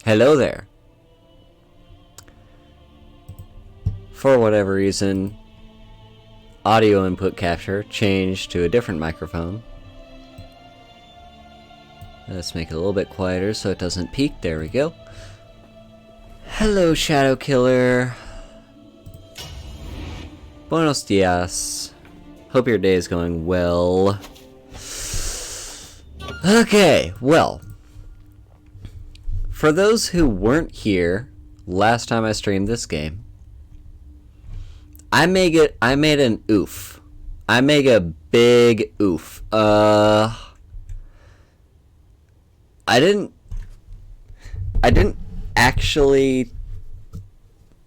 Hello there. For whatever reason, audio input capture changed to a different microphone. Let's make it a little bit quieter so it doesn't peak. There we go. Hello, Shadow Killer. Buenos dias. Hope your day is going well. Okay, well. For those who weren't here last time I streamed this game, I made an oof. I made a big oof. I didn't actually...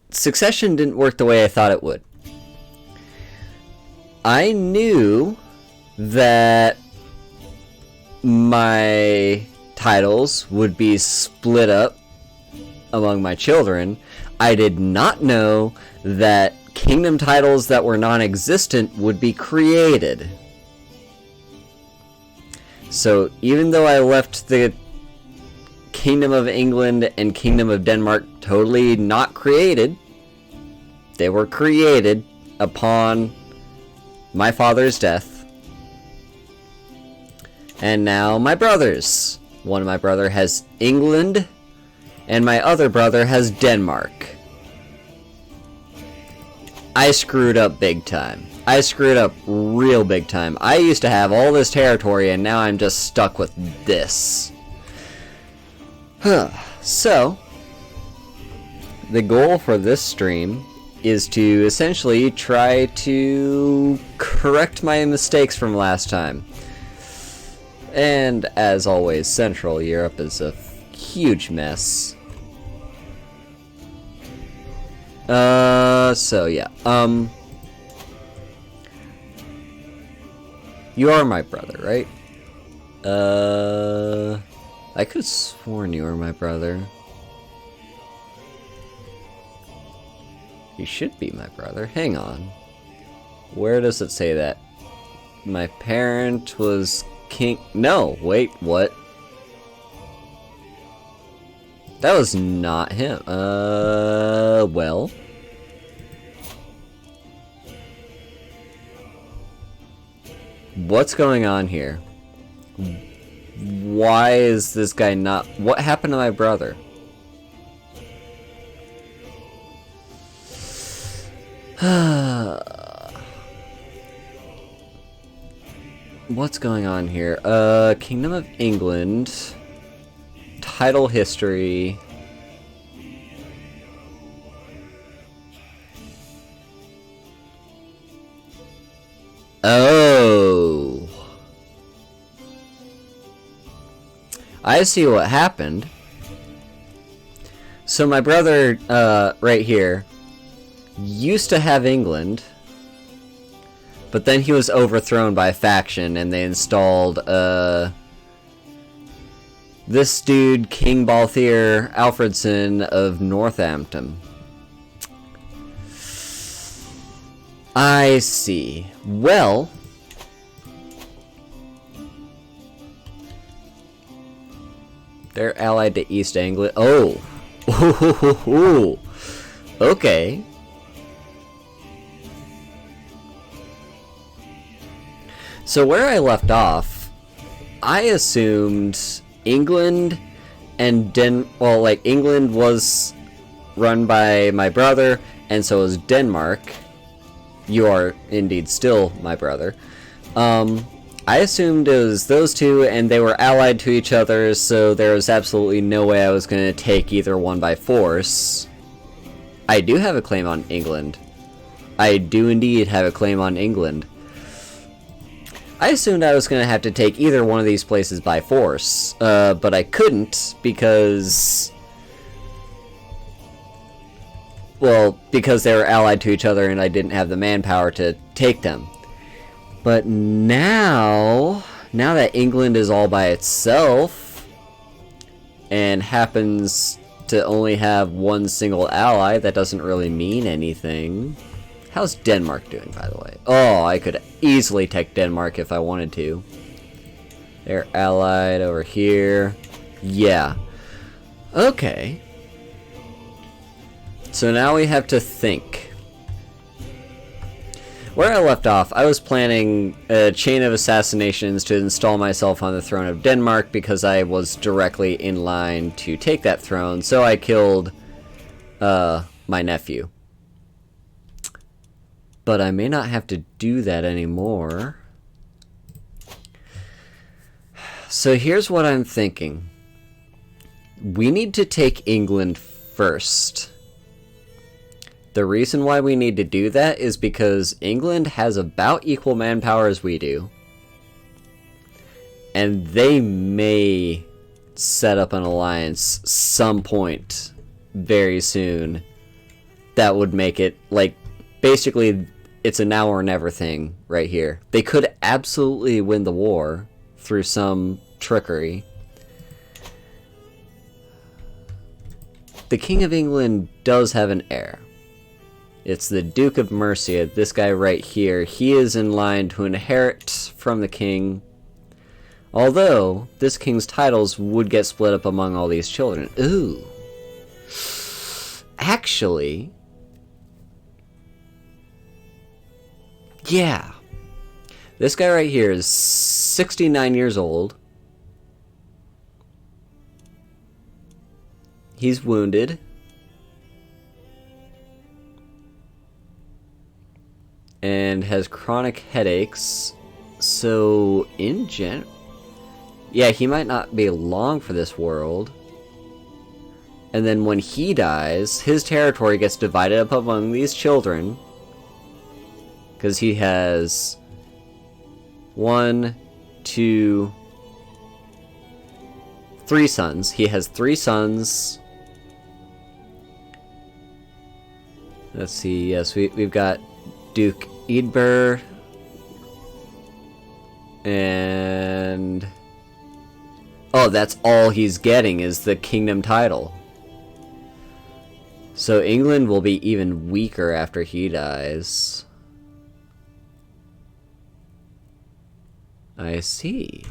Succession didn't work the way I thought it would. I knew that my titles would be split up among my children. I did not know that kingdom titles that were non-existent would be created. So even though I left the Kingdom of England and Kingdom of Denmark totally not created, they were created upon my father's death. And now my brothers. One of my brother has England, and my other brother has Denmark. I screwed up big time. I screwed up real big time. I used to have all this territory, and now I'm just stuck with this. So, the goal for this stream is to essentially try to correct my mistakes from last time. And as always, Central Europe is a huge mess. So yeah. You are my brother, right? I could have sworn you were my brother. You should be my brother. Hang on. Where does it say that? My parent was king... No, wait, what? That was not him. Well... What's going on here? Why is this guy not... What happened to my brother? What's going on here? Kingdom of England. Title history. Oh. I see what happened. So my brother, right here, used to have England, but then he was overthrown by a faction, and they installed, this dude, King Balthier Alfredson of Northampton. I see. Well... They're allied to East Anglia. Oh! Ooh. Okay. So where I left off, I assumed England and England was run by my brother, and so was Denmark. You are indeed still my brother. I assumed it was those two, and they were allied to each other, so there was absolutely no way I was going to take either one by force. I do have a claim on England. I do indeed have a claim on England. I assumed I was going to have to take either one of these places by force, but I couldn't because... Well, because they were allied to each other and I didn't have the manpower to take them. But now that England is all by itself and happens to only have one single ally, that doesn't really mean anything. How's Denmark doing, by the way? Oh, I could easily take Denmark if I wanted to. They're allied over here. Yeah. Okay. So now we have to think. Where I left off, I was planning a chain of assassinations to install myself on the throne of Denmark because I was directly in line to take that throne, so I killed my nephew. But I may not have to do that anymore. So here's what I'm thinking. We need to take England first. The reason why we need to do that is because England has about equal manpower as we do. And they may set up an alliance some point very soon that would make it, like, basically it's a now or never thing right here. They could absolutely win the war through some trickery. The King of England does have an heir. It's the Duke of Mercia, this guy right here. He is in line to inherit from the king. Although, this king's titles would get split up among all these children. Ooh. Actually, yeah. This guy right here is 69 years old. He's wounded. And has chronic headaches. So, in general... yeah, he might not be long for this world. And then when he dies, his territory gets divided up among these children. Because he has 1, 2, 3 sons. He has 3 sons. Let's see, yes, we've got Duke Eadbert. And... oh, that's all he's getting is the kingdom title. So England will be even weaker after he dies. I see.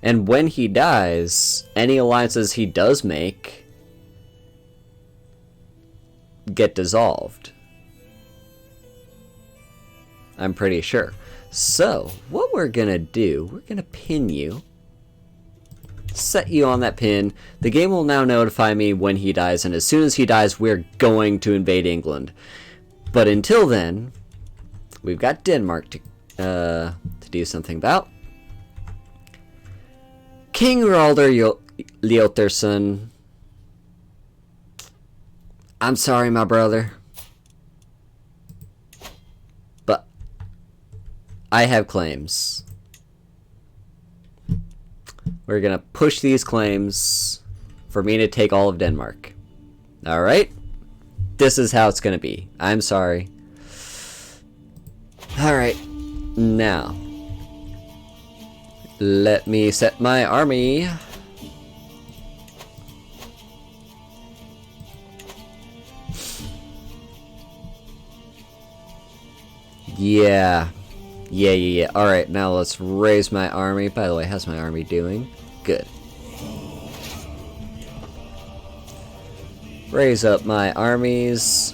And when he dies, any alliances he does make get dissolved. I'm pretty sure. So, what we're gonna do, we're gonna pin you. Set you on that pin. The game will now notify me when he dies, and as soon as he dies, we're going to invade England. But until then, we've got Denmark to do something about. King Ralder Ljoterson. I'm sorry, my brother. But I have claims. We're gonna push these claims for me to take all of Denmark. Alright? This is how it's gonna be. I'm sorry. Alright. Now. Let me set my army. Yeah. Yeah. Alright, now let's raise my army. By the way, how's my army doing? Good. Raise up my armies.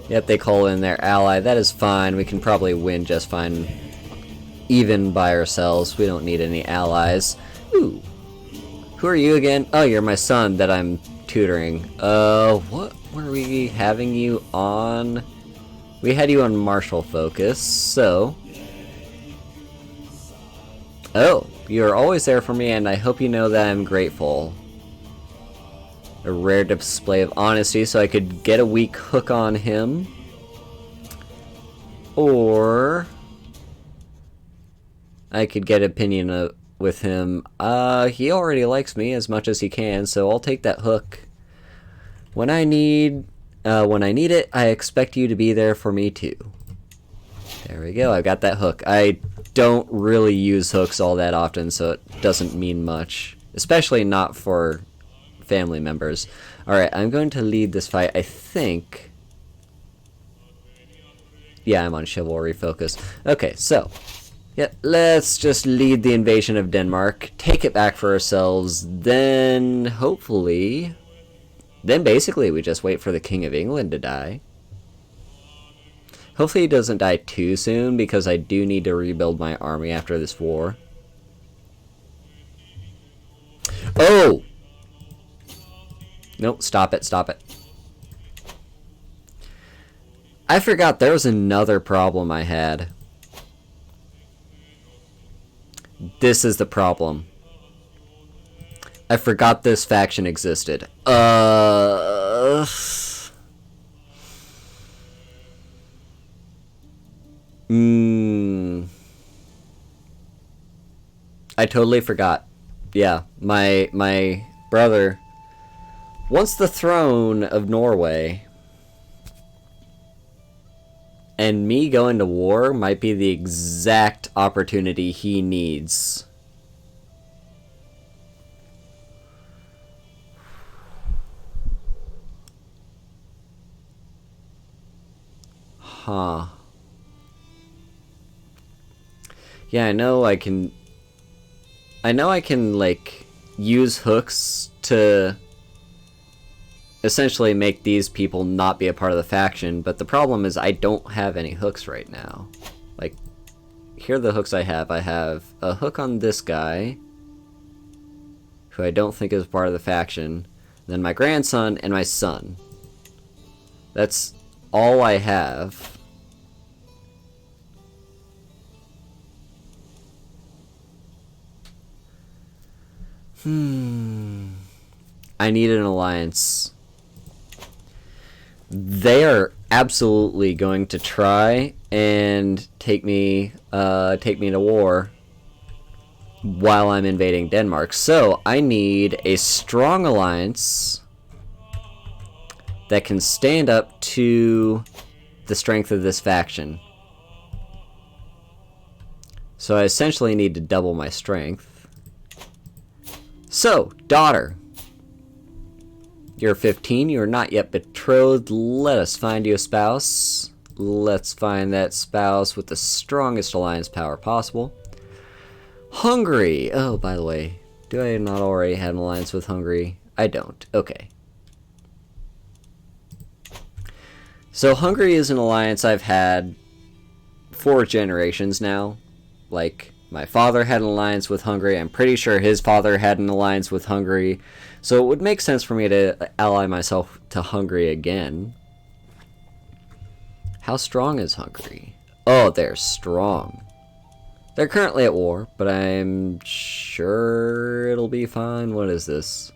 Yep, they call in their ally. That is fine. We can probably win just fine. Even by ourselves. We don't need any allies. Ooh. Who are you again? Oh, you're my son that I'm tutoring. What were we having you on? We had you on martial focus, so... oh, you're always there for me, and I hope you know that I'm grateful. A rare display of honesty, so I could get a weak hook on him. Or... I could get opinion with him. He already likes me as much as he can, so I'll take that hook. When I need it, I expect you to be there for me too. There we go, I got that hook. I don't really use hooks all that often, so it doesn't mean much. Especially not for family members. Alright, I'm going to lead this fight, I think. Yeah, I'm on chivalry focus. Okay, so... Yeah, let's just lead the invasion of Denmark, take it back for ourselves, then hopefully... Then basically we just wait for the King of England to die. Hopefully he doesn't die too soon, because I do need to rebuild my army after this war. Oh! Nope, stop it, stop it. I forgot there was another problem I had. This is the problem. I forgot this faction existed. I totally forgot. Yeah, my brother wants the throne of Norway. And me going to war might be the exact opportunity he needs. Huh. Yeah, I know I can, like, use hooks to essentially make these people not be a part of the faction, but the problem is I don't have any hooks right now. Like, here are the hooks I have. I have a hook on this guy, who I don't think is part of the faction, then my grandson and my son. That's all I have. I need an alliance. They are absolutely going to try and take me to war while I'm invading Denmark. So I need a strong alliance that can stand up to the strength of this faction. So I essentially need to double my strength. So, daughter, you're 15, you're not yet betrothed, let us find you a spouse. Let's find that spouse with the strongest alliance power possible. Hungary, oh, by the way, do I not already have an alliance with Hungary? I don't, okay. So Hungary is an alliance I've had 4 generations now. Like, my father had an alliance with Hungary. I'm pretty sure his father had an alliance with Hungary. So it would make sense for me to ally myself to Hungary again. How strong is Hungary? Oh, they're strong. They're currently at war, but I'm sure it'll be fine. What is this?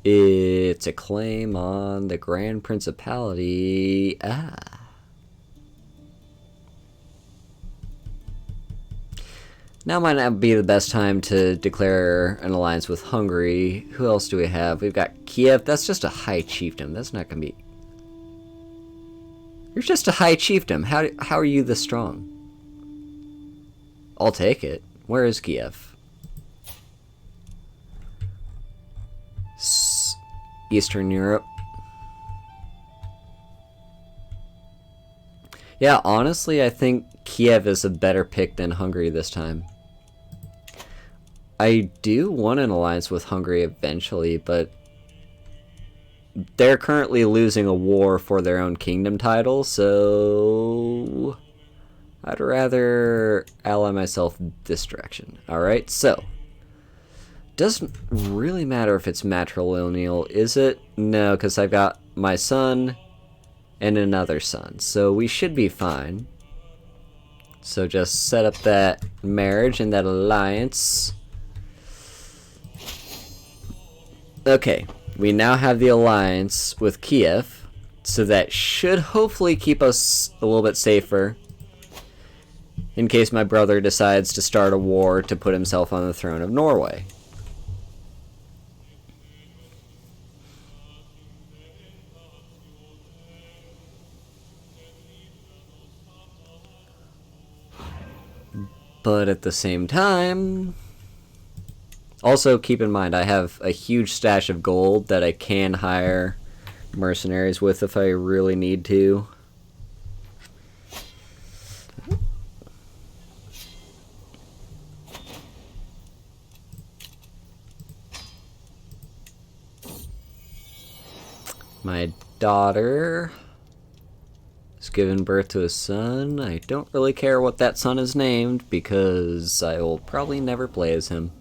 It's a claim on the Grand Principality. Now might not be the best time to declare an alliance with Hungary. Who else do we have? We've got Kiev. That's just a high chiefdom. That's not going to be... You're just a high chiefdom. How are you this strong? I'll take it. Where is Kiev? Eastern Europe. Yeah, honestly, I think Kiev is a better pick than Hungary this time. I do want an alliance with Hungary eventually, but they're currently losing a war for their own kingdom title, so I'd rather ally myself this direction. Alright, so doesn't really matter if it's matrilineal, is it? No, because I've got my son and another son, so we should be fine. So just set up that marriage and that alliance. Okay, we now have the alliance with Kiev, so that should hopefully keep us a little bit safer in case my brother decides to start a war to put himself on the throne of Norway. But at the same time, also keep in mind I have a huge stash of gold that I can hire mercenaries with if I really need to. My daughter has given birth to a son. I don't really care what that son is named because I will probably never play as him.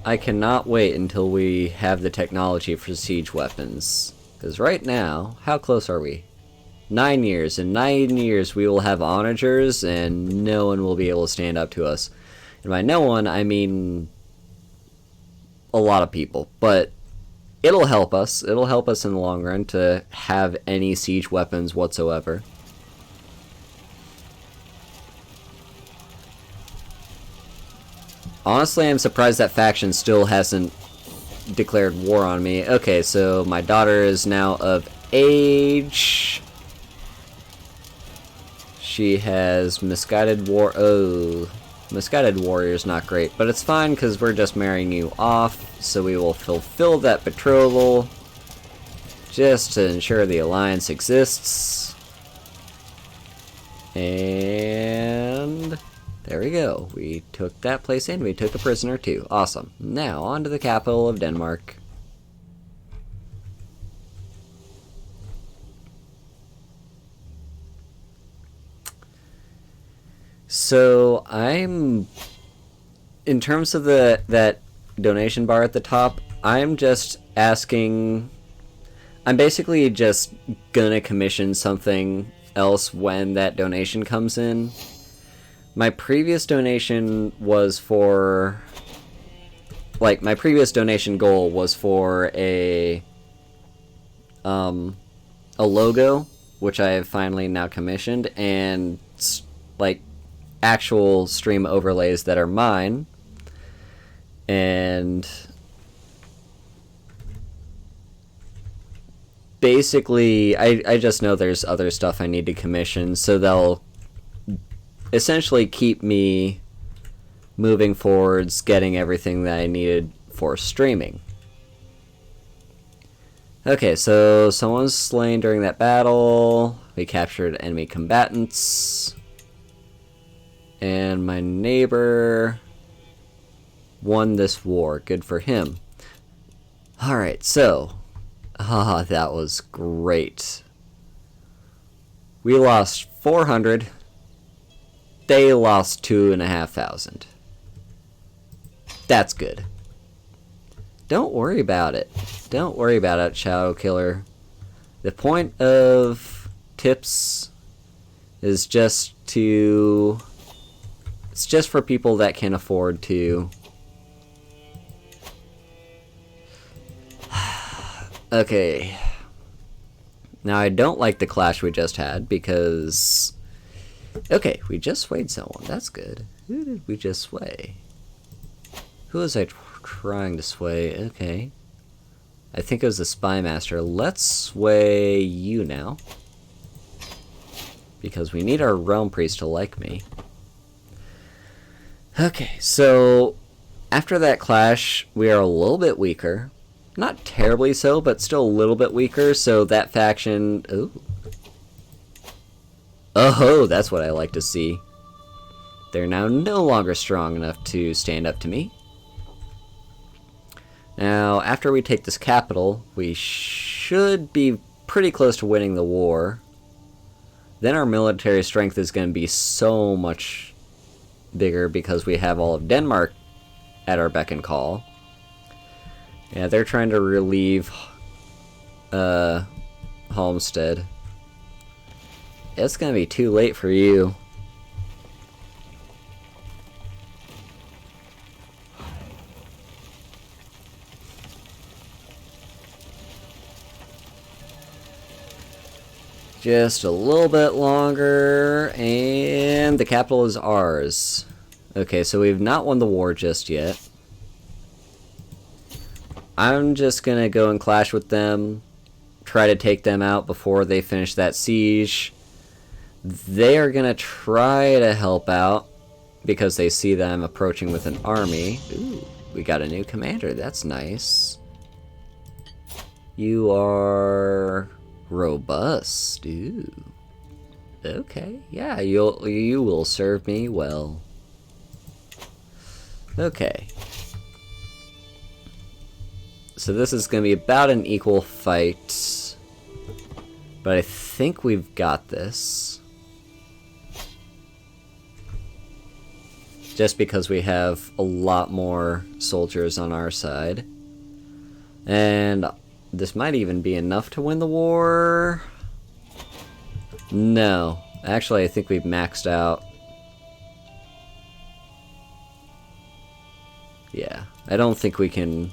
I cannot wait until we have the technology for siege weapons. Because right now, how close are we? 9 years. In 9 years, we will have onagers, and no one will be able to stand up to us. And by no one, I mean a lot of people. But it'll help us. It'll help us in the long run to have any siege weapons whatsoever. Honestly, I'm surprised that faction still hasn't declared war on me. Okay, so my daughter is now of age. She has misguided war. Oh, misguided warrior is not great, but it's fine because we're just marrying you off, so we will fulfill that betrothal just to ensure the alliance exists. And there we go. We took that place in. We took a prisoner too. Awesome. Now, on to the capital of Denmark. So, I'm... in terms of that donation bar at the top, I'm just asking... I'm basically just gonna commission something else when that donation comes in. My previous donation was for... like, my previous donation goal was for a logo, which I have finally now commissioned, and, like, actual stream overlays that are mine. And basically, I just know there's other stuff I need to commission, so they'll essentially keep me moving forwards, getting everything that I needed for streaming. Okay, so someone's slain during that battle. We captured enemy combatants. And my neighbor won this war. Good for him. Alright, so... that was great. We lost 400. They lost 2,500. That's good. Don't worry about it. Don't worry about it, Shadow Killer. The point of tips is just to... it's just for people that can afford to... Okay. Now, I don't like the clash we just had because... okay, we just swayed someone. That's good. Who did we just sway? Who was I trying to sway? Okay. I think it was the Spy Master. Let's sway you now. Because we need our Realm Priest to like me. Okay, so... after that clash, we are a little bit weaker. Not terribly so, but still a little bit weaker, so that faction... ooh. Oh, that's what I like to see. They're now no longer strong enough to stand up to me. Now, after we take this capital, we should be pretty close to winning the war. Then our military strength is going to be so much bigger because we have all of Denmark at our beck and call. Yeah, they're trying to relieve Halmstad. It's gonna be too late for you. Just a little bit longer, and the capital is ours. Okay, so we've not won the war just yet. I'm just gonna go and clash with them, try to take them out before they finish that siege. They are gonna try to help out because they see that I'm approaching with an army. Ooh, we got a new commander. That's nice. You are robust. Ooh. Okay, yeah, you will serve me well. Okay. So this is going to be about an equal fight. But I think we've got this. Just because we have a lot more soldiers on our side. And this might even be enough to win the war. No. Actually, I think we've maxed out. Yeah. I don't think we can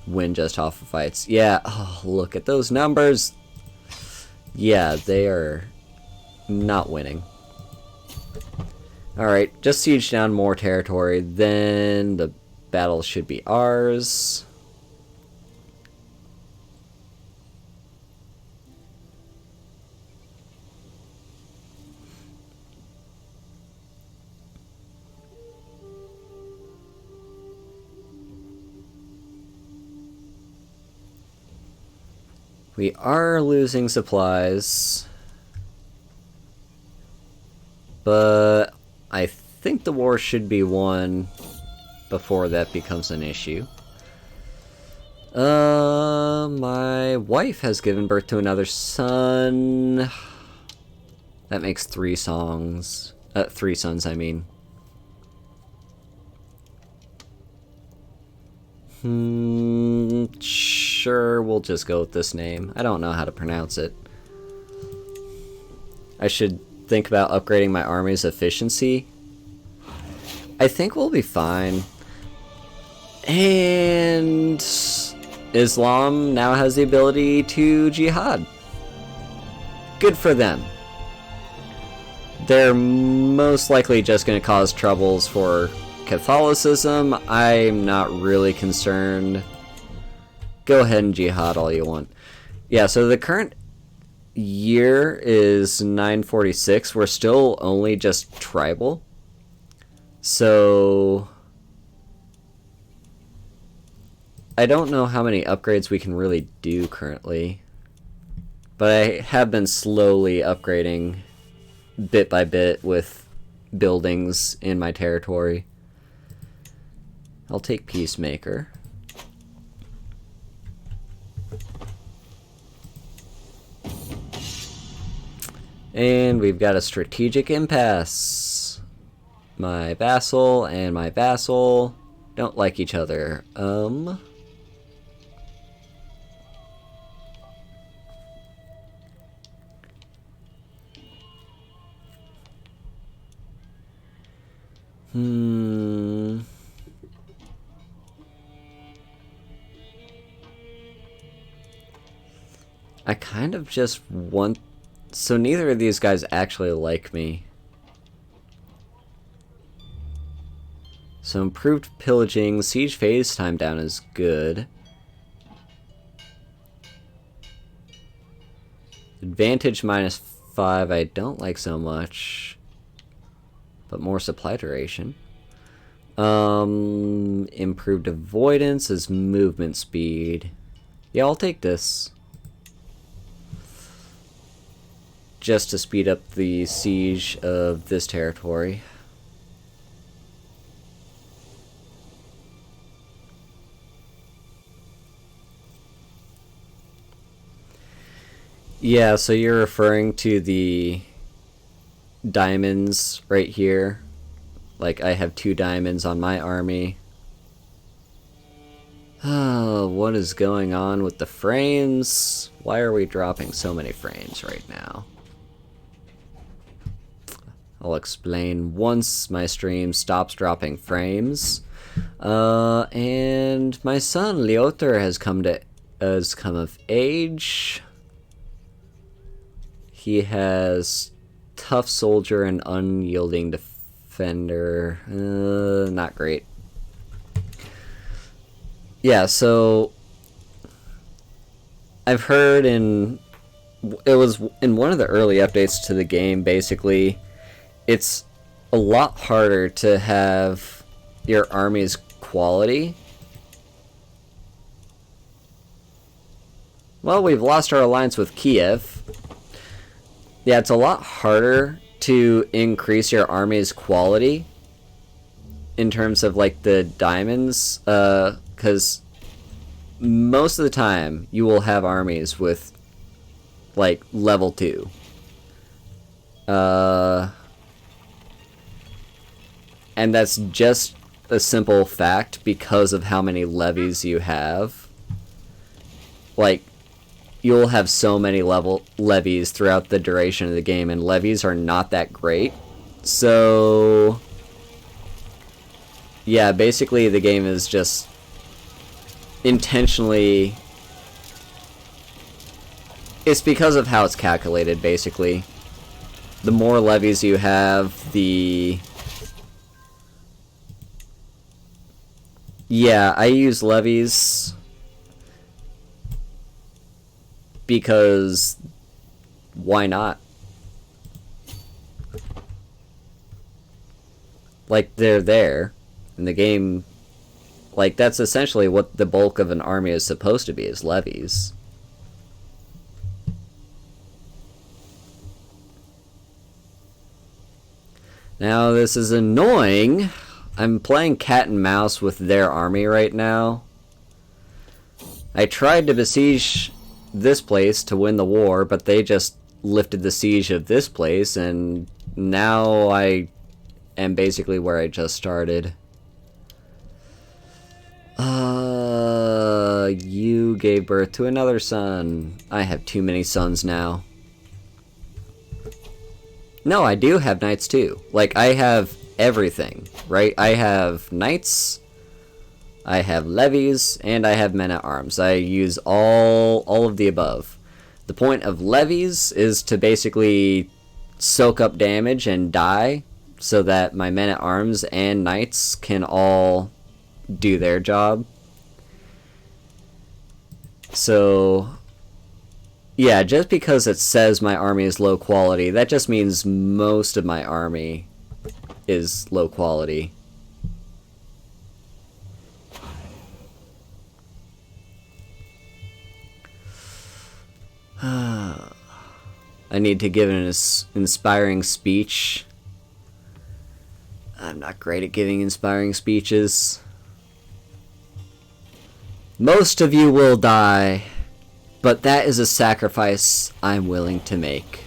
win just off of fights. Yeah. Oh, look at those numbers. Yeah, they are not winning. Alright, just siege down more territory, then the battle should be ours. We are losing supplies, but I think the war should be won before that becomes an issue. My wife has given birth to another son. That makes 3 sons, I mean. Sure, we'll just go with this name. I don't know how to pronounce it. I should think about upgrading my army's efficiency. I think we'll be fine. And Islam now has the ability to jihad. Good for them. They're most likely just going to cause troubles for Catholicism. I'm not really concerned. Go ahead and jihad all you want. Yeah, so the current year is 946. We're still only just tribal. So I don't know how many upgrades we can really do currently. But I have been slowly upgrading bit by bit with buildings in my territory. I'll take Peacemaker. And we've got a strategic impasse. My vassal and my vassal don't like each other. I kind of just want... So neither of these guys actually like me. So improved pillaging, siege phase time down is good. Advantage -5 I don't like so much. But more supply duration. Improved avoidance is movement speed. Yeah, I'll take this. Just to speed up the siege of this territory. Yeah, so you're referring to the diamonds right here. Like, I have 2 diamonds on my army. Oh, what is going on with the frames? Why are we dropping so many frames right now? I'll explain once my stream stops dropping frames. And my son Leother has come of age. He has tough soldier and unyielding defender. Not great. Yeah, so I've heard it was in one of the early updates to the game, basically, it's a lot harder to have your army's quality Well, we've lost our alliance with Kiev. Yeah, it's a lot harder to increase your army's quality in terms of, like, the diamonds, because most of the time you will have armies with, like, level 2. And that's just a simple fact because of how many levies you have. Like, you'll have so many levies throughout the duration of the game, and levies are not that great. So yeah, basically the game is just intentionally, it's because of how it's calculated, basically. The more levies you have, yeah, I use levies because why not? Like, they're there in the game. Like, that's essentially what the bulk of an army is supposed to be, is levies. Now, this is annoying. I'm playing cat and mouse with their army right now. I tried to besiege this place to win the war, but they just lifted the siege of this place, and now I am basically where I just started. You gave birth to another son. I have too many sons now. No, I do have knights too. Like, I have everything, right? I have knights, I have levies, and I have men at arms. I use all of the above. The point of levies is to basically soak up damage and die so that my men at arms and knights can all do their job. So yeah, just because it says my army is low quality, that just means most of my army is low quality. I need to give an inspiring speech. I'm not great at giving inspiring speeches. Most of you will die, but that is a sacrifice I'm willing to make.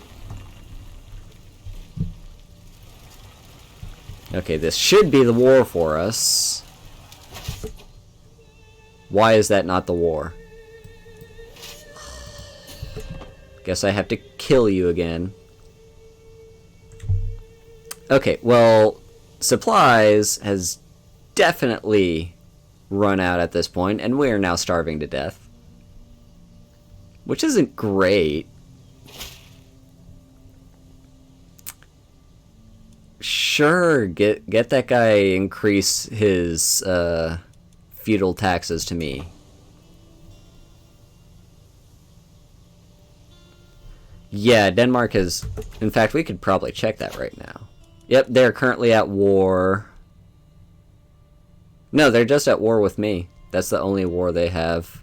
Okay, this should be the war for us. Why is that not the war? Guess I have to kill you again. Okay, well, supplies has definitely run out at this point, and we are now starving to death. Which isn't great. Sure, get that guy increase his feudal taxes to me. Yeah, Denmark is... In fact, we could probably check that right now. Yep, they're currently at war. No, they're just at war with me. That's the only war they have.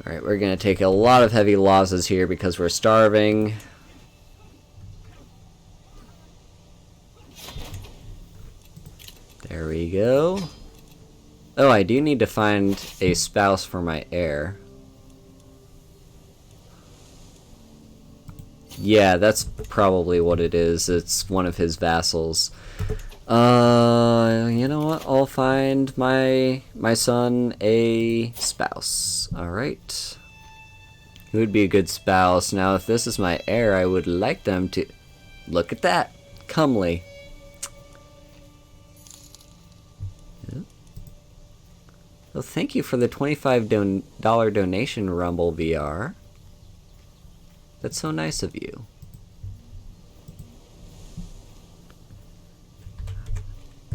Alright, we're gonna take a lot of heavy losses here because we're starving. There we go. Oh, I do need to find a spouse for my heir. Yeah, that's probably what it is. It's one of his vassals. You know what? I'll find my son a spouse. Alright. Who would be a good spouse? Now, if this is my heir, I would like them to... Look at that. Comely. Well, thank you for the $25 donation, Rumble VR. That's so nice of you.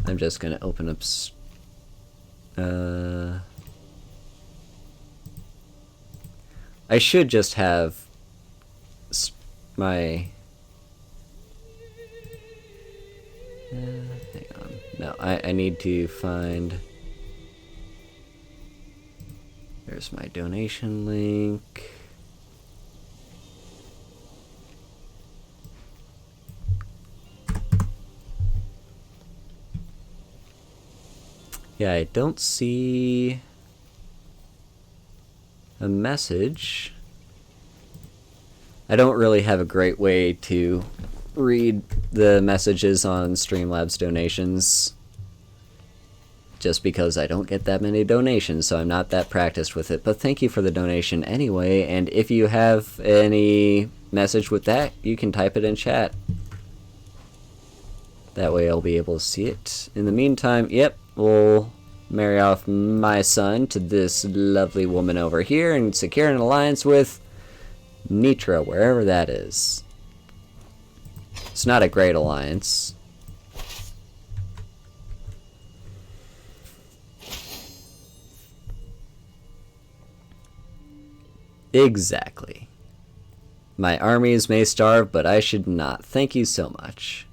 I'm just gonna open up... I should just have... my... hang on. No, I need to find... There's my donation link. Yeah, I don't see a message. I don't really have a great way to read the messages on Streamlabs donations, just because I don't get that many donations, so I'm not that practiced with it. But thank you for the donation anyway, and if you have any message with that, you can type it in chat. That way I'll be able to see it. In the meantime, yep, we'll marry off my son to this lovely woman over here and secure an alliance with Nitra, wherever that is. It's not a great alliance. Exactly. My armies may starve, but I should not. Thank you so much.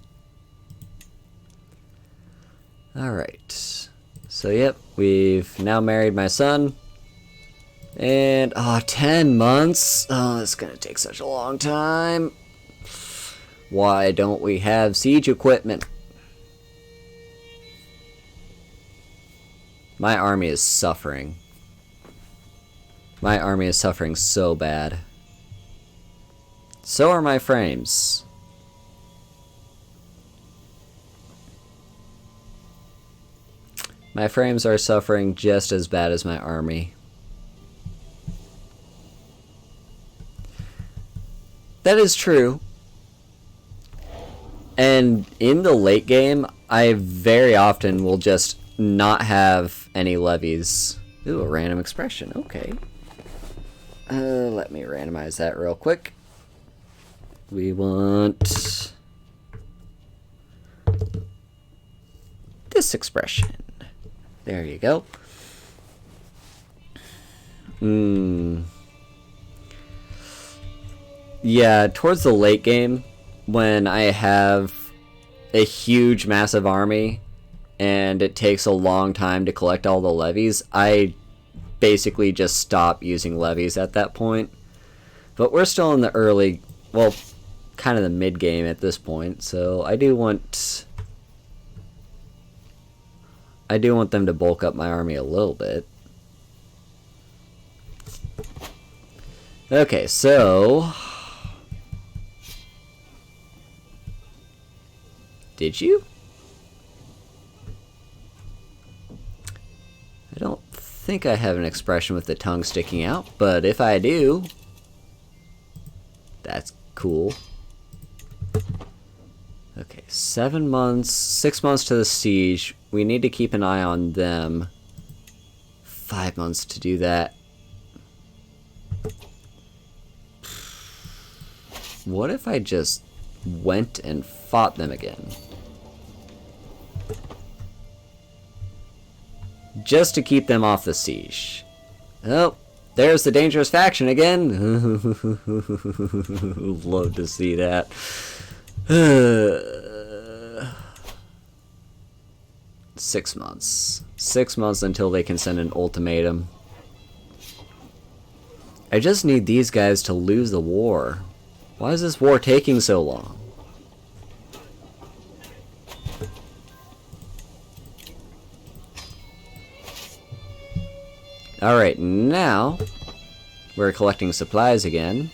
Alright. So, yep, we've now married my son. And, 10 months? Oh, it's gonna take such a long time. Why don't we have siege equipment? My army is suffering. My army is suffering so bad. So are my frames. My frames are suffering just as bad as my army. That is true. And in the late game, I very often will just not have any levies. Ooh, a random expression. Okay. Let me randomize that real quick. We want this expression. There you go. Yeah, towards the late game, when I have a huge, massive army, and it takes a long time to collect all the levies, I basically just stop using levies at that point. But we're still in the early, well, kind of the mid-game at this point, so I do want them to bulk up my army a little bit. Okay, so... Did you? I don't think I have an expression with the tongue sticking out, but if I do, that's cool. Okay, 7 months, 6 months to the siege. We need to keep an eye on them. 5 months to do that. What if I just went and fought them again? Just to keep them off the siege. Oh, there's the dangerous faction again. Love to see that. 6 months. 6 months until they can send an ultimatum. I just need these guys to lose the war. Why is this war taking so long? Alright, now we're collecting supplies again.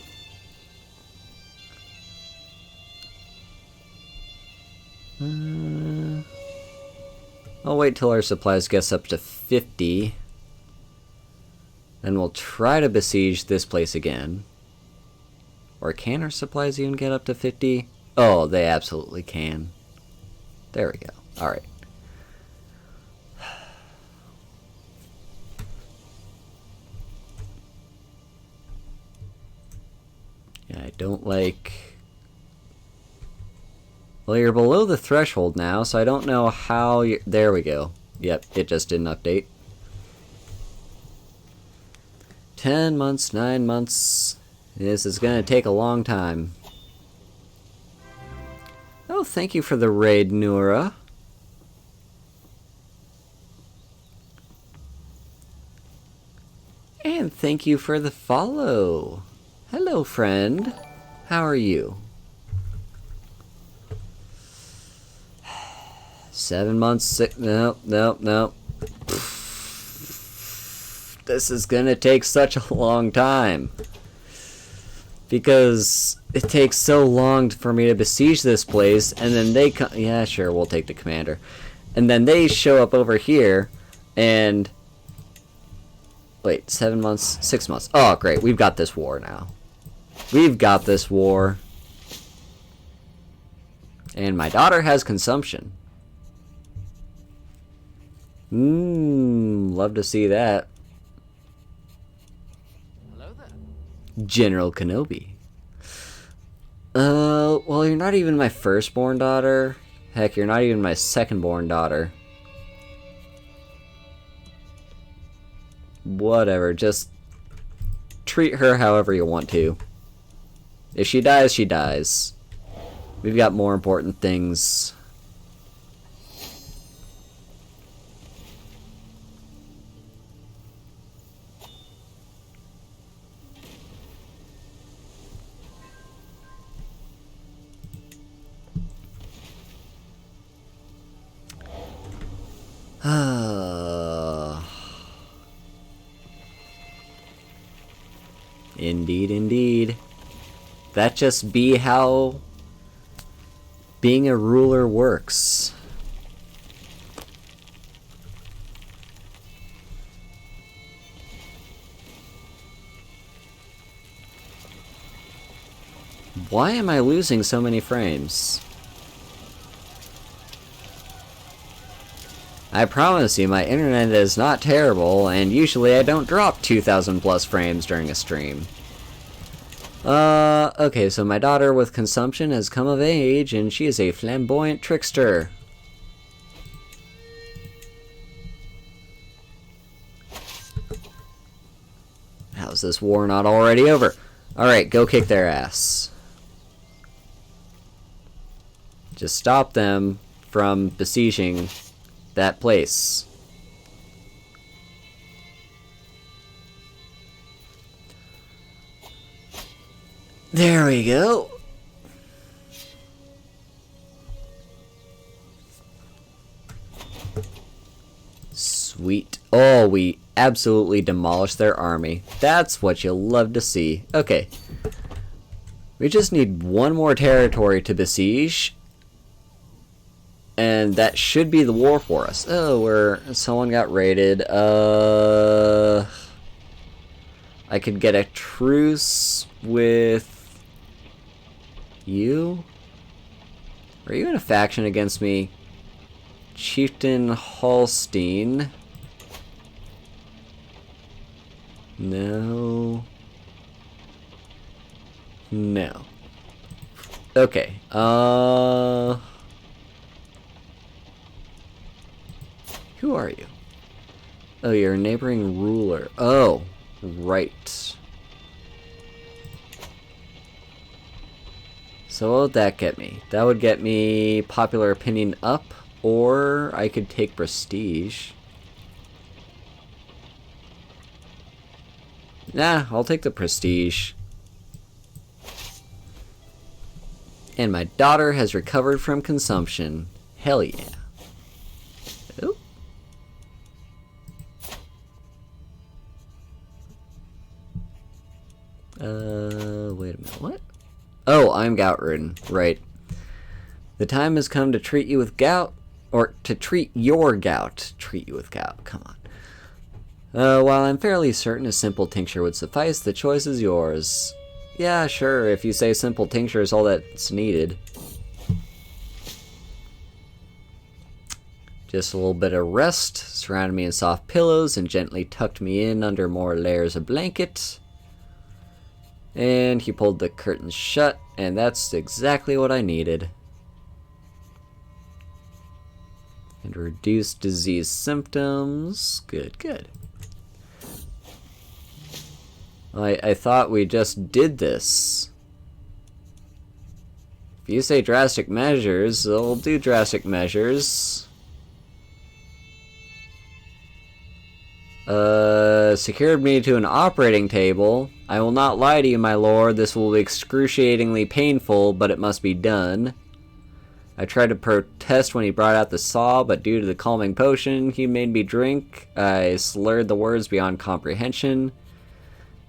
I'll wait till our supplies gets up to 50. Then we'll try to besiege this place again. Or can our supplies even get up to 50? Oh, they absolutely can. There we go. Alright. Yeah, I don't like... Well, you're below the threshold now, so I don't know how you... There we go. Yep, it just didn't update. 10 months, 9 months. This is gonna take a long time. Oh, thank you for the raid, Nura. thank you for the follow. Hello, friend. How are you? 7 months, nope. This is gonna take such a long time. Because it takes so long for me to besiege this place, and then they come. Yeah, sure, we'll take the commander. And then they show up over here, and. Wait, 7 months? 6 months. Oh, great, we've got this war now. We've got this war. And my daughter has consumption. Love to see that. Hello there. General Kenobi. Well, you're not even my firstborn daughter. Heck, you're not even my secondborn daughter. Whatever, just treat her however you want to. If she dies, she dies. We've got more important things. Indeed, indeed. That just be how being a ruler works. Why am I losing so many frames? I promise you my internet is not terrible, and usually I don't drop 2,000 plus frames during a stream. Okay, so my daughter with consumption has come of age, and she is a flamboyant trickster. How's this war not already over? Alright, go kick their ass. Just stop them from besieging that place. There we go. Sweet. Oh, we absolutely demolished their army. That's what you'll love to see. Okay. We just need one more territory to besiege. And that should be the war for us. Oh, someone got raided. I could get a truce with you? Are you in a faction against me? Chieftain Holstein. No. No. Okay. Who are you? Oh, you're a neighboring ruler. Oh, right. So what would that get me? That would get me popular opinion up, or I could take prestige. Nah, I'll take the prestige. And my daughter has recovered from consumption. Hell yeah. Oh. Wait a minute, what? Oh, I'm gout-ridden, right. The time has come to treat you with gout, or to treat your gout. Treat you with gout, come on. While I'm fairly certain a simple tincture would suffice, the choice is yours. Yeah, sure, if you say simple tincture is all that's needed. Just a little bit of rest, surrounded me in soft pillows, and gently tucked me in under more layers of blanket. And he pulled the curtains shut, and that's exactly what I needed. And reduce disease symptoms. Good, good. I thought we just did this. If you say drastic measures, we'll do drastic measures. Secured me to an operating table. I will not lie to you, my lord. This will be excruciatingly painful, but it must be done. I tried to protest when he brought out the saw, but due to the calming potion he made me drink, I slurred the words beyond comprehension.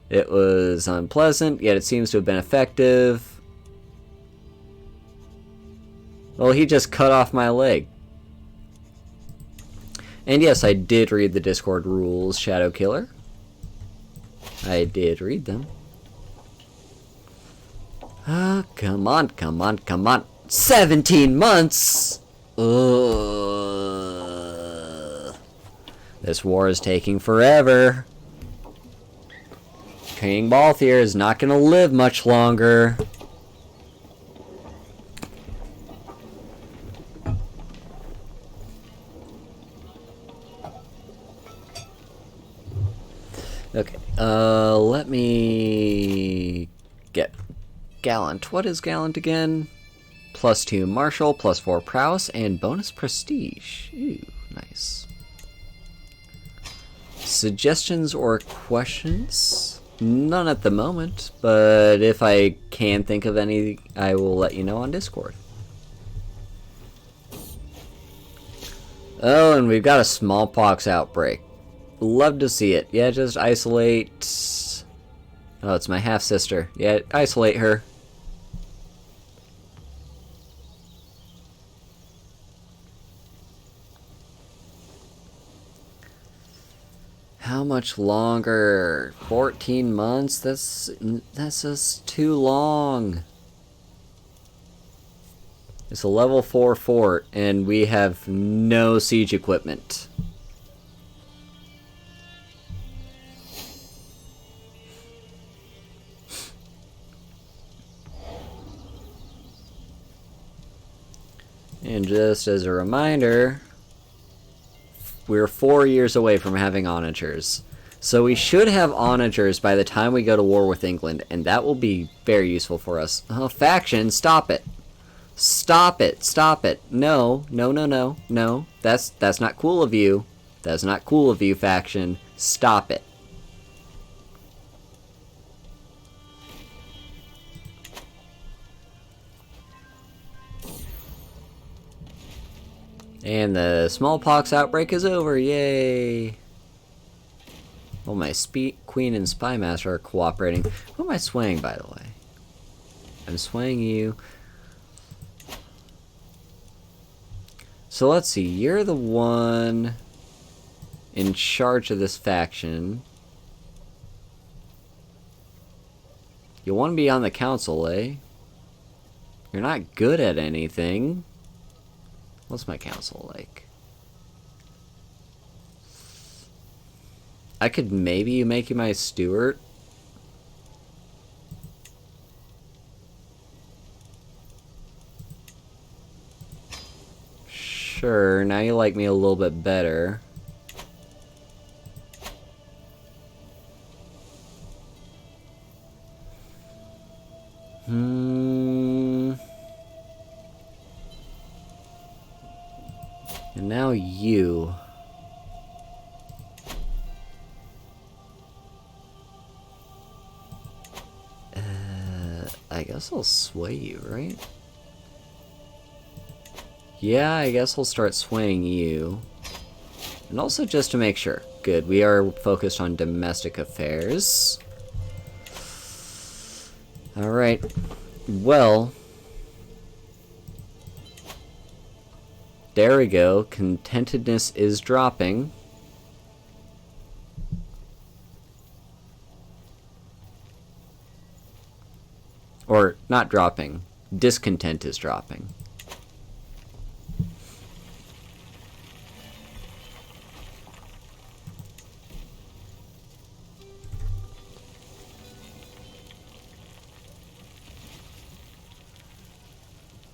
It was unpleasant, yet it seems to have been effective. Well, he just cut off my leg. And yes, I did read the Discord rules, Shadow Killer. I did read them. Come on, come on, come on. 17 months! Ugh. This war is taking forever. King Balthier is not gonna live much longer. Okay, let me get Gallant. What is Gallant again? +2 Martial, +4 Prowess, and bonus Prestige. Ooh, nice. Suggestions or questions? None at the moment, but if I can think of any, I will let you know on Discord. Oh, and we've got a smallpox outbreak. Love to see it. Yeah, just isolate. Oh, it's my half-sister. Yeah, isolate her. How much longer? 14 months? That's just too long. It's a level 4 fort, and we have no siege equipment. And just as a reminder, we're 4 years away from having onagers. So we should have onagers by the time we go to war with England, and that will be very useful for us. Oh, faction, stop it. Stop it, stop it. No, no, no, no, no. That's not cool of you. That's not cool of you, faction. Stop it. And the smallpox outbreak is over, yay! Oh, my Queen and Spy Master are cooperating. Who am I swaying, by the way? I'm swaying you. So let's see, you're the one in charge of this faction. You want to be on the council, eh? You're not good at anything. What's my council like? I could maybe make you my steward. Sure, now you like me a little bit better. And now you. I guess I'll sway you, right? Yeah, I guess I'll start swaying you. And also just to make sure. Good, we are focused on domestic affairs. Alright. Well. There we go. Contentedness is dropping. Or, not dropping. Discontent is dropping.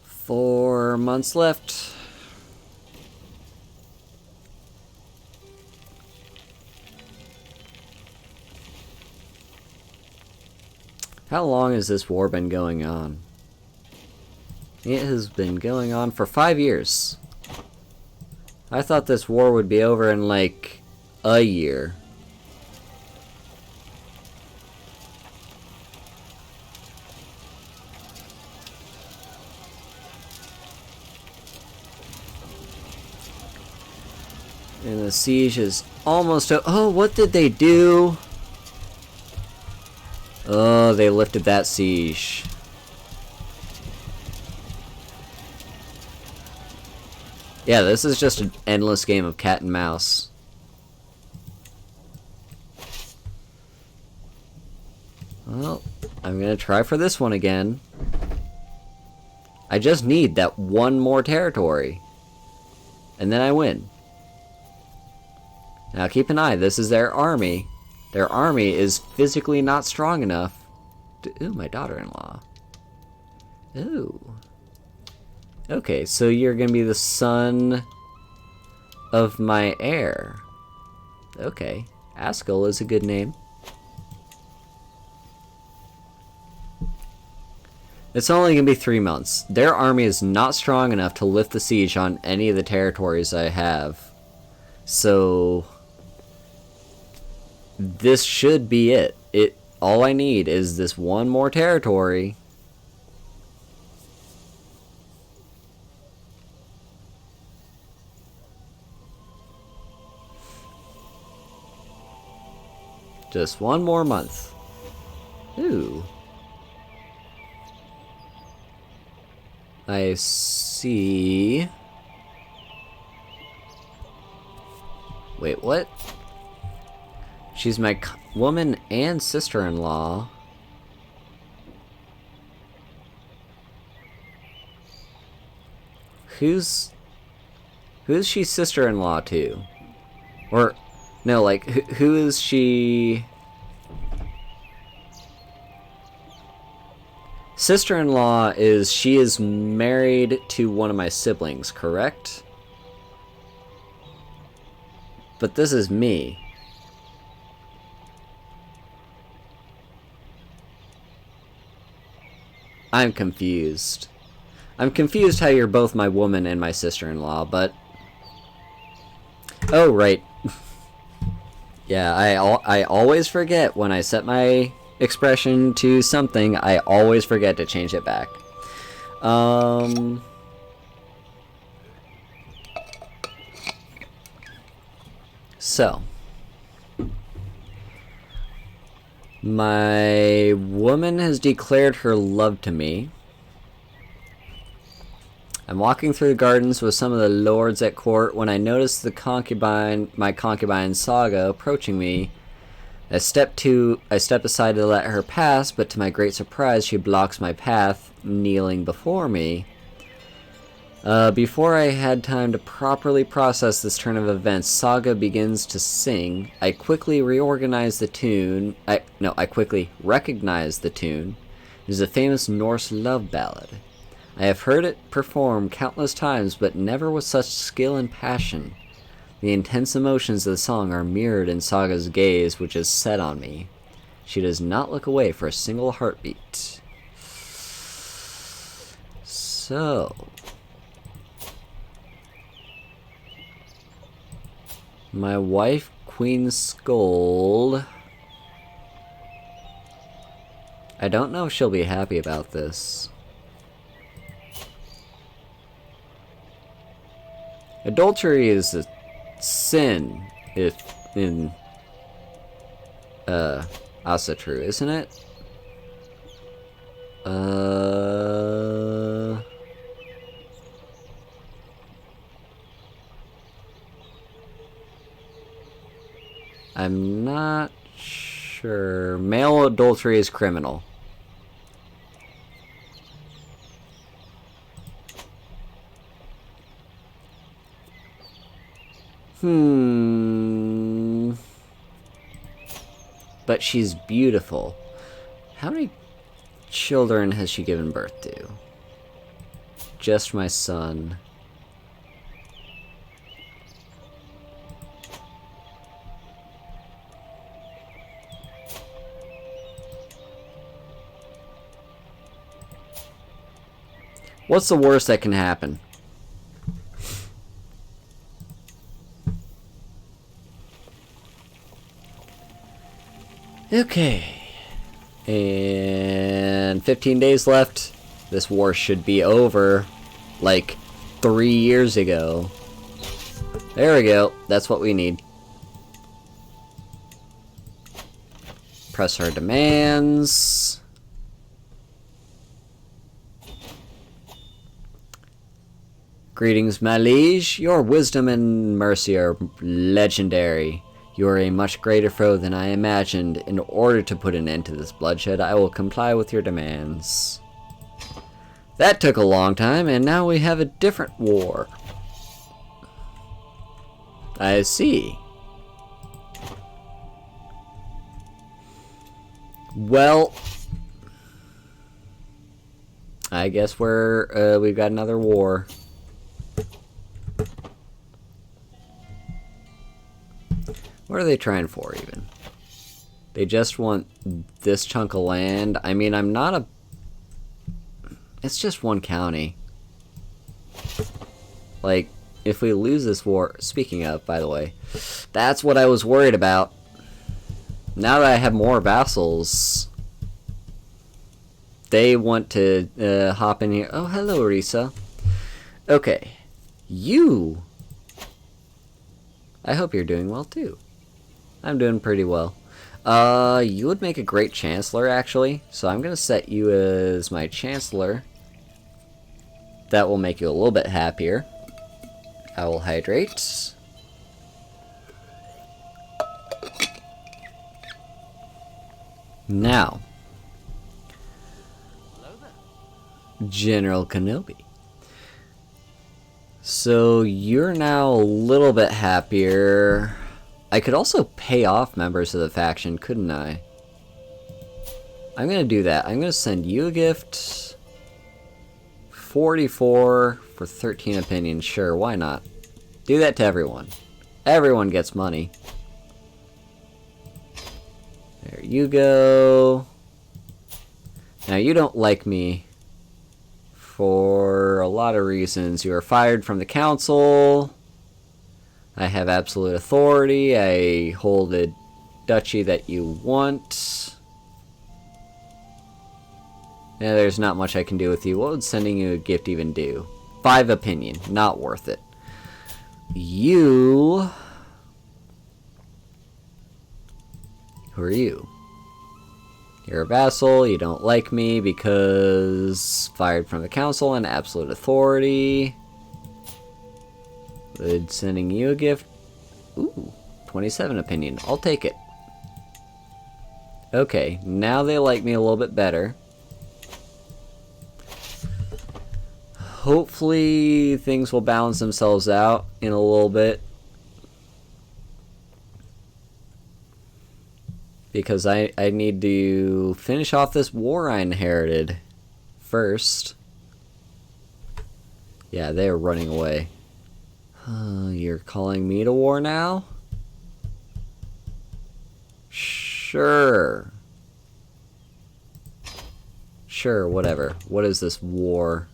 Four months left. How long has this war been going on? It has been going on for 5 years. I thought this war would be over in like a year. And the siege is almost oh, what did they do? Oh, they lifted that siege. Yeah, this is just an endless game of cat and mouse. Well, I'm gonna try for this one again. I just need that one more territory. And then I win. Now keep an eye, this is their army. Their army is physically not strong enough to... Ooh, my daughter-in-law. Ooh. Okay, so you're gonna be the son of my heir. Okay, Askell is a good name. It's only gonna be 3 months. Their army is not strong enough to lift the siege on any of the territories I have. So this should be it. All I need is this one more territory. Just one more month. Ooh. I see. Wait, what? She's my woman and sister-in-law. Who's she sister-in-law to? Or no, like who is she? Sister-in-law is, she is married to one of my siblings, correct? But this is me. I'm confused. I'm confused how you're both my woman and my sister-in-law, but... Oh, right. Yeah, I always forget when I set my expression to something, I always forget to change it back. So my woman has declared her love to me. I'm walking through the gardens with some of the lords at court when I notice my concubine Saga approaching me. I step aside to let her pass, but to my great surprise, she blocks my path, kneeling before me. Before I had time to properly process this turn of events, Saga begins to sing. I quickly recognize the tune. It is a famous Norse love ballad. I have heard it performed countless times, but never with such skill and passion. The intense emotions of the song are mirrored in Saga's gaze, which is set on me. She does not look away for a single heartbeat. So... my wife, Queen Scold... I don't know if she'll be happy about this. Adultery is a sin, if in Asatru, isn't it? I'm not sure. Male adultery is criminal. But she's beautiful. How many children has she given birth to? Just my son. What's the worst that can happen? Okay. And 15 days left. This war should be over like 3 years ago. There we go. That's what we need. Press our demands. Greetings, my liege. Your wisdom and mercy are legendary. You are a much greater foe than I imagined. In order to put an end to this bloodshed, I will comply with your demands. That took a long time, and now we have a different war. I see. Well, I guess we've got another war. What are they trying for, even? They just want this chunk of land. I mean, I'm not a... It's just one county. Like, if we lose this war... Speaking of, by the way, that's what I was worried about. Now that I have more vassals, they want to hop in here. Oh, hello, Risa. Okay. You... I hope you're doing well, too. I'm doing pretty well. You would make a great chancellor, actually. So I'm going to set you as my chancellor. That will make you a little bit happier. I will hydrate. Now, General Kenobi. So you're now a little bit happier. I could also pay off members of the faction, couldn't I? I'm going to do that. I'm going to send you a gift. 44 for 13 opinions. Sure, why not? Do that to everyone. Everyone gets money. There you go. Now, you don't like me for a lot of reasons. You are fired from the council. I have absolute authority. I hold a duchy that you want. Yeah, there's not much I can do with you. What would sending you a gift even do? 5 opinion. Not worth it. You... Who are you? You're a vassal. You don't like me because... Fired from the council and absolute authority. Would sending you a gift... Ooh, 27 opinion. I'll take it. Okay, now they like me a little bit better. Hopefully things will balance themselves out in a little bit. Because I need to finish off this war I inherited first. Yeah, they are running away. You're calling me to war now? Sure. Sure, whatever. What is this war?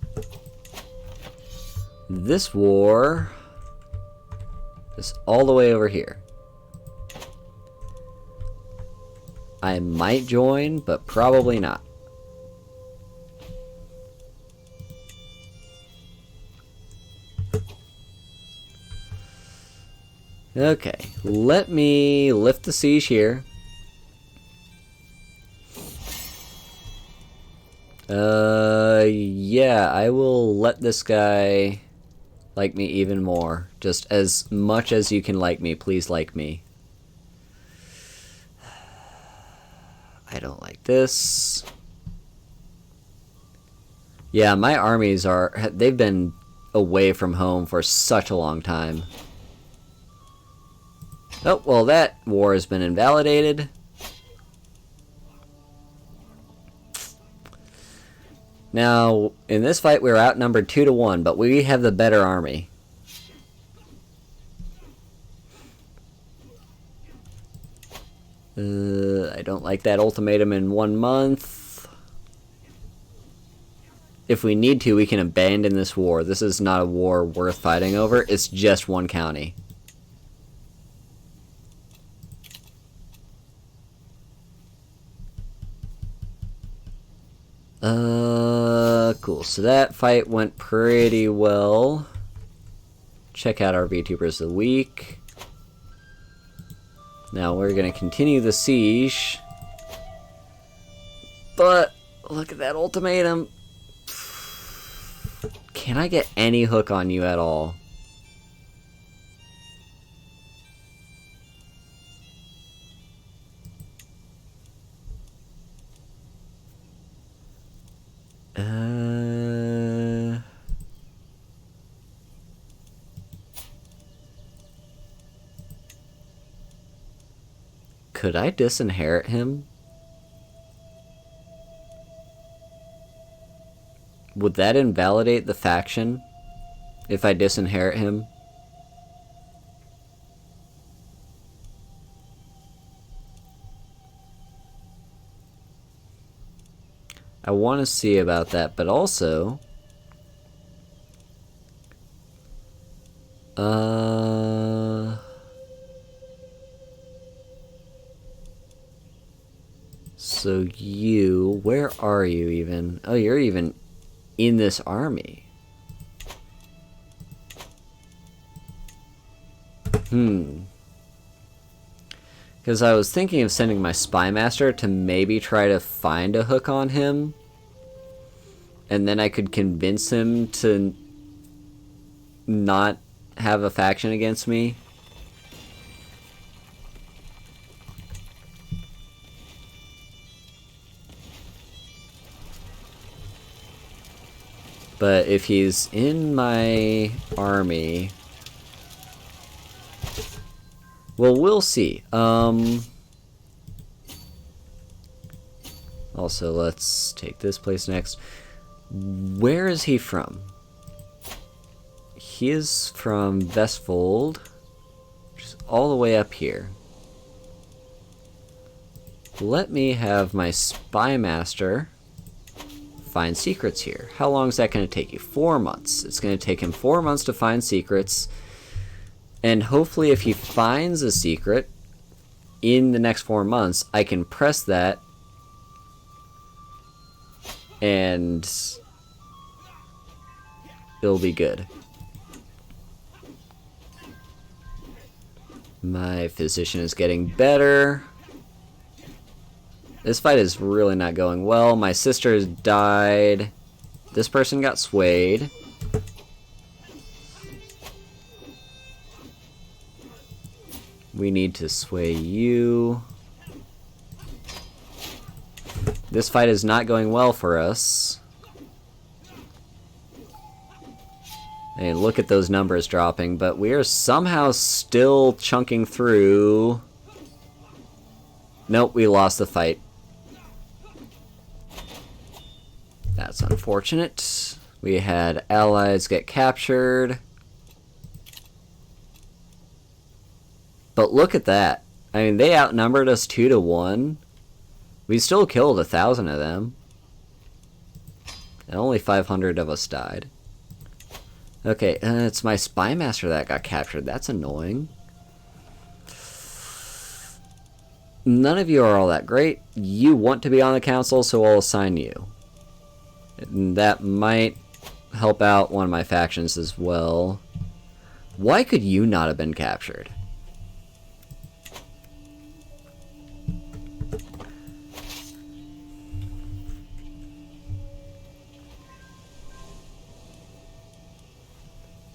This war is all the way over here. I might join, but probably not. Okay, let me lift the siege here. Yeah, I will let this guy like me even more. Just as much as you can like me, please like me. I don't like this. Yeah, my armies they've been away from home for such a long time. Oh, well, that war has been invalidated. Now, in this fight, we were outnumbered 2-1, but we have the better army. I don't like that ultimatum in 1 month. If we need to, we can abandon this war. This is not a war worth fighting over. It's just one county. Cool. So that fight went pretty well. check out our VTubers of the week. Now we're gonna continue the siege. But look at that ultimatum. Can I get any hook on you at all? Could I disinherit him? Would that invalidate the faction if I disinherit him? I want to see about that, but also... So you... Where are you even? Oh, you're even in this army. Because I was thinking of sending my spy master to maybe try to find a hook on him. And then I could convince him to not have a faction against me. But if he's in my army... Well, we'll see. Also, let's take this place next. Where is he from? He is from Vestfold, which is all the way up here. Let me have my spy master find secrets here. How long is that going to take you? 4 months. It's going to take him 4 months to find secrets. And hopefully if he finds a secret in the next 4 months, I can press that and it'll be good. My physician is getting better. This fight is really not going well. My sister has died. This person got swayed. We need to sway you. This fight is not going well for us. And look at those numbers dropping, but we are somehow still chunking through. Nope, we lost the fight. That's unfortunate. We had allies get captured. But look at that. I mean, they outnumbered us 2-1. We still killed 1,000 of them. And only 500 of us died. Okay, it's my spy master that got captured. That's annoying. None of you are all that great. You want to be on the council, so I'll assign you. And that might help out one of my factions as well. Why could you not have been captured?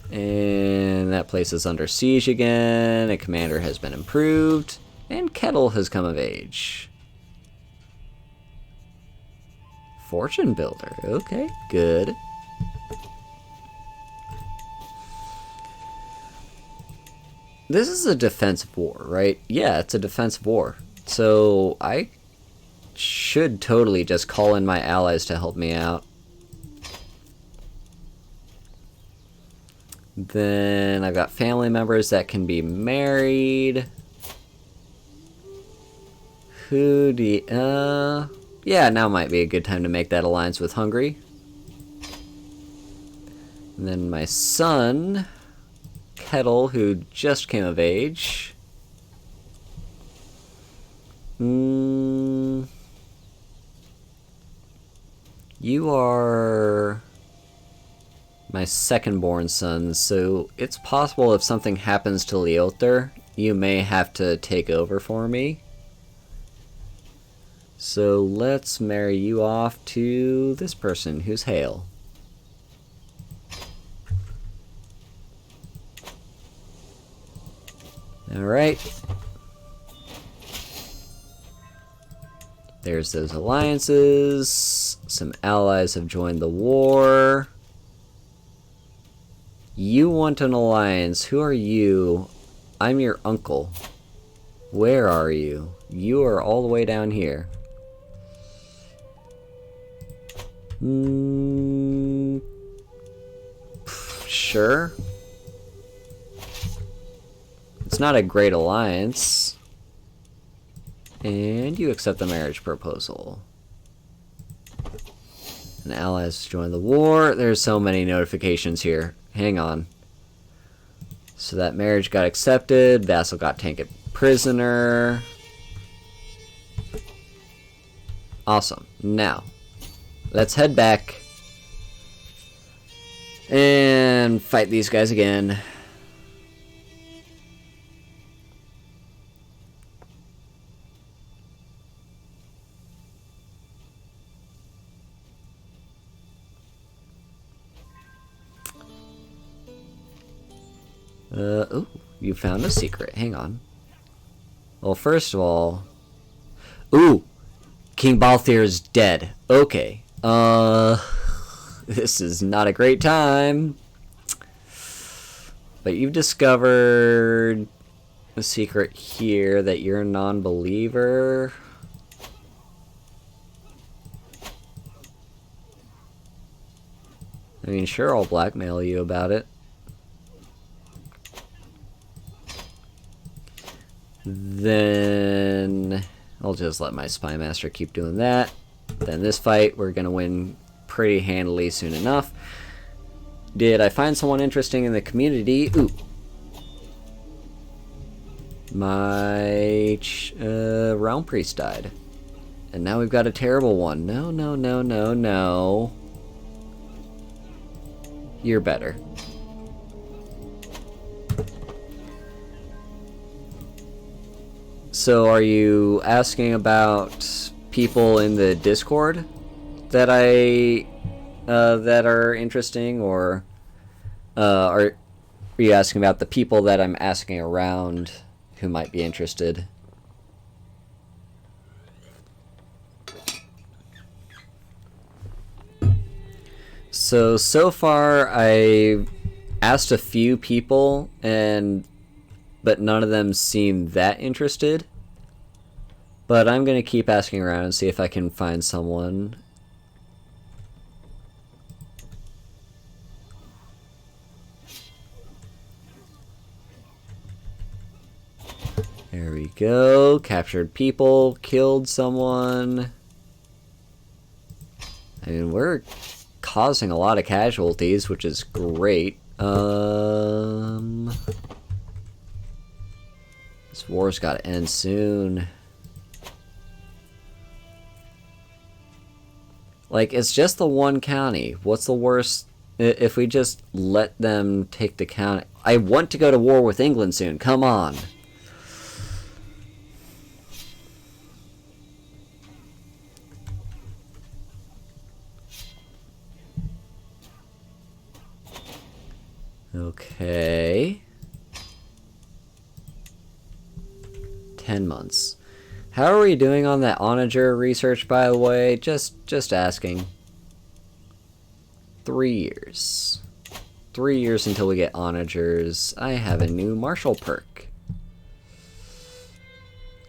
And that place is under siege again. A commander has been improved. And Kettle has come of age. Fortune builder. Okay, good. This is a defensive war, right? Yeah, it's a defensive war. So I should totally just call in my allies to help me out. Then I've got family members that can be married. Who do you, yeah, now might be a good time to make that alliance with Hungary. And then my son, Kettle, who just came of age. You are My second-born son, so it's possible if something happens to Leother, you may have to take over for me. So let's marry you off to this person who's Hale. Alright. There's those alliances. Some allies have joined the war. You want an alliance. Who are you? I'm your uncle. Where are you? You are all the way down here. Sure. It's not a great alliance. And you accept the marriage proposal. And allies join the war. There's so many notifications here. Hang on. So that marriage got accepted. Vassal got taken prisoner. Awesome. Now, let's head back and fight these guys again. Oh, you found a secret. Hang on. Well, first of all... Ooh! King Balthier is dead. Okay. This is not a great time. But you've discovered a secret here that you're a non-believer. I mean, sure, I'll blackmail you about it. Then I'll just let my spy master keep doing that. Then this fight, we're gonna win pretty handily soon enough. Did I find someone interesting in the community? Ooh. My realm priest died. And now we've got a terrible one. No, no, no, no, no. You're better. So are you asking about people in the Discord that that are interesting, or are you asking about the people that I'm asking around who might be interested? So far I asked a few people, but none of them seem that interested. But I'm gonna keep asking around and see if I can find someone. There we go. Captured people, killed someone. I mean, we're causing a lot of casualties, which is great. This war's gotta end soon. Like, it's just the one county. What's the worst if we just let them take the county? I want to go to war with England soon. Come on. Okay. 10 months. How are we doing on that onager research, by the way? Just asking. 3 years. 3 years until we get onagers. I have a new martial perk.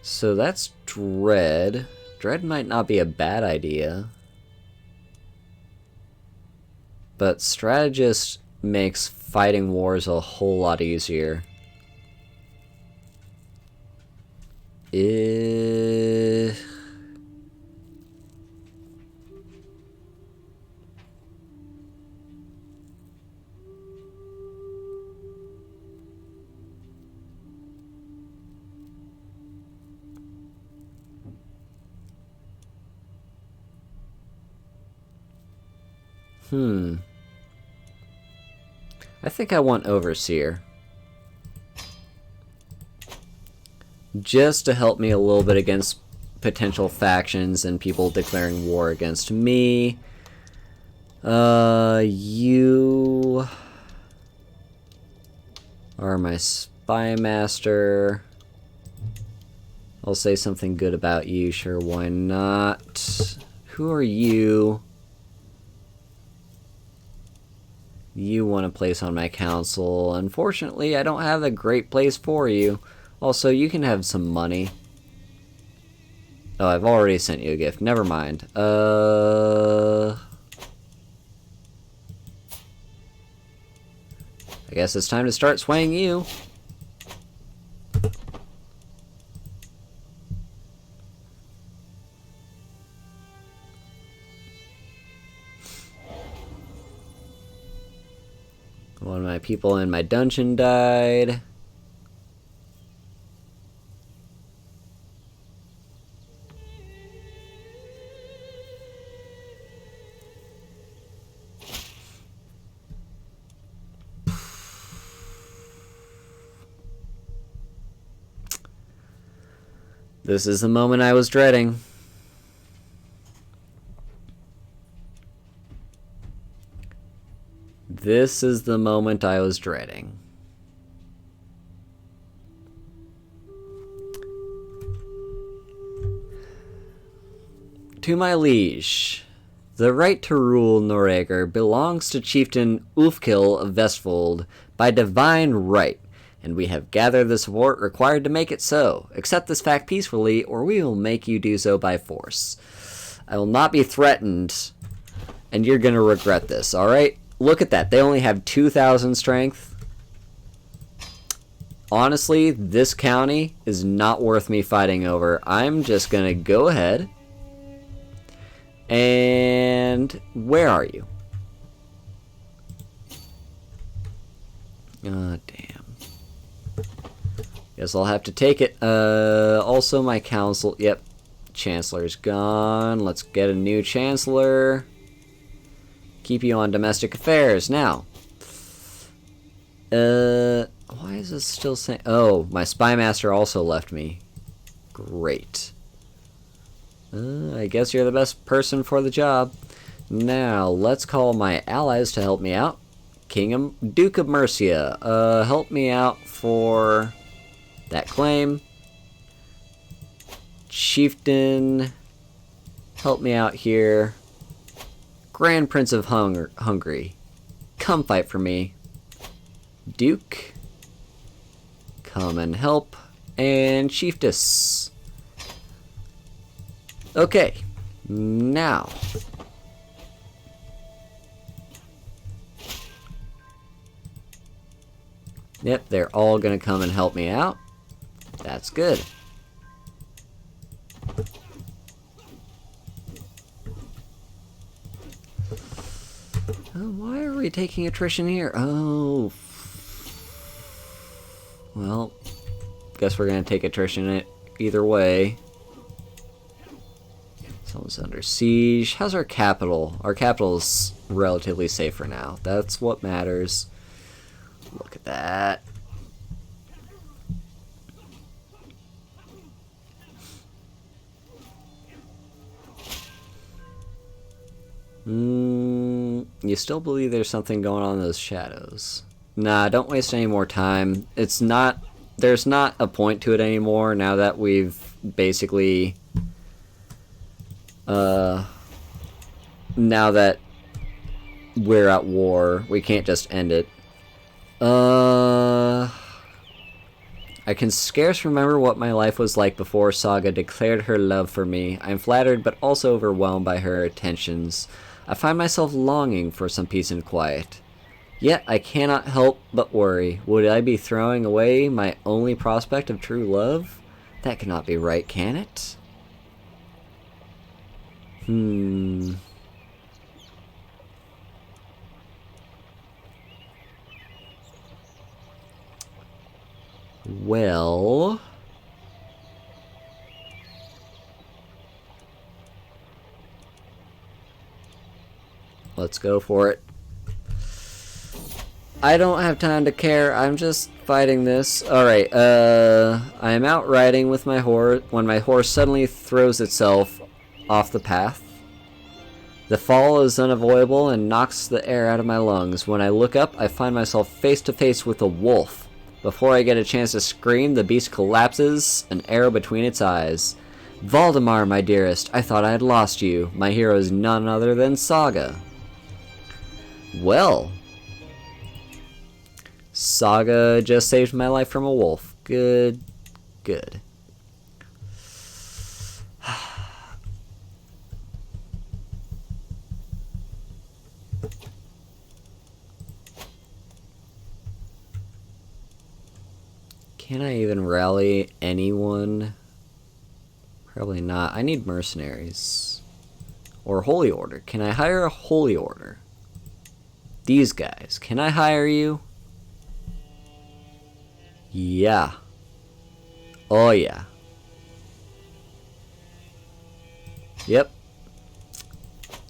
So that's dread. Dread might not be a bad idea. But strategist makes fighting wars a whole lot easier. I think I want Overseer. Just to help me a little bit against potential factions and people declaring war against me. You are my spy master. I'll say something good about you, sure, why not? Who are you? You want a place on my council. Unfortunately, I don't have a great place for you. Also, you can have some money. Oh, I've already sent you a gift. Never mind. I guess it's time to start swaying you. One of my people in my dungeon died. This is the moment I was dreading. This is the moment I was dreading. To my liege, the right to rule Noreger belongs to Chieftain Ulfkill of Vestfold by divine right, and we have gathered the support required to make it so. Accept this fact peacefully, or we will make you do so by force. I will not be threatened, and you're gonna regret this, alright? Look at that, they only have 2,000 strength. Honestly, this county is not worth me fighting over. I'm just gonna go ahead. And where are you? Damn. Guess I'll have to take it. Also my council. Yep. Chancellor's gone. Let's get a new chancellor. Keep you on domestic affairs. Now. Why is this still saying... Oh, my spy master also left me. Great. I guess you're the best person for the job. Now, let's call my allies to help me out. Duke of Mercia, help me out for that claim. Chieftain, help me out here. Grand Prince of Hungary, come fight for me. Duke, come and help. And Chiefess. Okay, now. Yep, they're all gonna come and help me out. That's good. Why are we taking attrition here? Oh. Well, guess we're gonna take attrition either way. Someone's under siege. How's our capital? Our capital's relatively safe for now. That's what matters. Look at that. You still believe there's something going on in those shadows? Nah, don't waste any more time. It's not... There's not a point to it anymore now that we've basically... now that we're at war, we can't just end it. I can scarce remember what my life was like before Saga declared her love for me. I am flattered but also overwhelmed by her attentions. I find myself longing for some peace and quiet. Yet I cannot help but worry. Would I be throwing away my only prospect of true love? That cannot be right, can it? Well... let's go for it. I don't have time to care. I'm just fighting this. Alright, I am out riding with my horse when my horse suddenly throws itself off the path. The fall is unavoidable and knocks the air out of my lungs. When I look up, I find myself face to face with a wolf. Before I get a chance to scream, the beast collapses, an arrow between its eyes. Valdemar, my dearest, I thought I had lost you. My hero is none other than Saga. Well, Saga just saved my life from a wolf. Good, good. Can I even rally anyone? Probably not. I need mercenaries. Or Holy Order. Can I hire a Holy Order? These guys. Can I hire you? Yeah. Oh yeah. Yep.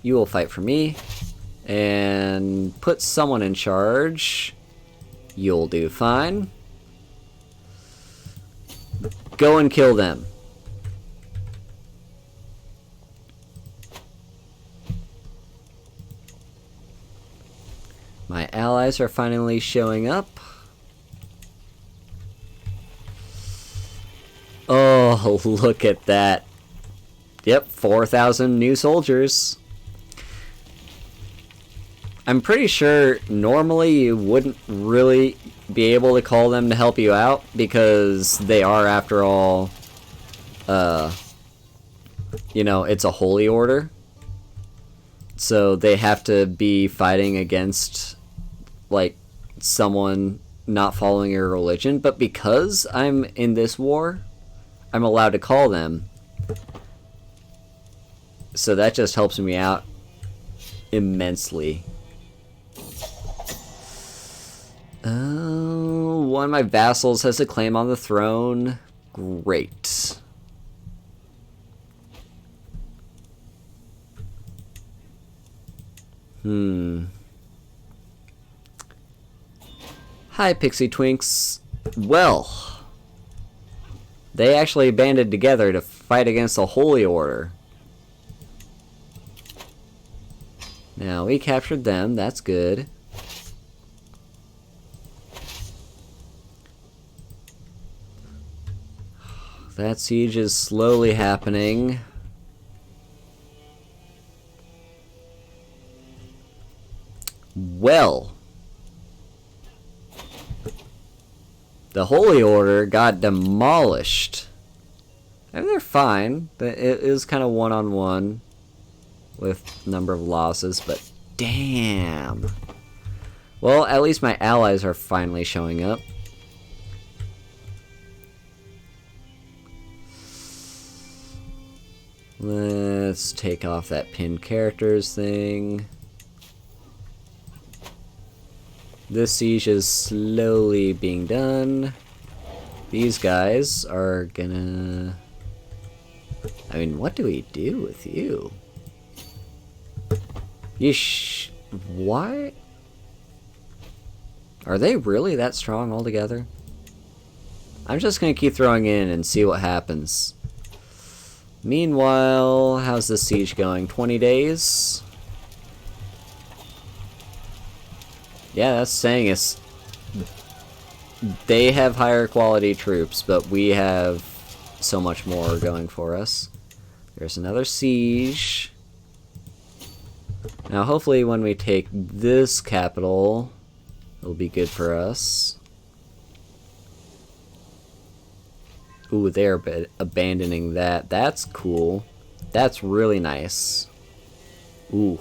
You will fight for me. And put someone in charge. You'll do fine. Go and kill them. My allies are finally showing up. Oh, look at that. Yep, 4,000 new soldiers. I'm pretty sure normally you wouldn't really be able to call them to help you out because they are, after all, you know, it's a holy order. So they have to be fighting against, like, someone not following your religion. But because I'm in this war, I'm allowed to call them. So that just helps me out immensely. One of my vassals has a claim on the throne. Great. Hi, Pixie Twinks. Well, they actually banded together to fight against the Holy Order. Now, we captured them. That's good. That siege is slowly happening. Well, the Holy Order got demolished. I mean, they're fine. It is kind of one-on-one with number of losses, but damn. Well, at least my allies are finally showing up. Let's take off that pinned characters thing. This siege is slowly being done. These guys are gonna... I mean, what do we do with you? Why? Are they really that strong altogether? I'm just gonna keep throwing in and see what happens. Meanwhile, how's this siege going? 20 days? Yeah, that's saying it's... They have higher quality troops, but we have so much more going for us. There's another siege. Now, hopefully when we take this capital, it'll be good for us. Ooh, they're abandoning that. That's cool. That's really nice. Ooh.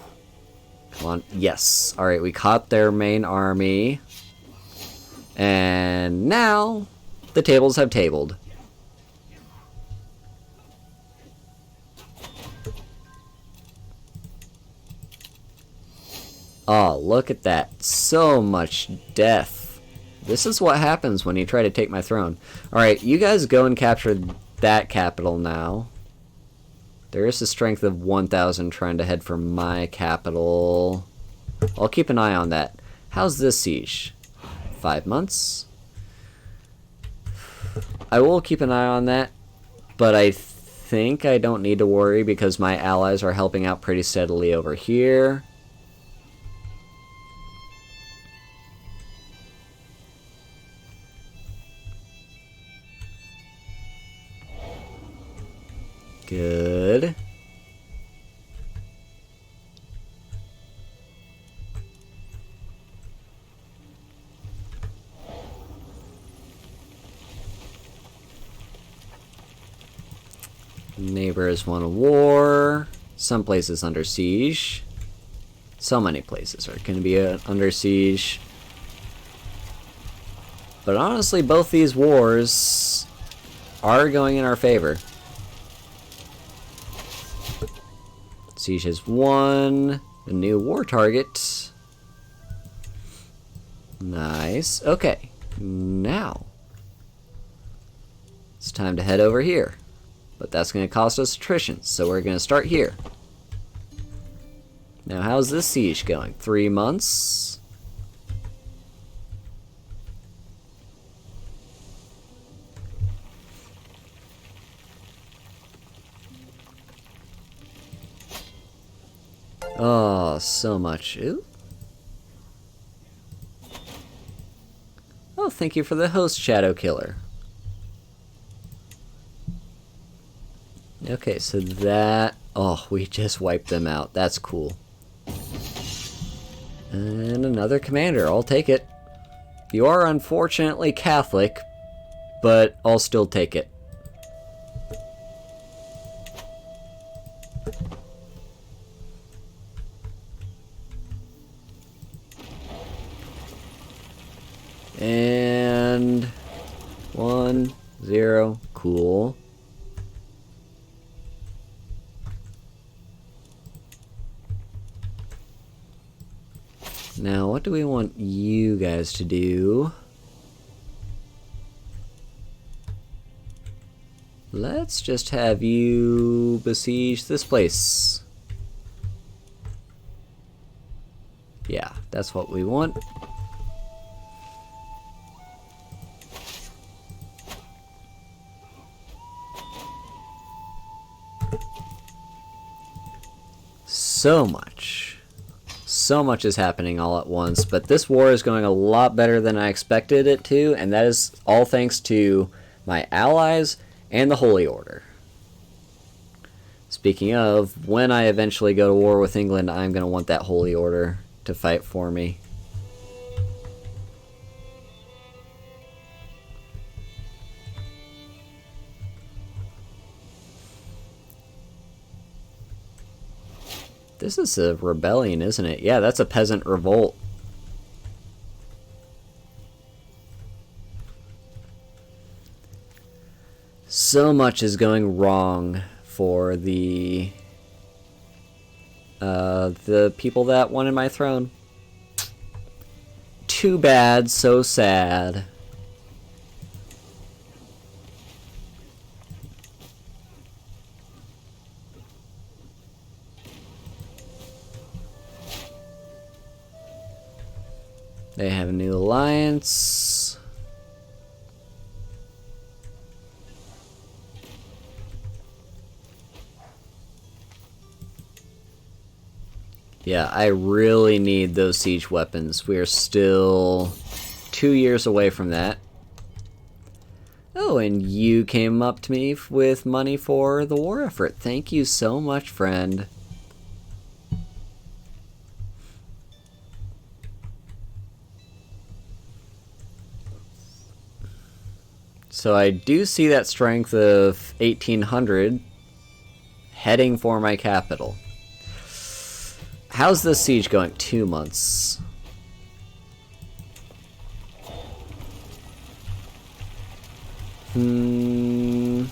Come on. Yes. Alright, we caught their main army. And now, the tables have tabled. Oh, look at that. So much death. This is what happens when you try to take my throne. Alright, you guys go and capture that capital now. There is a strength of 1,000 trying to head for my capital. I'll keep an eye on that. How's this siege? 5 months. I will keep an eye on that, but I think I don't need to worry because my allies are helping out pretty steadily over here. Good. Neighbors want a war. Some places under siege. So many places are going to be under siege. But honestly, both these wars are going in our favor. Siege has won a new war target. Nice. Okay, now it's time to head over here. But that's going to cost us attrition, so we're going to start here. Now, how's this siege going? 3 months? Oh, so much. Ooh. Oh, thank you for the host, Shadow Killer. Okay, so that... Oh, we just wiped them out. That's cool. And another commander. I'll take it. You are unfortunately Catholic, but I'll still take it. And 1, 0, cool. Now, what do we want you guys to do? Let's just have you besiege this place. Yeah, that's what we want. So much is happening all at once, but this war is going a lot better than I expected it to, and that is all thanks to my allies and the Holy Order. Speaking of, when I eventually go to war with England, I'm going to want that Holy Order to fight for me. This is a rebellion, isn't it? Yeah, that's a peasant revolt. So much is going wrong for the people that wanted my throne. Too bad, so sad. They have a new alliance. Yeah, I really need those siege weapons. We are still 2 years away from that. Oh, and you came up to me with money for the war effort. Thank you so much, friend. So I do see that strength of 1800 heading for my capital. How's this siege going? 2 months. Well,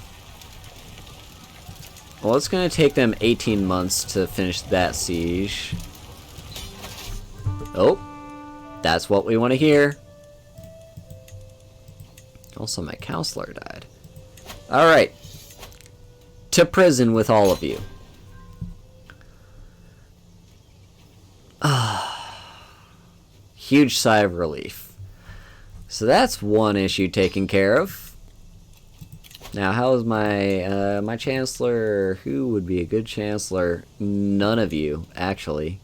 it's going to take them 18 months to finish that siege. Oh, that's what we want to hear. Also, my counselor died. Alright. To prison with all of you. Huge sigh of relief. So that's one issue taken care of. Now, how is my my chancellor? Who would be a good chancellor? None of you, actually.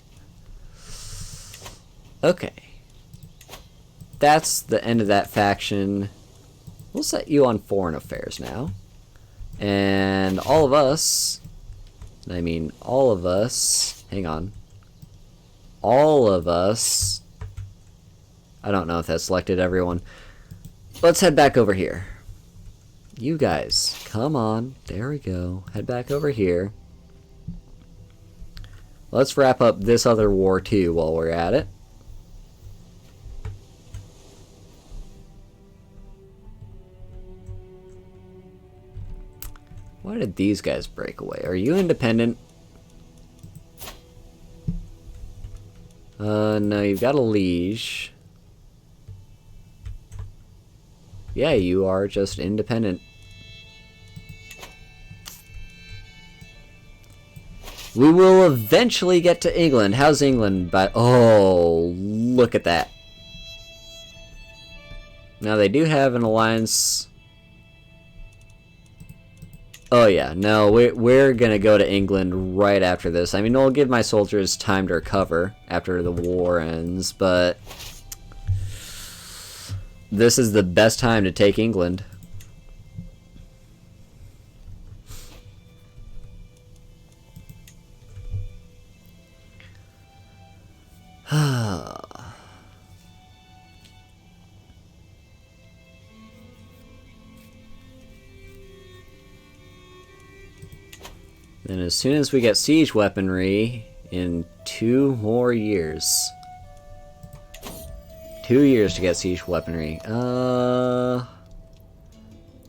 Okay. That's the end of that faction. We'll set you on foreign affairs now. And all of us, hang on. All of us, I don't know if that selected everyone. Let's head back over here. You guys, come on. There we go. Head back over here. Let's wrap up this other war too while we're at it. Why did these guys break away? Are you independent? No, you've got a liege. Yeah, you are just independent. We will eventually get to England. How's England? But oh, look at that. Now they do have an alliance. Oh yeah, no, we're gonna go to England right after this. I mean, it'll give my soldiers time to recover after the war ends, but this is the best time to take England. Then as soon as we get siege weaponry in 2 more years. 2 years to get siege weaponry.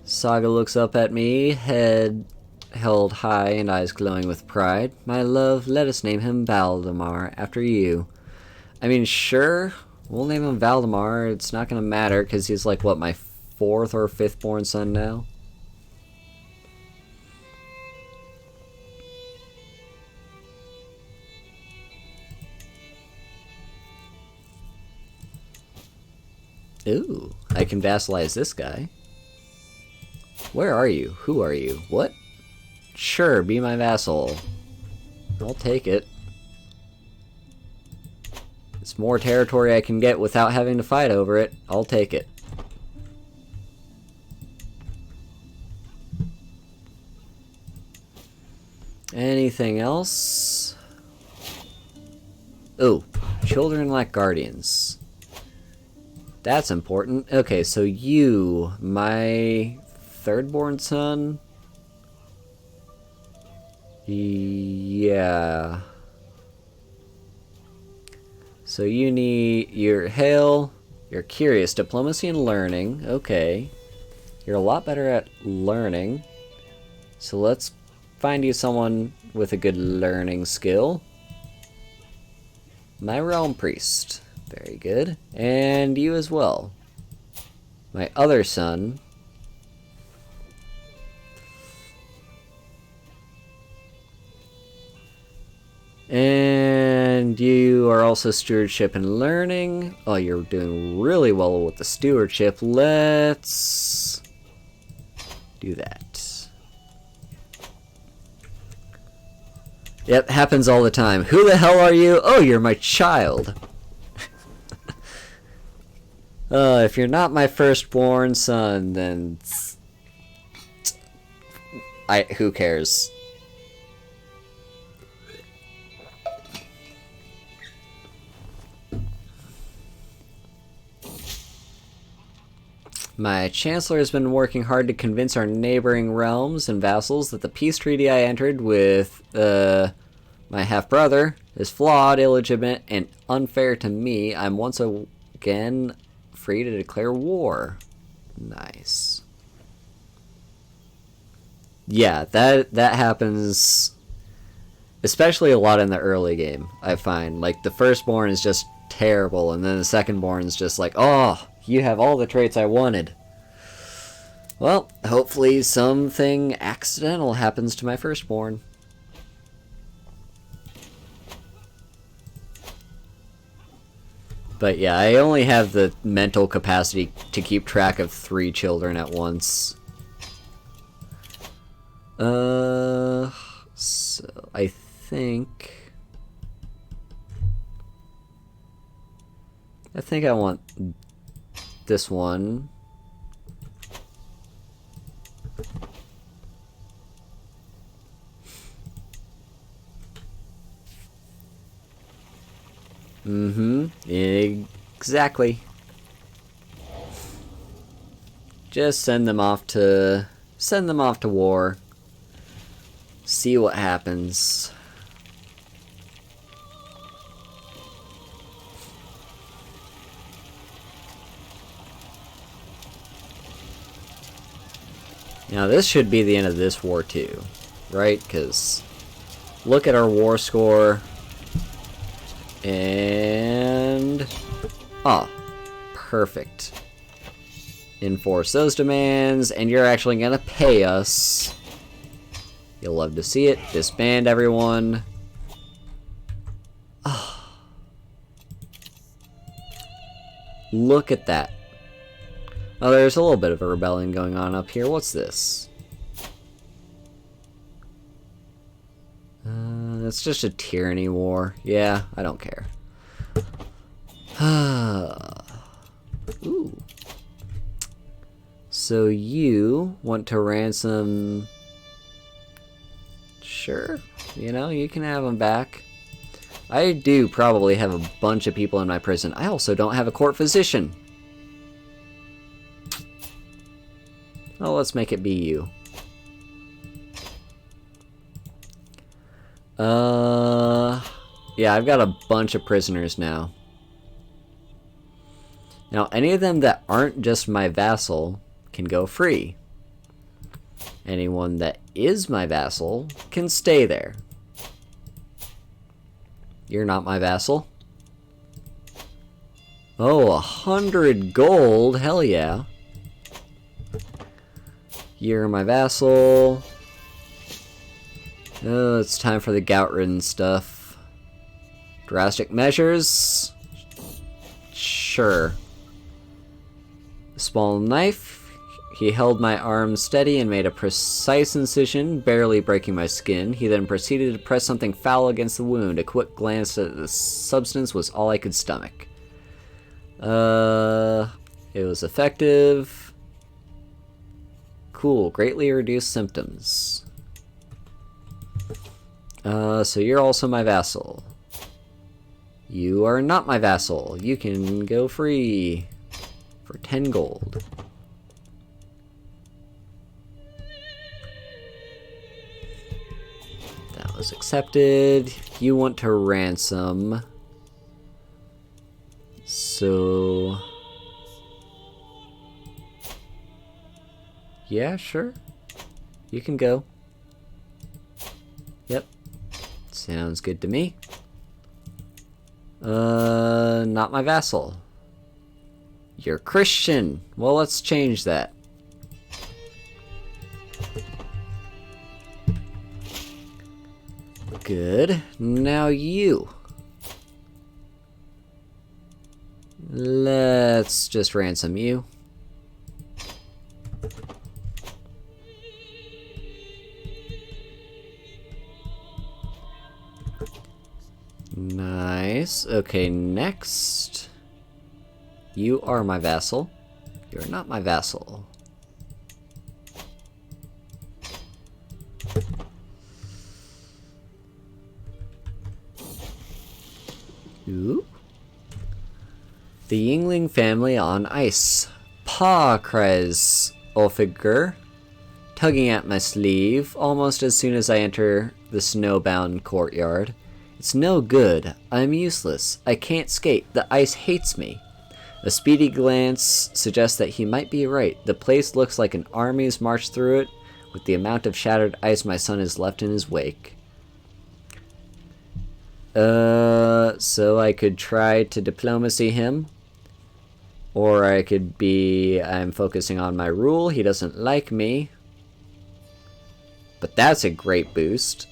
Saga looks up at me, head held high and eyes glowing with pride. My love, let us name him Valdemar after you. I mean, sure, we'll name him Valdemar. It's not gonna matter because he's like, what, my 4th or 5th born son now? Ooh, I can vassalize this guy. Where are you? Who are you? What? Sure, be my vassal. I'll take it. It's more territory I can get without having to fight over it. I'll take it. Anything else? Oh, children lack guardians. That's important. Okay, so you, my 3rd born son? Yeah. So you need, you're Hale, you're curious, diplomacy and learning. Okay. You're a lot better at learning. So let's find you someone with a good learning skill. My realm priest. Very good. And you as well. My other son. And you are also stewardship and learning. Oh, you're doing really well with the stewardship. Let's do that. Yep, happens all the time. Who the hell are you? Oh, you're my child. If you're not my firstborn son, then who cares? My chancellor has been working hard to convince our neighboring realms and vassals that the peace treaty I entered with my half-brother is flawed, illegitimate, and unfair to me. I'm once again free to declare war. Nice. Yeah, that happens especially a lot in the early game, I find. Like, the firstborn is just terrible, and then the secondborn is just like, oh, you have all the traits I wanted. Well, hopefully something accidental happens to my firstborn. But yeah, I only have the mental capacity to keep track of 3 children at once. So I think I want this one. Exactly. Just send them off to war. See what happens. Now this should be the end of this war too, right? Because look at our war score. And... oh, perfect. Enforce those demands, and you're actually gonna pay us. You'll love to see it. Disband everyone. Oh. Look at that. Oh, there's a little bit of a rebellion going on up here. What's this? It's just a tyranny war. Yeah, I don't care. Ooh. So you want to ransom... Sure. You know, you can have them back. I do probably have a bunch of people in my prison. I also don't have a court physician. Oh, let's make it be you. Yeah, I've got a bunch of prisoners now. Now, any of them that aren't just my vassal can go free. Anyone that is my vassal can stay there. You're not my vassal. Oh, 100 gold. Hell yeah. You're my vassal. Oh, it's time for the gout-ridden stuff. Drastic measures? Sure. A small knife. He held my arm steady and made a precise incision, barely breaking my skin. He then proceeded to press something foul against the wound. A quick glance at the substance was all I could stomach. It was effective. Cool. Greatly reduced symptoms. So you're also my vassal. You are not my vassal. You can go free for 10 gold. That was accepted. You want to ransom. So... yeah, sure. You can go. Yep. Sounds good to me. Not my vassal. You're Christian. Well, let's change that. Good. Now you. Let's just ransom you. Nice. Okay, next. You are my vassal. You're not my vassal. Ooh. The Yingling family on ice. Pa, cries Ulfiger, tugging at my sleeve almost as soon as I enter the snowbound courtyard. It's no good. I'm useless. I can't skate. The ice hates me. A speedy glance suggests that he might be right. The place looks like an army's marched through it, with the amount of shattered ice my son has left in his wake. So I could try to diplomacy him. Or I could be, I'm focusing on my rule, he doesn't like me. But that's a great boost.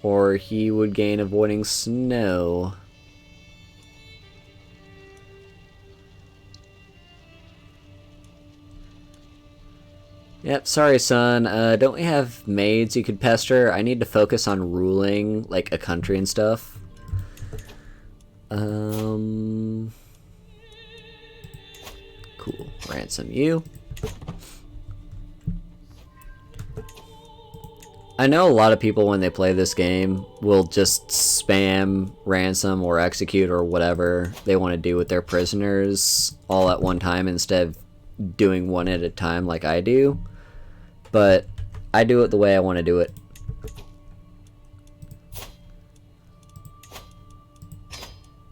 Or he would gain avoiding snow. Yep, sorry, son. Don't we have maids you could pester? I need to focus on ruling, like, a country and stuff. Cool. Ransom you. I know a lot of people, when they play this game, will just spam ransom or execute or whatever they want to do with their prisoners all at one time instead of doing one at a time like I do. But I do it the way I want to do it.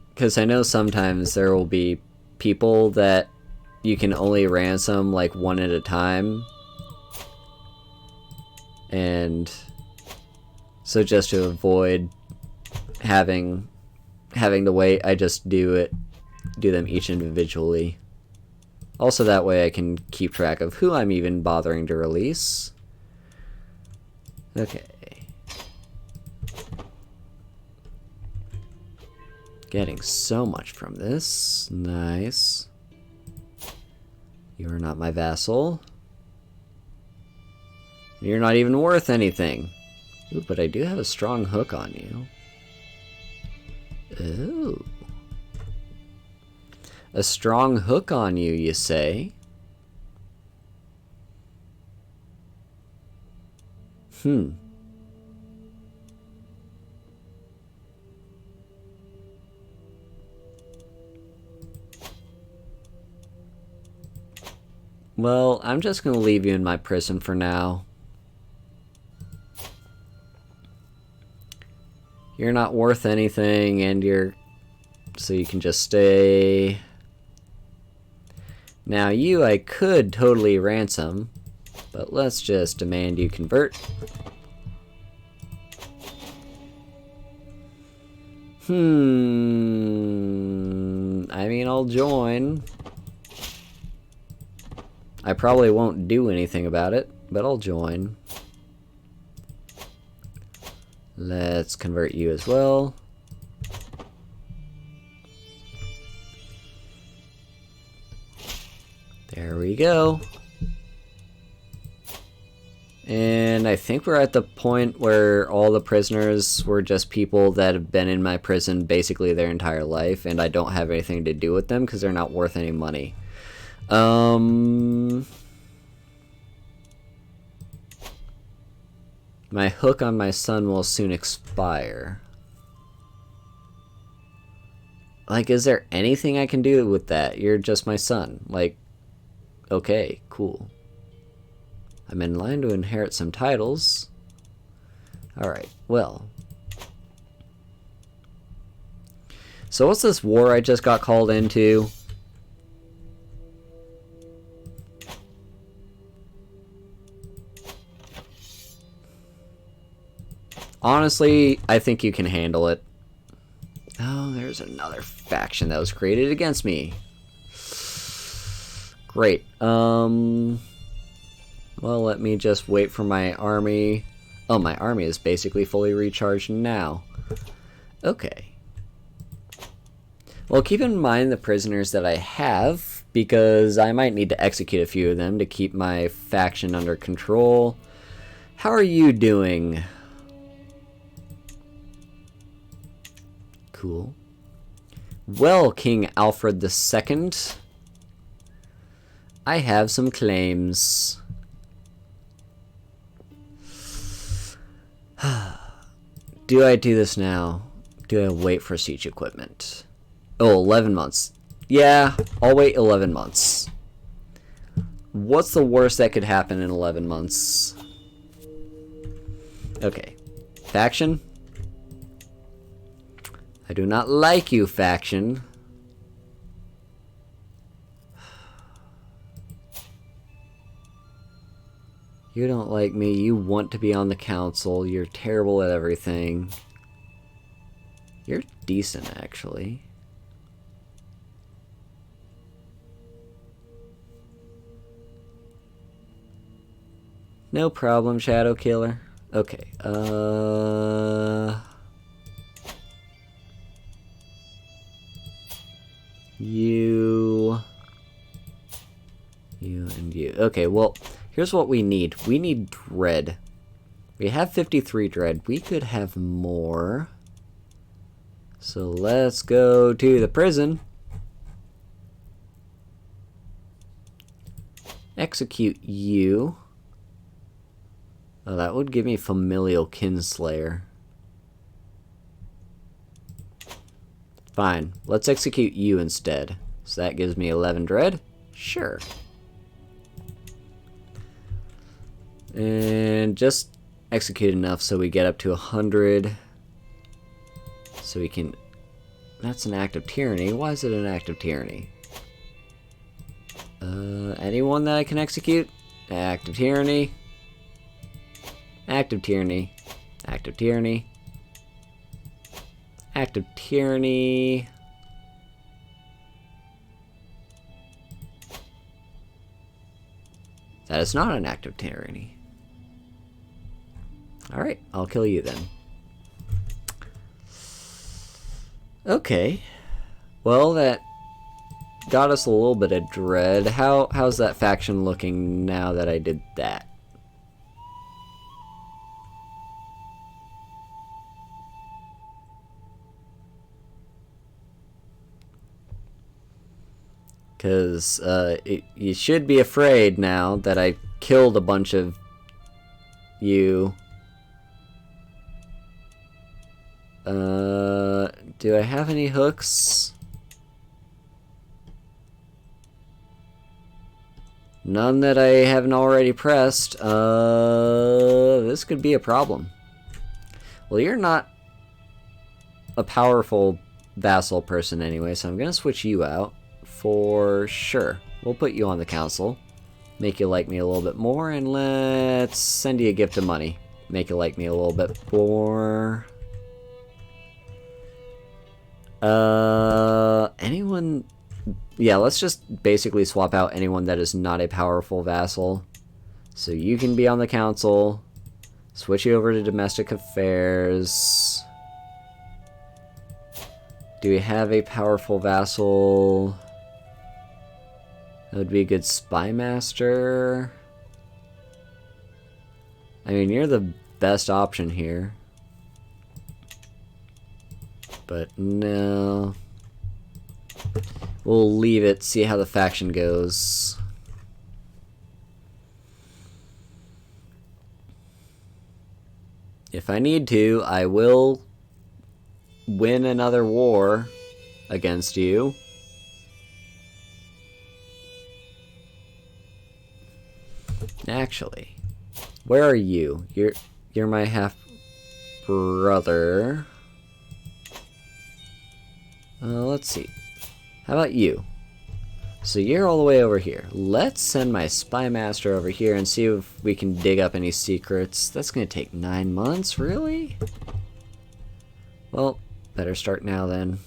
Because I know sometimes there will be people that you can only ransom like one at a time. And so just to avoid having to wait, I just do them each individually. Also, that way I can keep track of who I'm even bothering to release. Okay. Getting so much from this. Nice. You are not my vassal. You're not even worth anything. Ooh, but I do have a strong hook on you. Ooh. A strong hook on you, you say? Well, I'm just gonna leave you in my prison for now. You're not worth anything, and so you can just stay. Now you I could totally ransom, but let's just demand you convert. I mean, I'll join. I probably won't do anything about it, but I'll join. Let's convert you as well. There we go. And I think we're at the point where all the prisoners were just people that have been in my prison basically their entire life, and I don't have anything to do with them because they're not worth any money. My hook on my son will soon expire. Like, is there anything I can do with that? You're just my son. Like, okay, cool. I'm in line to inherit some titles. Alright, well. So what's this war I just got called into? Honestly, I think you can handle it. Oh, there's another faction that was created against me. Great. Well, let me just wait for my army. Oh, my army is basically fully recharged now. Okay. Well, keep in mind the prisoners that I have, because I might need to execute a few of them to keep my faction under control. How are you doing? Cool. Well, King Alfred II, I have some claims. Do I do this now? Do I wait for siege equipment? Oh, 11 months. Yeah, I'll wait 11 months. What's the worst that could happen in 11 months? Okay. Faction? I do not like you, faction. You don't like me. You want to be on the council. You're terrible at everything. You're decent, actually. No problem, Shadow Killer. Okay, You and you. Okay, well, Here's what we need. We need dread. We have 53 dread. We could have more. So let's go to the prison. Execute you. Oh, that would give me familial kinslayer. Fine. Let's execute you instead. So that gives me 11 dread. Sure. And just execute enough so we get up to 100. So we can... That's an act of tyranny. Why is it an act of tyranny? Anyone that I can execute? Act of tyranny. Act of tyranny. Act of tyranny. Act of tyranny. That is not an act of tyranny. Alright, I'll kill you then. Okay. Well, that got us a little bit of dread. How's that faction looking now that I did that? Because you should be afraid now that I killed a bunch of you. Do I have any hooks? None that I haven't already pressed. This could be a problem. Well, you're not a powerful vassal person anyway, so I'm gonna switch you out. For sure. We'll put you on the council. Make you like me a little bit more, and let's send you a gift of money. Make you like me a little bit more. Anyone... Yeah, let's just basically swap out anyone that is not a powerful vassal. So you can be on the council. Switch you over to domestic affairs. Do we have a powerful vassal? That would be a good spy master. I mean, you're the best option here. But no. We'll leave it, see how the faction goes. If I need to, I will win another war against you. Actually, where are you? You're my half brother. Let's see. How about you? So you're all the way over here. Let's send my spy master over here and see if we can dig up any secrets. That's gonna take 9 months, really? Well, better start now then.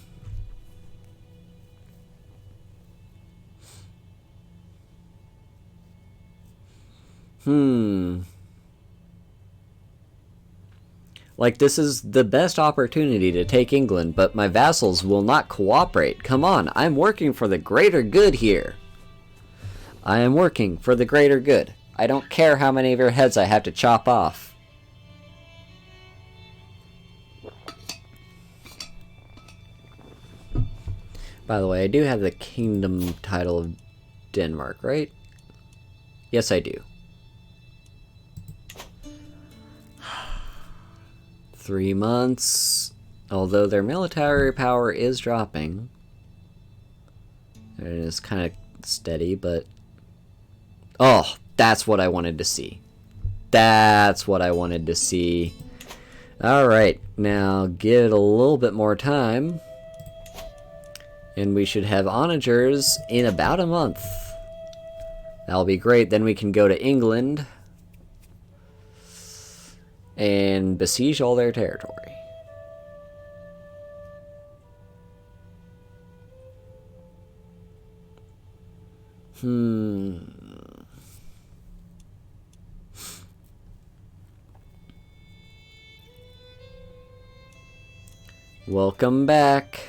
Like, this is the best opportunity to take England, but my vassals will not cooperate. Come on, I'm working for the greater good here. I am working for the greater good. I don't care how many of your heads I have to chop off. By the way, I do have the kingdom title of Denmark, right? Yes, I do. 3 months. Although their military power is dropping. It is kind of steady, but... Oh, that's what I wanted to see. That's what I wanted to see. Alright, now give it a little bit more time. And we should have onagers in about a month. That'll be great. Then we can go to England and besiege all their territory. Welcome back.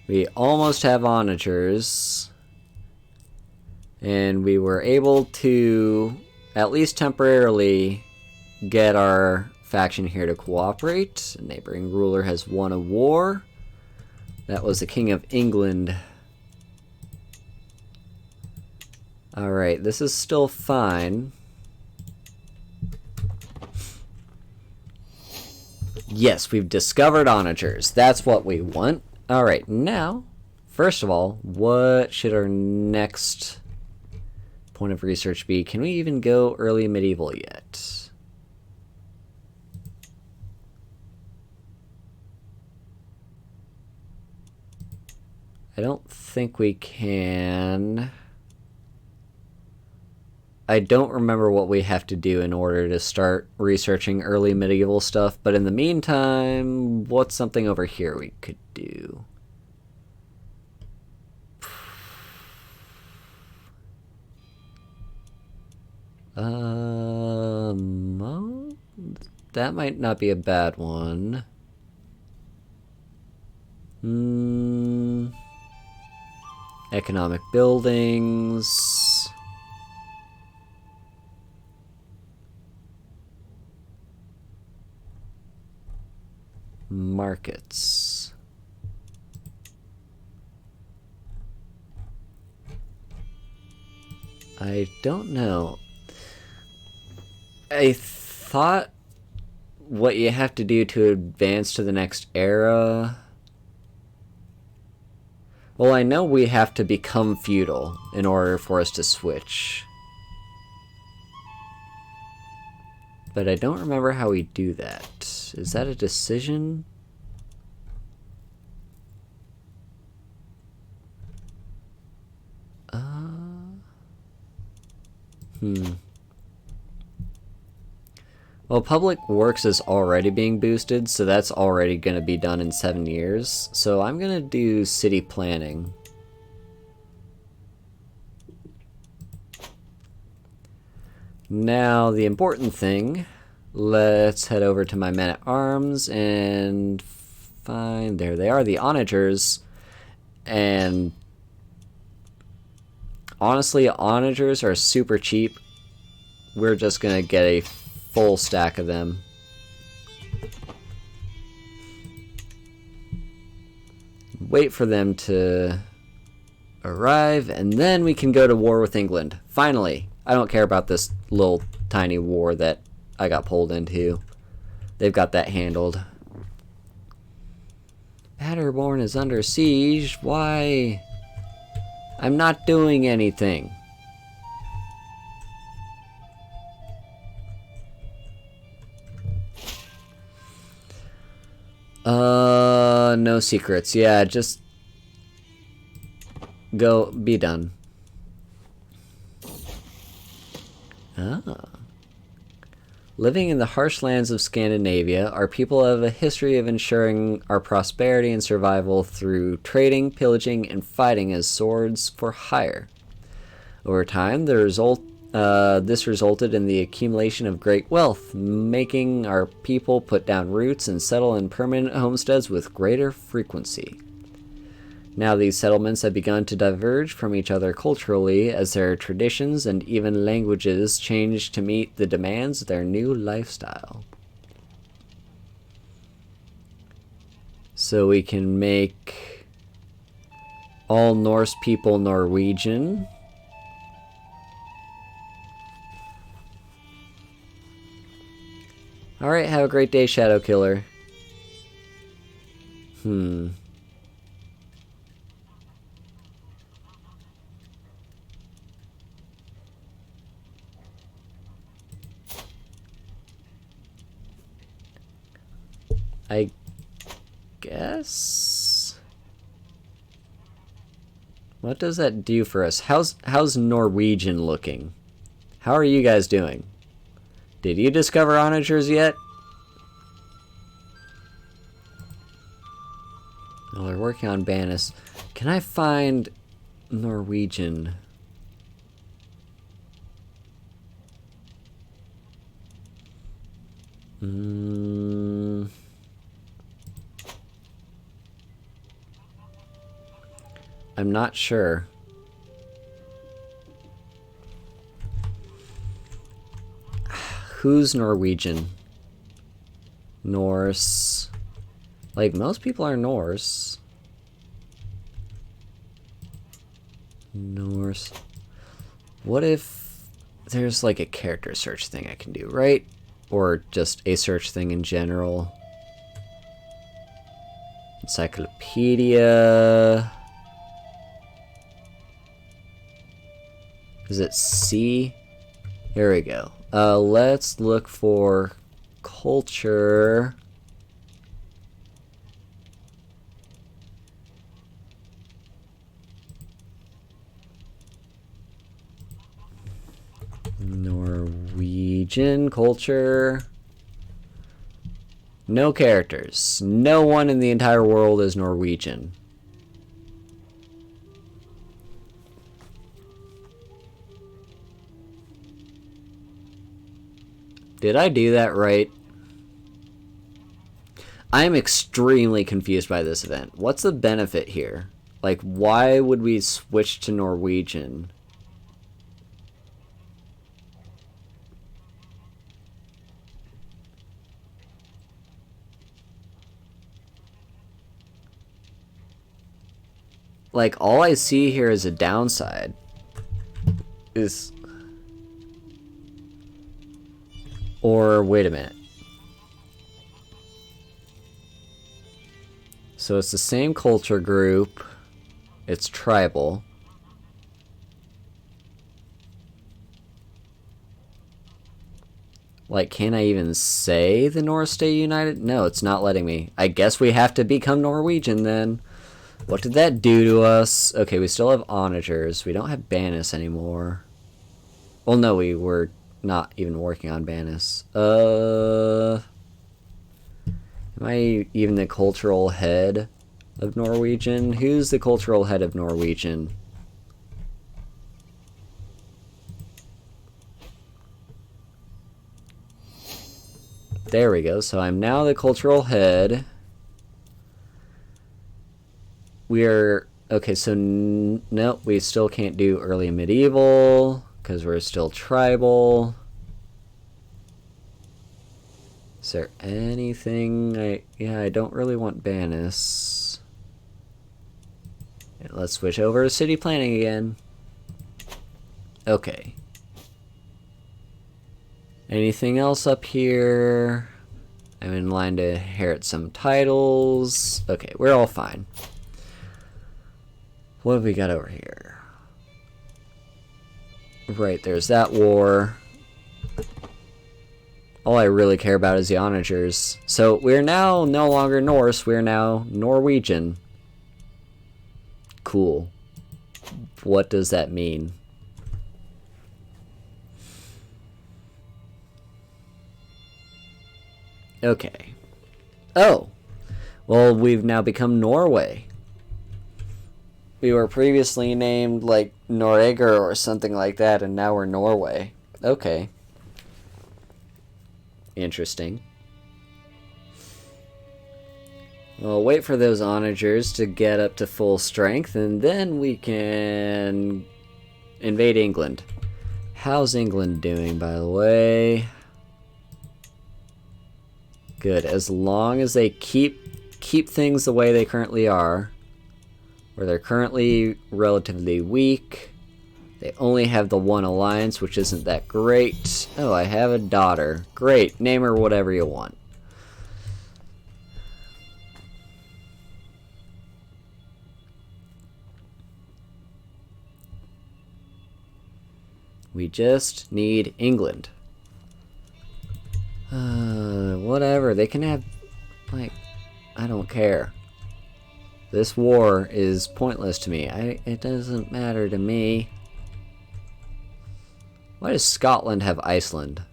We almost have onagers. And we were able to, at least temporarily, get our faction here to cooperate. A neighboring ruler has won a war. That was the King of England. Alright, this is still fine. Yes, we've discovered onagers. That's what we want. Alright, now, first of all, what should our next point of research be? Can we even go early medieval yet? I don't think we can. I don't remember what we have to do in order to start researching early medieval stuff, but in the meantime, what's something over here we could do? That might not be a bad one. Economic buildings. Markets. I don't know. I thought what you have to do to advance to the next era. Well, I know we have to become feudal in order for us to switch. But I don't remember how we do that. Is that a decision? Well, Public Works is already being boosted, so that's already going to be done in 7 years. So I'm going to do city planning. Now, the important thing, let's head over to my men-at-arms and find, there they are, the onagers. And honestly, onagers are super cheap. We're just going to get a full stack of them. Wait for them to arrive, and then we can go to war with England. Finally! I don't care about this little tiny war that I got pulled into. They've got that handled. Paderborn is under siege. Why? I'm not doing anything. No secrets. Yeah, just go be done. Living in the harsh lands of Scandinavia, our people have a history of ensuring our prosperity and survival through trading, pillaging, and fighting as swords for hire. Over time, this resulted in the accumulation of great wealth, making our people put down roots and settle in permanent homesteads with greater frequency. Now these settlements have begun to diverge from each other culturally as their traditions and even languages change to meet the demands of their new lifestyle. So we can make all Norse people Norwegian. Alright, have a great day, Shadow Killer. I guess. What does that do for us? How's Norwegian looking? How are you guys doing? Did you discover onagers yet? Well, they're working on Banis. Can I find Norwegian? I'm not sure. Who's Norwegian? Norse. Like, most people are Norse. Norse. What if there's like a character search thing I can do, right? Or just a search thing in general. Encyclopedia. Is it C? Here we go. Let's look for culture. Norwegian culture. No characters. No one in the entire world is Norwegian. Did I do that right? I'm extremely confused by this event. What's the benefit here? Like, why would we switch to Norwegian? Like, all I see here is a downside. Or, wait a minute. So it's the same culture group. It's tribal. Like, can I even say the North stay united? No, it's not letting me. I guess we have to become Norwegian then. What did that do to us? Okay, we still have onagers. We don't have Banis anymore. Well, no, we were not even working on Banis. Am I even the cultural head of Norwegian? Who's the cultural head of Norwegian? There we go. So I'm now the cultural head. We are... Okay, so... Nope, we still can't do early medieval because we're still tribal. Is there anything yeah, I don't really want Banis. And let's switch over to city planning again. Okay. Anything else up here? I'm in line to inherit some titles. Okay, we're all fine. What have we got over here? Right, there's that war. All I really care about is the onagers. So we're now no longer Norse, we're now Norwegian. Cool. What does that mean? Okay. Oh. Well, we've now become Norway. We were previously named, like, Noreger or something like that, and now we're Norway. Okay. Interesting. Well, wait for those onagers to get up to full strength, and then we can invade England. How's England doing, by the way? Good. As long as they keep things the way they currently are, where they're currently relatively weak. They only have the one alliance, which isn't that great. Oh, I have a daughter. Great. Name her whatever you want. We just need England. Whatever. They can have, like, I don't care. This war is pointless to me. It doesn't matter to me. Why does Scotland have Iceland?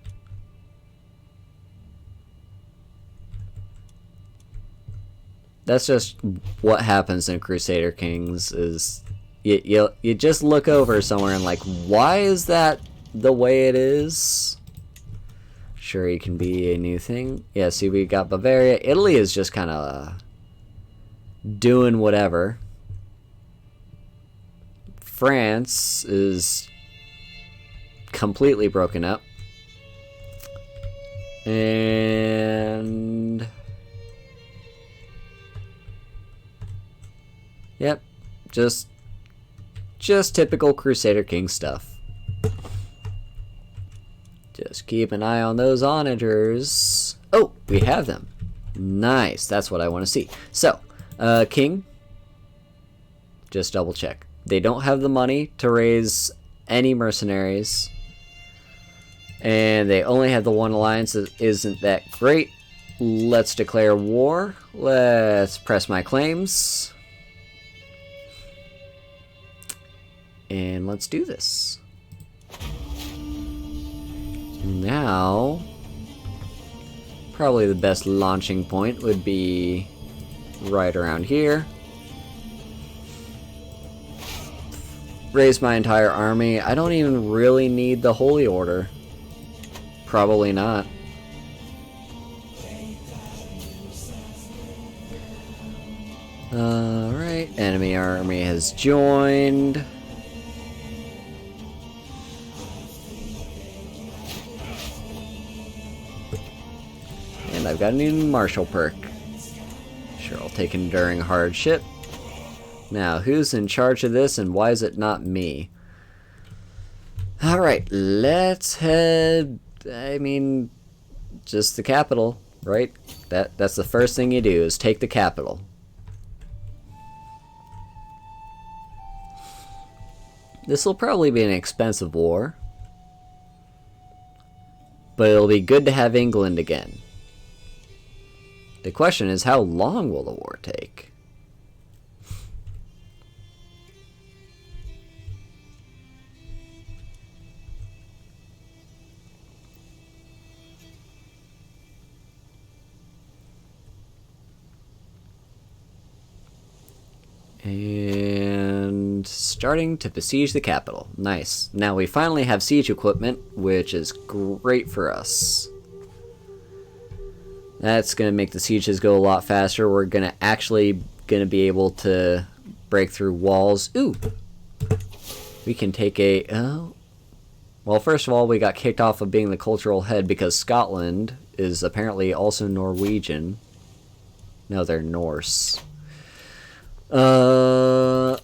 That's just what happens in Crusader Kings is you just look over somewhere and like, why is that the way it is? Sure, it can be a new thing. Yeah, see, we got Bavaria. Italy is just kind of doing whatever. France is completely broken up. And yep, just typical Crusader King stuff. Just keep an eye on those onagers. Oh, we have them. Nice, that's what I want to see. So, King, just double check. They don't have the money to raise any mercenaries. And they only have the one alliance that isn't that great. Let's declare war. Let's press my claims. And let's do this. Now, probably the best launching point would be right around here. Raise my entire army. I don't even really need the Holy Order. Probably not. Alright, enemy army has joined. And I've got a new martial perk. Sure, I'll take enduring hardship. Now, who's in charge of this and why is it not me? Alright, let's head... I mean, just the capital, right? That's the first thing you do, is take the capital. This will probably be an expensive war. But it'll be good to have England again. The question is, how long will the war take? And starting to besiege the capital. Nice. Now we finally have siege equipment, which is great for us. That's going to make the sieges go a lot faster. We're going to be able to break through walls. Ooh! We can take a... Oh. Well, first of all, we got kicked off of being the cultural head because Scotland is apparently also Norwegian. No, they're Norse. Alright.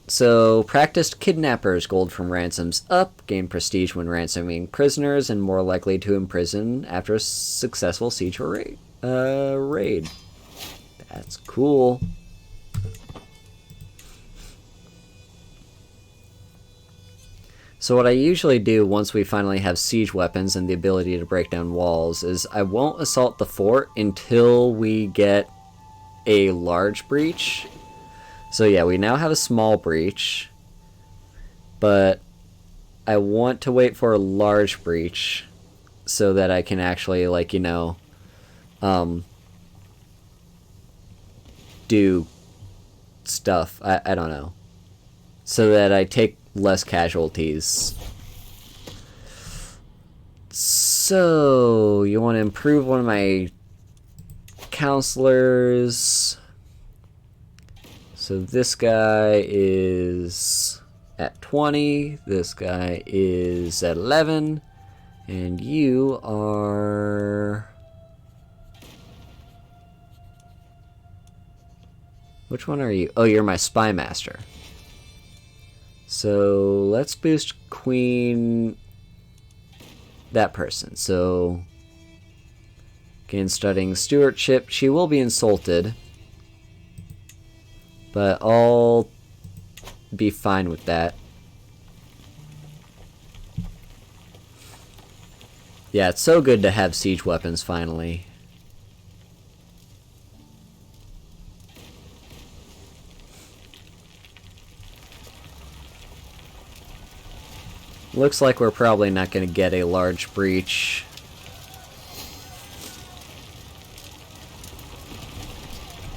So, practiced kidnappers, gold from ransoms up, gain prestige when ransoming prisoners, and more likely to imprison after a successful siege or raid. That's cool. So what I usually do once we finally have siege weapons and the ability to break down walls is I won't assault the fort until we get a large breach. So yeah, we now have a small breach, but I want to wait for a large breach so that I can actually, like, you know, do stuff. I don't know. So that I take less casualties. So, you want to improve one of my counselors. So this guy is at 20, this guy is at 11, and you are... Which one are you? Oh, you're my spy master. So let's boost Queen... that person. So, again, studying stewardship, she will be insulted. But I'll be fine with that. Yeah, it's so good to have siege weapons finally. Looks like we're probably not going to get a large breach.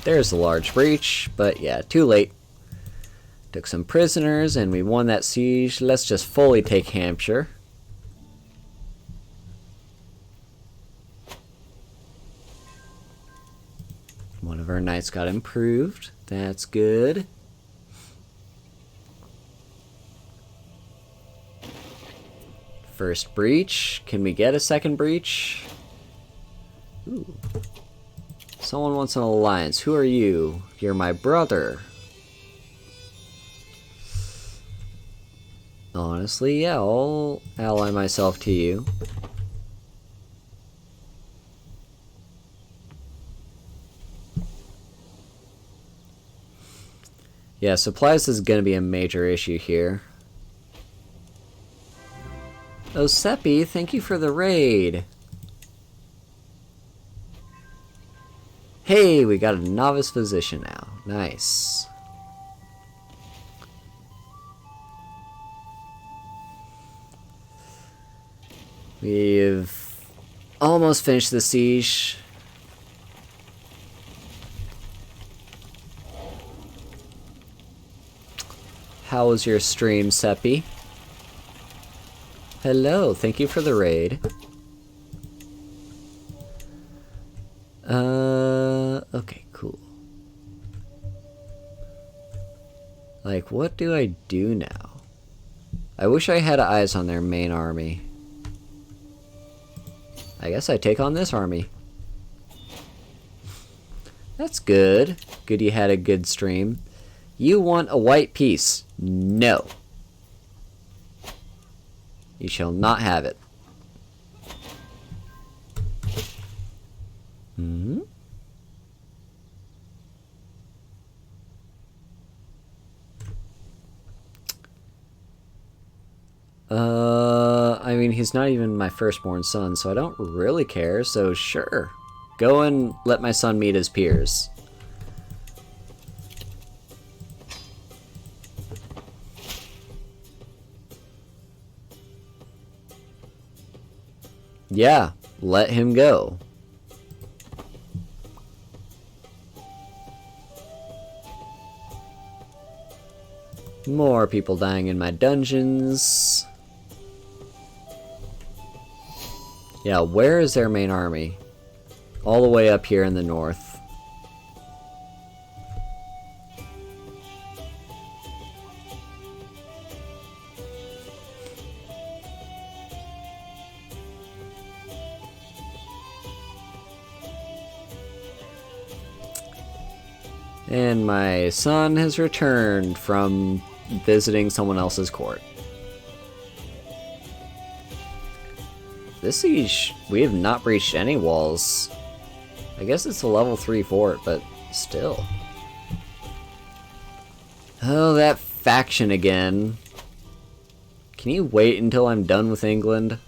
There's a large breach, but yeah, too late. Took some prisoners and we won that siege. Let's just fully take Hampshire. One of our knights got improved. That's good. First breach. Can we get a second breach? Ooh. Someone wants an alliance. Who are you? You're my brother. Honestly, yeah, I'll ally myself to you. Yeah, supplies is gonna be a major issue here. Oh, Seppi, thank you for the raid. Hey, we got a novice physician now. Nice. We've almost finished the siege. How was your stream, Seppi? Hello, thank you for the raid. Okay, cool. Like, what do I do now? I wish I had eyes on their main army. I guess I take on this army. That's good. Good you had a good stream. You want a white piece? No. You shall not have it. Hmm? I mean, he's not even my firstborn son, so I don't really care, so sure. Go and let my son meet his peers. Yeah, let him go. More people dying in my dungeons. Yeah, where is their main army? All the way up here in the north. And my son has returned from visiting someone else's court. This siege, we have not breached any walls. I guess it's a level 3 fort, but still. Oh, that faction again. Can you wait until I'm done with England?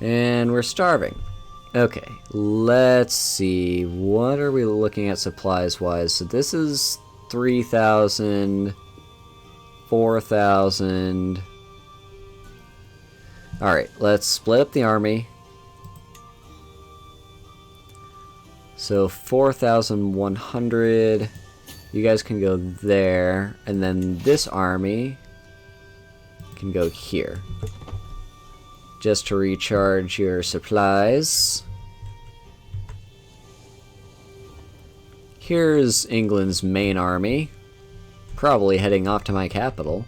And we're starving. Okay, let's see. What are we looking at supplies-wise? So this is 3,000, 4,000. Alright, let's split up the army. So 4,100. You guys can go there. And then this army can go here. Just to recharge your supplies. Here's England's main army. Probably heading off to my capital.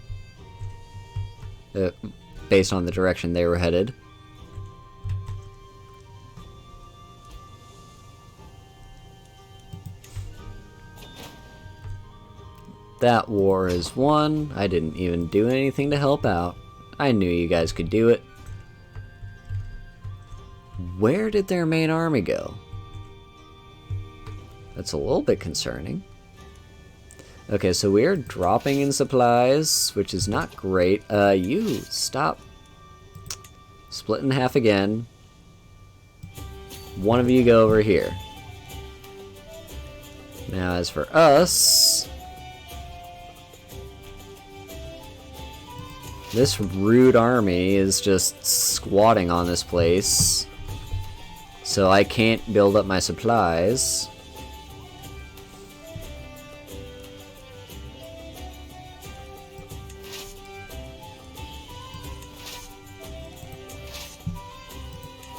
Based on the direction they were headed. That war is won. I didn't even do anything to help out. I knew you guys could do it. Where did their main army go? That's a little bit concerning. Okay, so we are dropping in supplies, which is not great. You stop. Split in half again. One of you go over here. Now, as for us, this rude army is just squatting on this place. So I can't build up my supplies.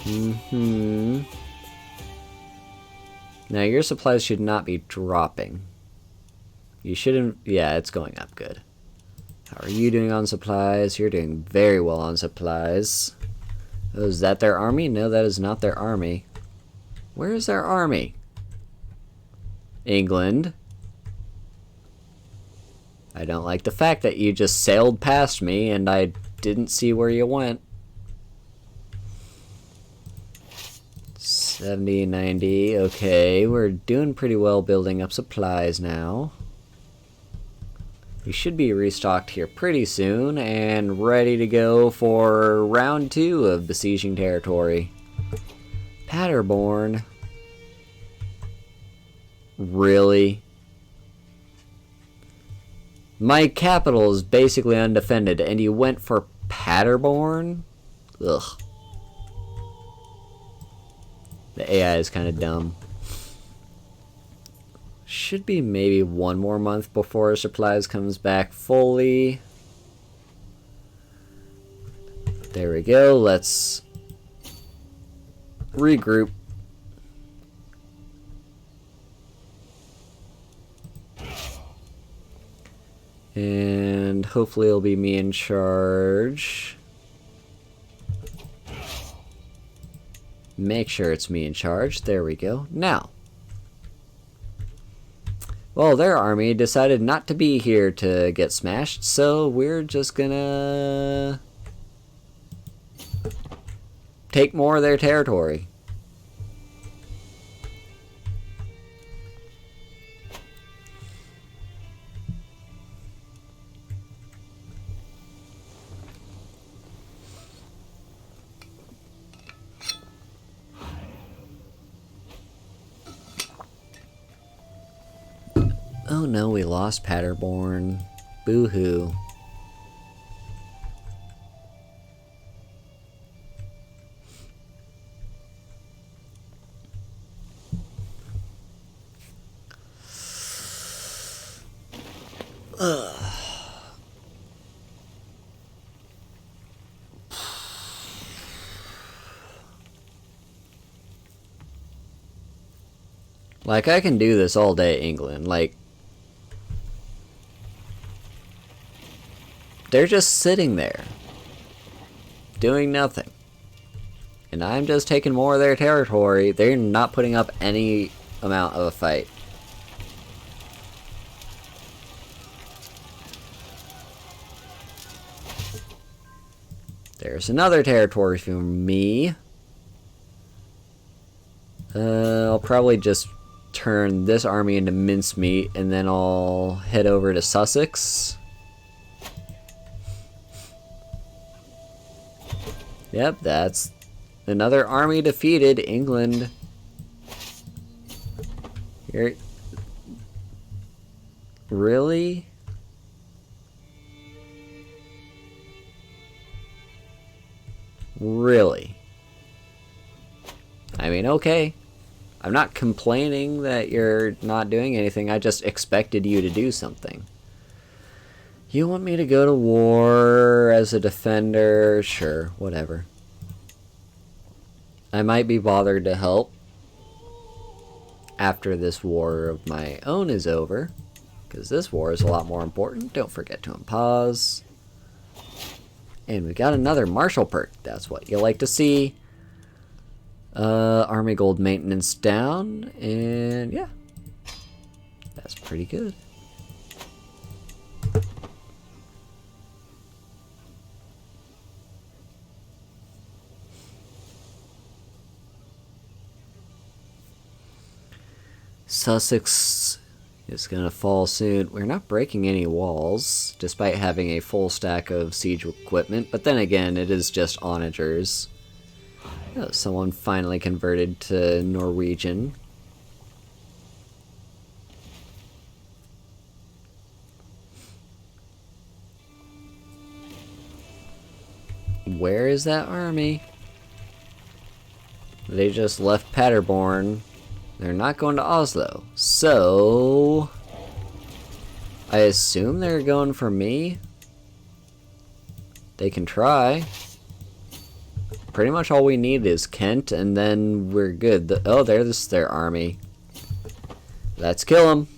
Now your supplies should not be dropping. You shouldn't... Yeah, it's going up. Good. How are you doing on supplies? You're doing very well on supplies. Oh, is that their army? No, that is not their army. Where is their army? England. I don't like the fact that you just sailed past me and I didn't see where you went. 70, 90. Okay, we're doing pretty well building up supplies now. We should be restocked here pretty soon and ready to go for round 2 of besieging territory. Paderborn. Really? My capital is basically undefended and you went for Paderborn? Ugh. The AI is kind of dumb. Should be maybe 1 more month before our supplies comes back fully. There we go. Let's regroup. And hopefully it'll be me in charge. Make sure it's me in charge. There we go. Now. Well, their army decided not to be here to get smashed, so we're just gonna take more of their territory. Oh no, we lost Paderborn. Boo-hoo. Like, I can do this all day, England. Like, they're just sitting there, doing nothing. And I'm just taking more of their territory. They're not putting up any amount of a fight. There's another territory for me. I'll probably just turn this army into mincemeat, and then I'll head over to Sussex. Yep, that's another army defeated. England. Here. Really? Really? I mean, okay. I'm not complaining that you're not doing anything. I just expected you to do something. You want me to go to war as a defender? Sure, whatever. I might be bothered to help after this war of my own is over, because this war is a lot more important. Don't forget to unpause. And we got another martial perk. That's what you like to see. Army gold maintenance down, and yeah, that's pretty good. Sussex is gonna fall soon. We're not breaking any walls, despite having a full stack of siege equipment, but then again, it is just onagers. Oh, someone finally converted to Norwegian. Where is that army? They just left Paderborn. They're not going to Oslo. So I assume they're going for me. They can try. pretty much all we need is Kent, and then we're good. Oh, there's their army. Let's kill them.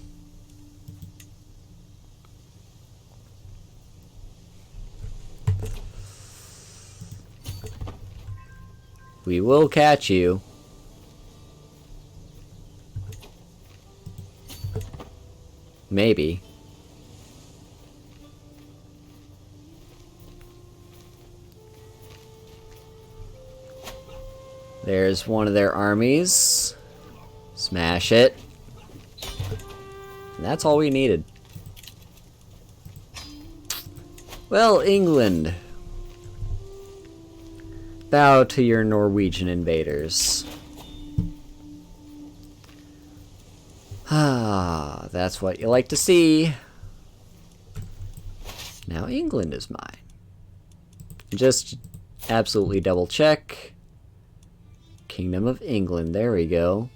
We will catch you. Maybe. There's one of their armies. Smash it. And that's all we needed. Well, England. Bow to your Norwegian invaders. Ah, that's what you like to see. Now England is mine. Just absolutely double check. Kingdom of England, there we go.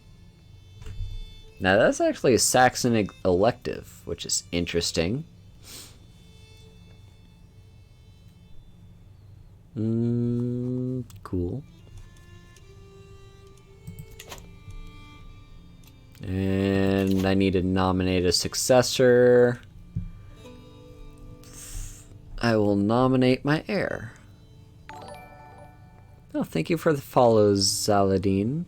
Now that's actually a Saxon elective, which is interesting. Cool. And I need to nominate a successor. I will nominate my heir. Oh, thank you for the follow, Zaladin.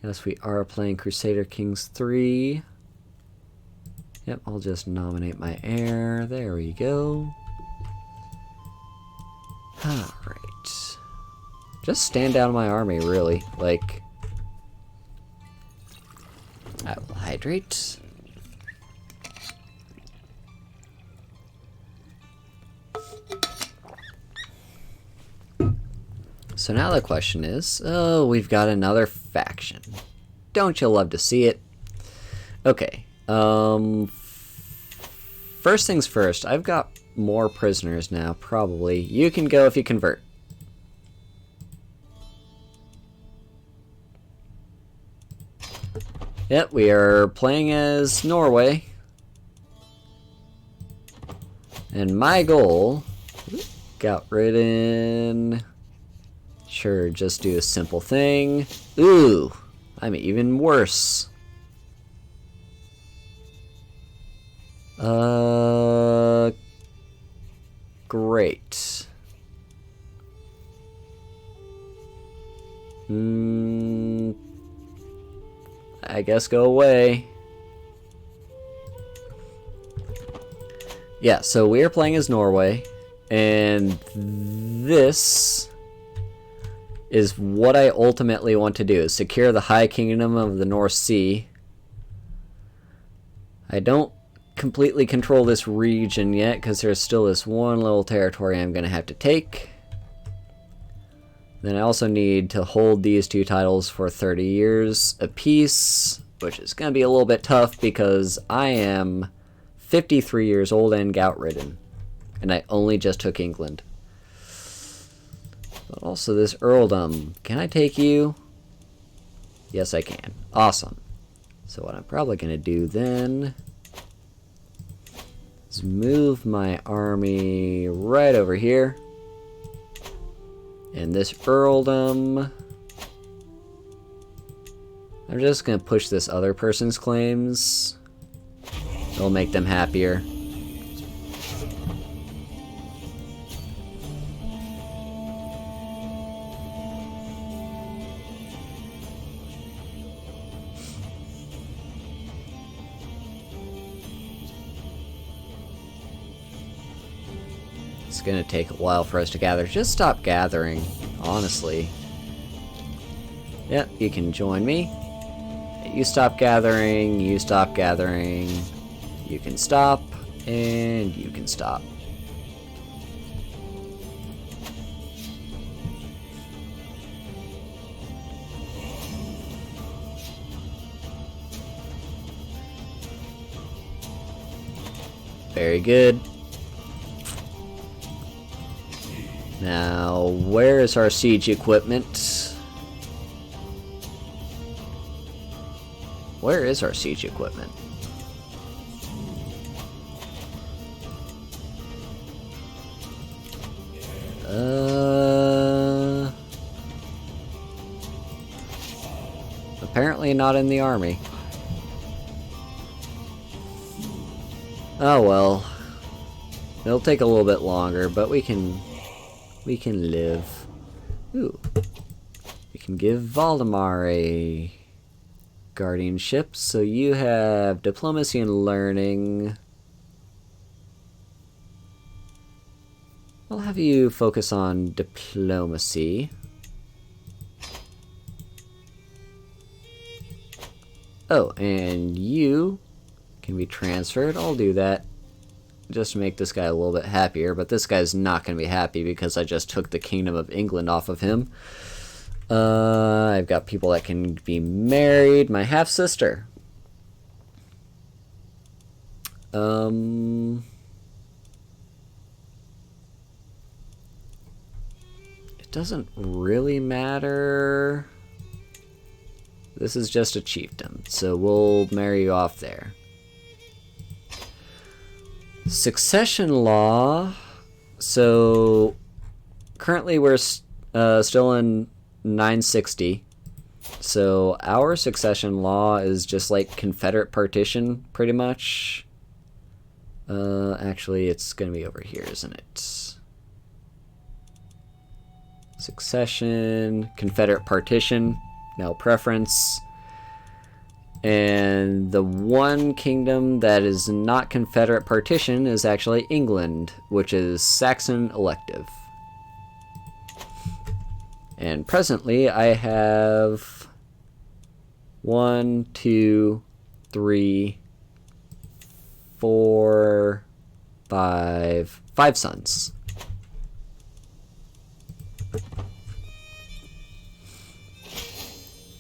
Yes, we are playing Crusader Kings 3. Yep, I'll just nominate my heir. There we go. Alright. Just stand down my army, really. Like, I will hydrate. So now the question is, oh, we've got another faction. Don't you love to see it? Okay, first things first, I've got more prisoners now, probably. You can go if you convert. Yep, we are playing as Norway. And my goal, got ridden. Sure, just do a simple thing. Ooh, I'm even worse. Great. I guess go away. Yeah, so we are playing as Norway, and this is what I ultimately want to do, is secure the High Kingdom of the North Sea. I don't completely control this region yet, because there's still this one little territory I'm going to have to take. Then I also need to hold these two titles for 30 years apiece, which is going to be a little bit tough because I am 53 years old and gout-ridden, and I only just took England. But also this earldom. Can I take you? Yes, I can. Awesome. So what I'm probably going to do then is move my army right over here. And this earldom, I'm just going to push this other person's claims. It'll make them happier. It's gonna take a while for us to gather. Just stop gathering, honestly. Yep, you can join me. You stop gathering, you stop gathering. You can stop, and you can stop. Very good. Now, where is our siege equipment? Where is our siege equipment? apparently not in the army. Oh well. It'll take a little bit longer, but we can live. Ooh. We can give Valdemar a guardianship, so you have diplomacy and learning. I'll have you focus on diplomacy. Oh, and you can be transferred. I'll do that just to make this guy a little bit happier, but this guy's not going to be happy because I just took the Kingdom of England off of him. I've got people that can be married. My half-sister. It doesn't really matter. This is just a chieftain, so we'll marry you off there. Succession law. So currently we're still in 960. So our succession law is just like Confederate partition, pretty much. Actually, it's going to be over here, isn't it? Succession, Confederate partition, no preference. And the one kingdom that is not Confederate partition is actually England, which is Saxon elective. And presently I have 1, 2, 3, 4, 5 sons.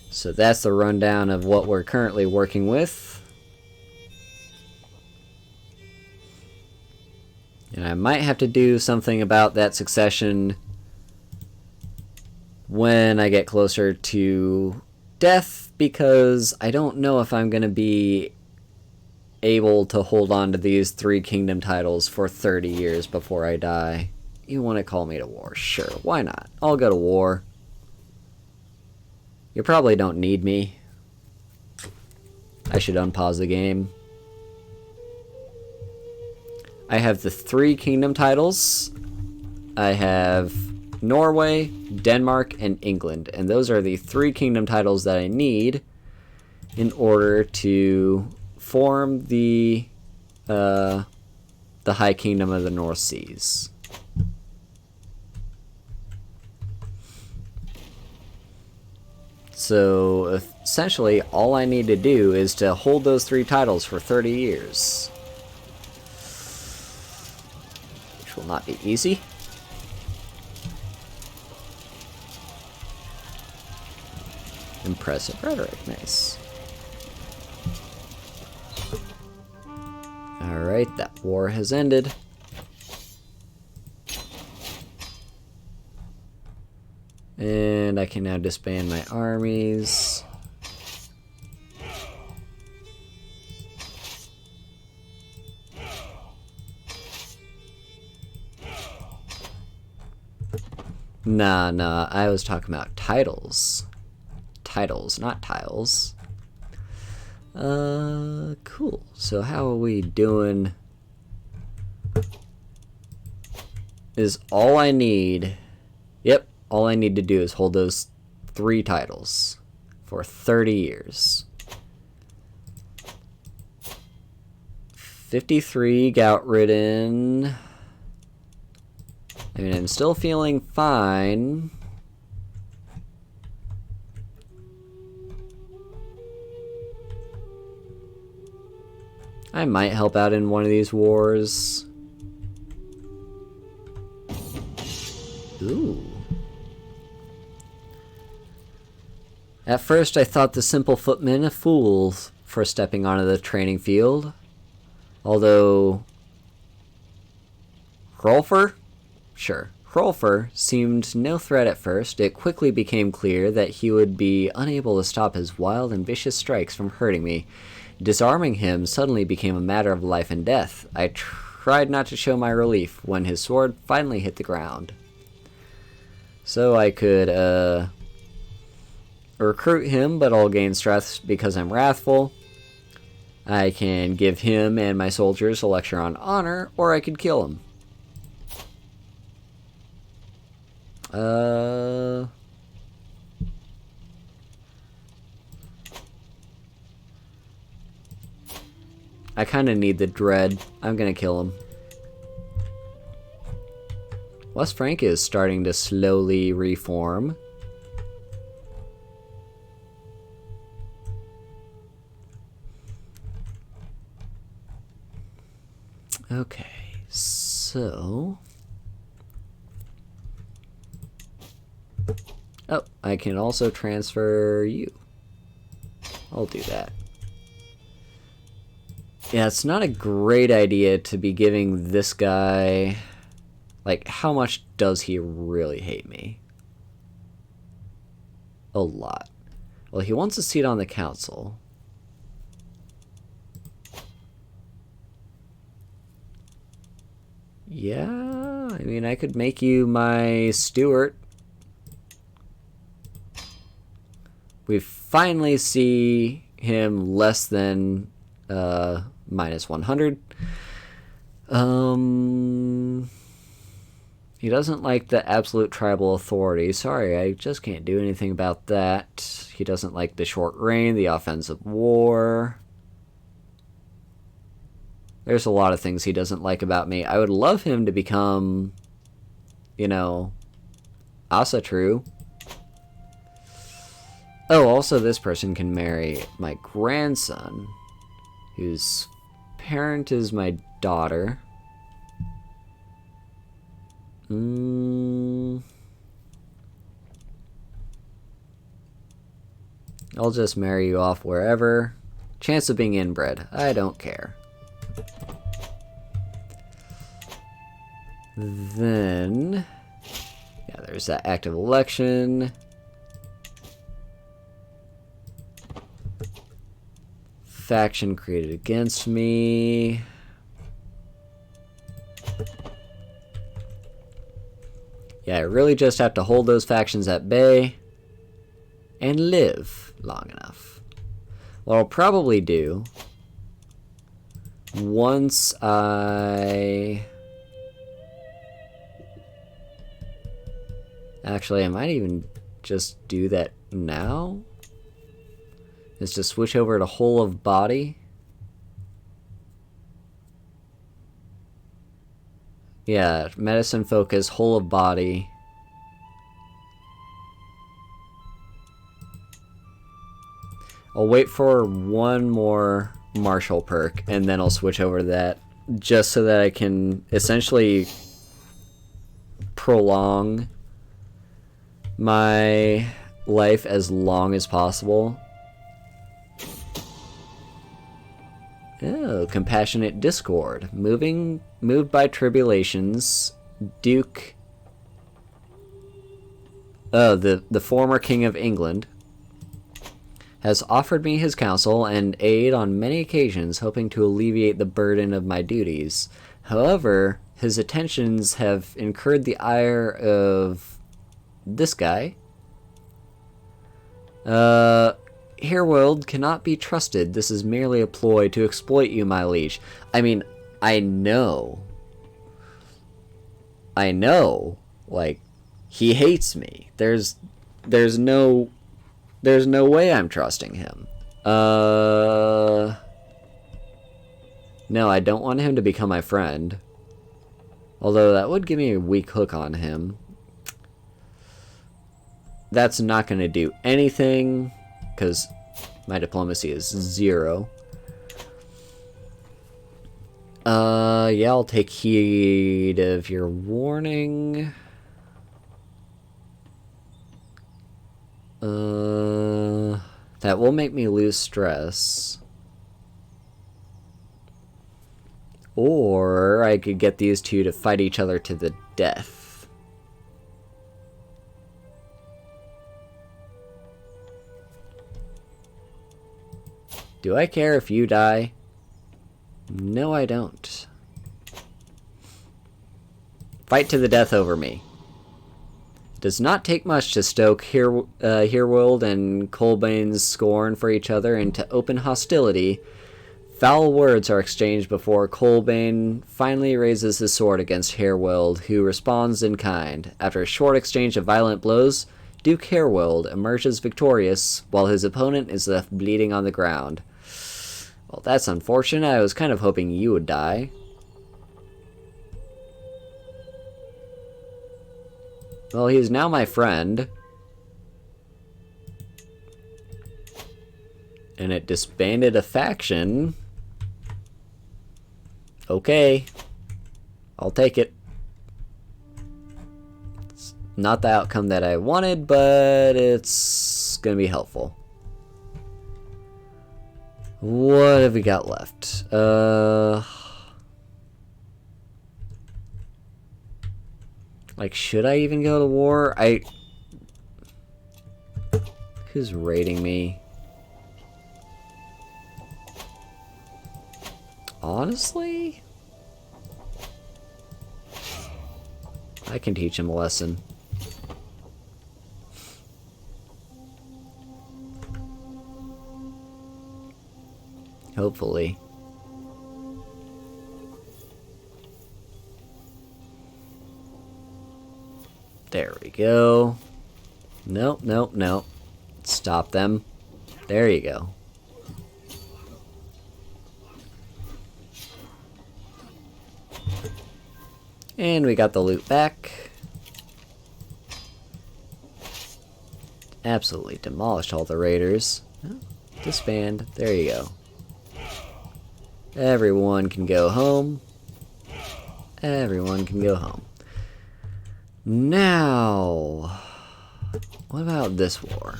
So that's the rundown of what we're currently working with. And I might have to do something about that succession when I get closer to death, because I don't know if I'm going to be able to hold on to these 3 kingdom titles for 30 years before I die. You want to call me to war? Sure, why not? I'll go to war. You probably don't need me. I should unpause the game. I have the 3 kingdom titles. I have Norway, Denmark, and England. And those are the 3 kingdom titles that I need in order to form the High Kingdom of the North Seas. So essentially all I need to do is to hold those 3 titles for 30 years. Which will not be easy. Impressive rhetoric, nice. Alright, that war has ended. And I can now disband my armies. Nah, I was talking about titles. Titles, not tiles. Cool. So how are we doing? Is all I need... Yep. All I need to do is hold those 3 titles for 30 years. 53 gout-ridden. I mean, I'm still feeling fine. I might help out in one of these wars. Ooh. At first I thought the simple footman a fool for stepping onto the training field. Although... Hrolfr? Sure. Hrolfr seemed no threat at first. It quickly became clear that he would be unable to stop his wild and vicious strikes from hurting me. Disarming him suddenly became a matter of life and death. I tried not to show my relief when his sword finally hit the ground. So I could, recruit him, but I'll gain stress because I'm wrathful. I can give him and my soldiers a lecture on honor, or I could kill him. I kind of need the dread. I'm gonna kill him. West Frank is starting to slowly reform. Okay, so... Oh, I can also transfer you. I'll do that. Yeah, it's not a great idea to be giving this guy... Like, how much does he really hate me? A lot. Well, he wants a seat on the council. Yeah, I mean, I could make you my steward. We finally see him less than minus 100. He doesn't like the absolute tribal authority. Sorry, I just can't do anything about that. He doesn't like the short reign, the offensive war. There's a lot of things he doesn't like about me. I would love him to become, you know, Asatru. Oh, also this person can marry my grandson, whose parent is my daughter. I'll just marry you off wherever. Chance of being inbred. I don't care. Then... yeah, there's that active election. Faction created against me. Yeah, I really just have to hold those factions at bay and live long enough. What I'll probably do once I... Actually, I might even just do that now. Is to switch over to whole of body. Yeah, medicine focus, whole of body. I'll wait for one more martial perk and then I'll switch over to that just so that I can essentially prolong my life as long as possible. Oh, compassionate discord. Moved by tribulations, Duke... Oh, the former King of England has offered me his counsel and aid on many occasions, hoping to alleviate the burden of my duties. However, his attentions have incurred the ire of this guy. Hereworld cannot be trusted. This is merely a ploy to exploit you, my liege. I mean, I know. Like, he hates me. There's no way I'm trusting him. No, I don't want him to become my friend. Although that would give me a weak hook on him. That's not going to do anything, because my diplomacy is 0. Yeah, I'll take heed of your warning. That will make me lose stress. Or I could get these two to fight each other to the death. Do I care if you die? No, I don't. Fight to the death over me. does not take much to stoke Herewold and Colbane's scorn for each other into open hostility. Foul words are exchanged before Colbane finally raises his sword against Herewold, who responds in kind. After a short exchange of violent blows, Duke Herewold emerges victorious, while his opponent is left bleeding on the ground. Well, that's unfortunate. I was kind of hoping you would die. Well, he's now my friend. And it disbanded a faction. Okay. I'll take it. It's not the outcome that I wanted, but it's gonna be helpful. What have we got left? Like, should I even go to war? Who's raiding me? Honestly? I can teach him a lesson. Hopefully. There we go. Nope, nope, nope. Stop them. There you go. And we got the loot back. Absolutely demolished all the raiders. Oh, disband. There you go. Everyone can go home. Everyone can go home. Now, what about this war?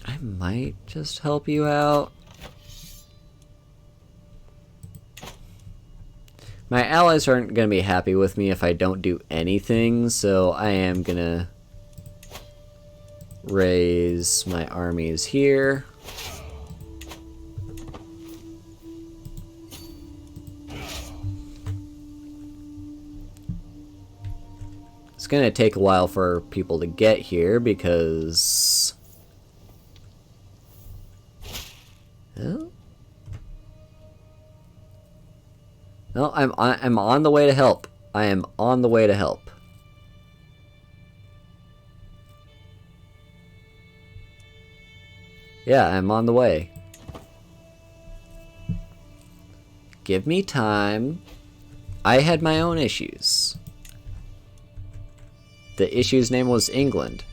I might just help you out. My allies aren't going to be happy with me if I don't do anything, so I am going to raise my armies here. It's going to take a while for people to get here because... Oh. No, I'm on the way to help. I am on the way to help. Yeah, I'm on the way. Give me time. I had my own issues. The issue's name was England.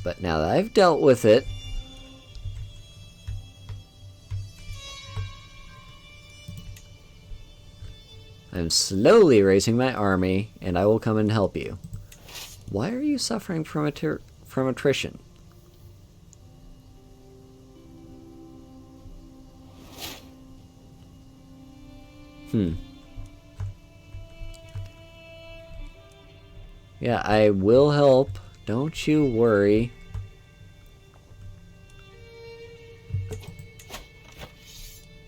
But now that I've dealt with it, I'm slowly raising my army, and I will come and help you. Why are you suffering from attrition? Yeah, I will help. Don't you worry.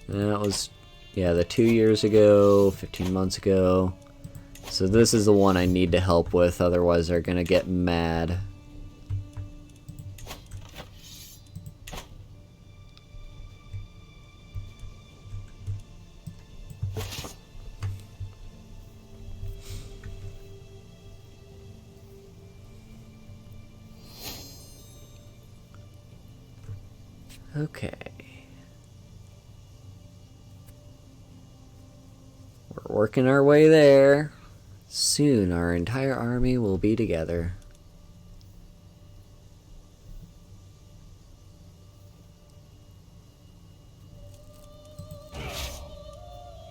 That was, yeah, the 2 years ago, 15 months ago. So this is the one I need to help with, otherwise they're gonna get mad. Okay. We're working our way there. Soon our entire army will be together.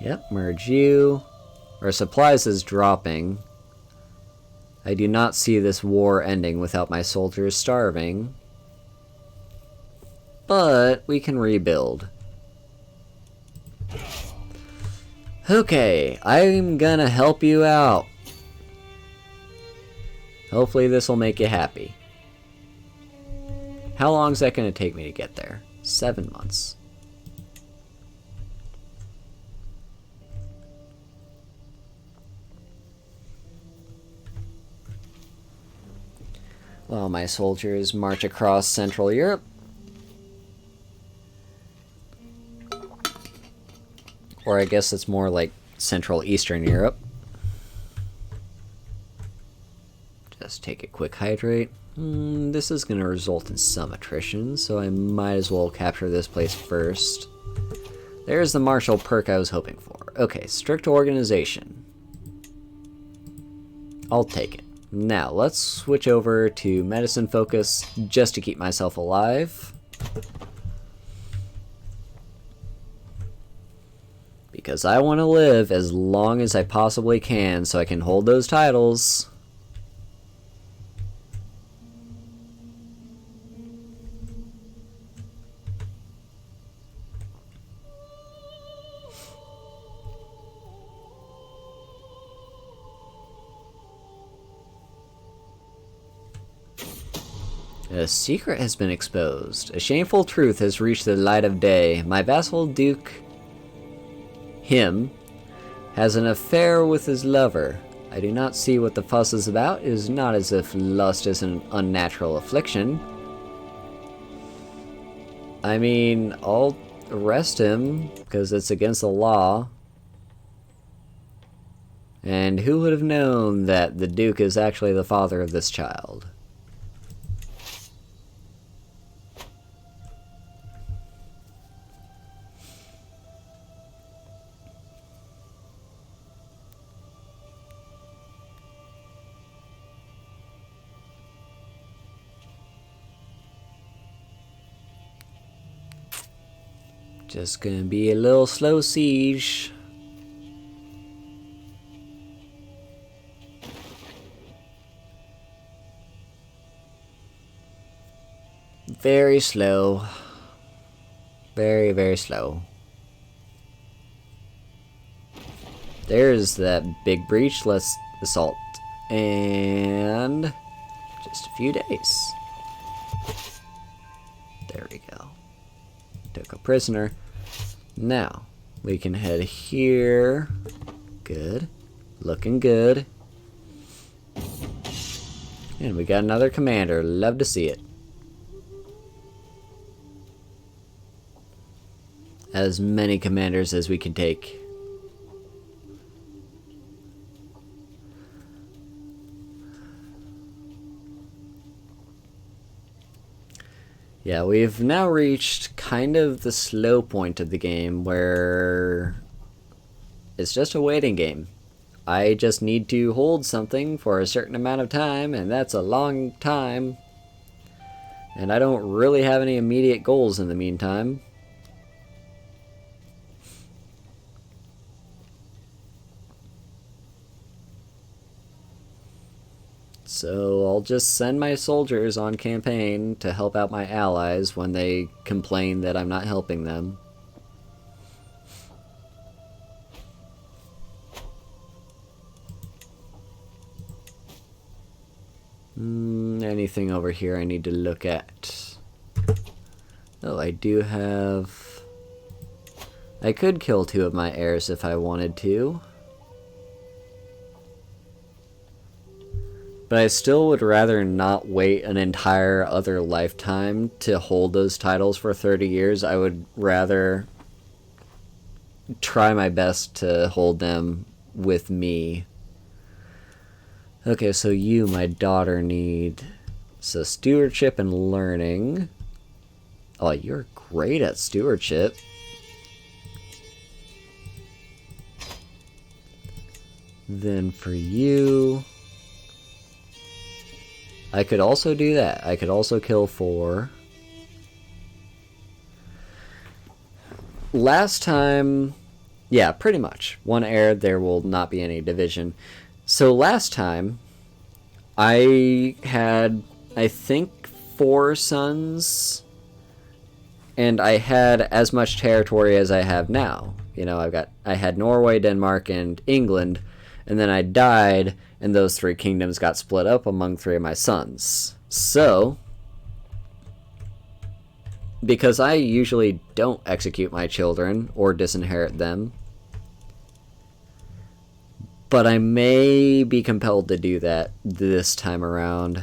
Yep, merge you. Our supplies is dropping. I do not see this war ending without my soldiers starving. But we can rebuild. Okay, I'm gonna help you out. Hopefully this will make you happy. How long is that gonna take me to get there? 7 months. while my soldiers march across Central Europe. Or I guess it's more like Central Eastern Europe. Just take a quick hydrate. This is going to result in some attrition, so I might as well capture this place first. There's the martial perk I was hoping for. Okay, strict organization. I'll take it. Now, let's switch over to medicine focus just to keep myself alive. Because I want to live as long as I possibly can so I can hold those titles. A secret has been exposed. A shameful truth has reached the light of day. My vassal Duke, him, has an affair with his lover. I do not see what the fuss is about. It is not as if lust is an unnatural affliction. I mean, I'll arrest him, because it's against the law. And who would have known that the Duke is actually the father of this child? Just gonna be a little slow siege. Very slow. Very, very slow. There's that big breach. Let's assault. And just a few days. There we go. Took a prisoner. Now, we can head here. Good. Looking good. And we got another commander. Love to see it. As many commanders as we can take. Yeah, we've now reached kind of the slow point of the game where it's just a waiting game. I just need to hold something for a certain amount of time, and that's a long time. And I don't really have any immediate goals in the meantime. So I'll just send my soldiers on campaign to help out my allies when they complain that I'm not helping them. Anything over here I need to look at? Oh, I do have... I could kill 2 of my heirs if I wanted to. But I still would rather not wait an entire other lifetime to hold those titles for 30 years. I would rather try my best to hold them with me. Okay, so you, my daughter, need... So stewardship and learning. Oh, you're great at stewardship. Then for you... I could also do that. I could also kill 4. Last time... Yeah, pretty much. 1 heir, there will not be any division. So last time, I had, I think, 4 sons. And I had as much territory as I have now. You know, I had Norway, Denmark, and England. And then I died, and those 3 kingdoms got split up among 3 of my sons. So, because I usually don't execute my children or disinherit them, but I may be compelled to do that this time around.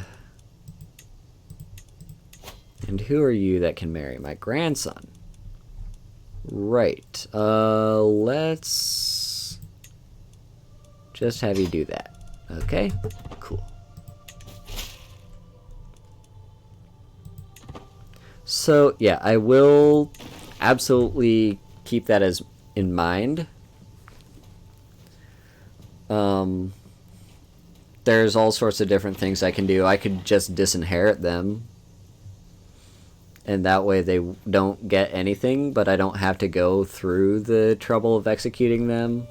And who are you that can marry my grandson? Right. Let's just have you do that. Okay? Cool. So, yeah, I will absolutely keep that as in mind. There's all sorts of different things I can do. I could just disinherit them. And that way they don't get anything, but I don't have to go through the trouble of executing them.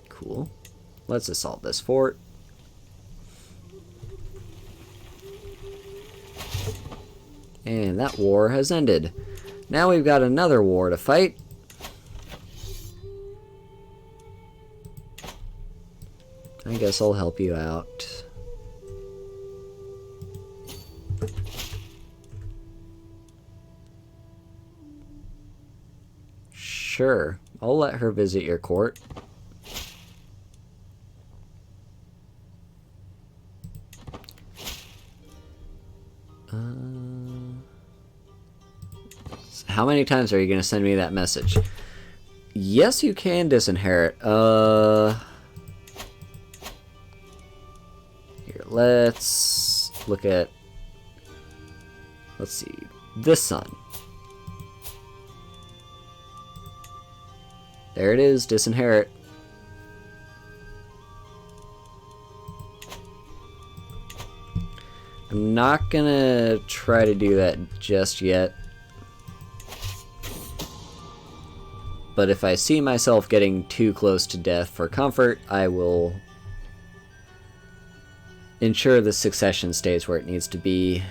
Cool. Let's assault this fort. And that war has ended. Now we've got another war to fight. I guess I'll help you out. Sure, I'll let her visit your court. How many times are you going to send me that message? Yes, you can disinherit. Here, let's look at... Let's see. This son. There it is, disinherit. I'm not gonna try to do that just yet. But if I see myself getting too close to death for comfort, I will ensure the succession stays where it needs to be.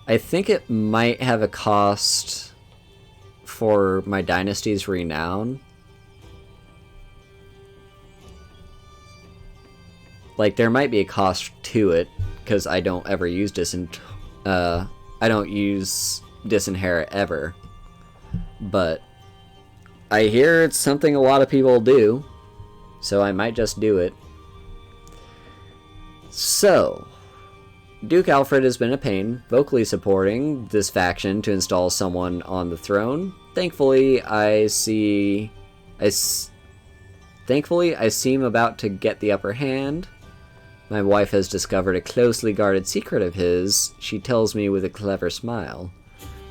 I think it might have a cost for my dynasty's renown. Like, there might be a cost to it, because I don't ever use I don't use disinherit ever. But I hear it's something a lot of people do, so I might just do it. So, Duke Alfred has been a pain, vocally supporting this faction to install someone on the throne. Thankfully, I seem about to get the upper hand. My wife has discovered a closely guarded secret of his, she tells me with a clever smile.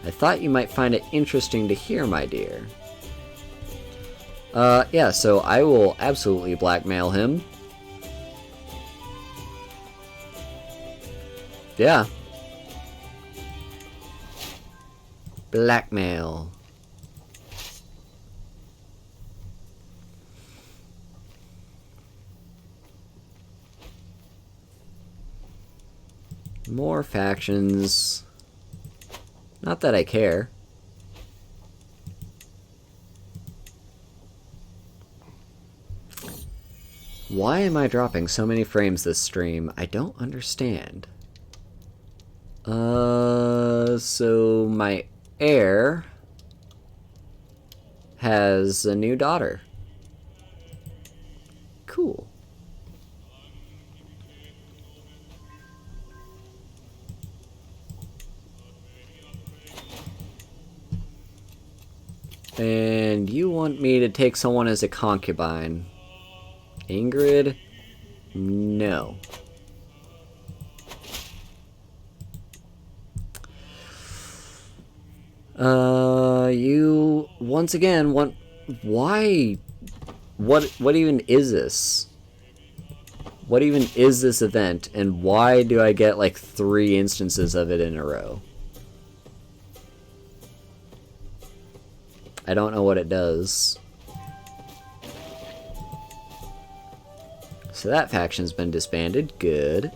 I thought you might find it interesting to hear, my dear. Yeah, so I will absolutely blackmail him. Yeah. Blackmail. More factions. Not that I care. Why am I dropping so many frames this stream? I don't understand. So my heir has a new daughter. Cool. And you want me to take someone as a concubine. Ingrid? No. You once again want... Why? What even is this? What even is this event, and why do I get like 3 instances of it in a row? I don't know what it does. So that faction's been disbanded. Good.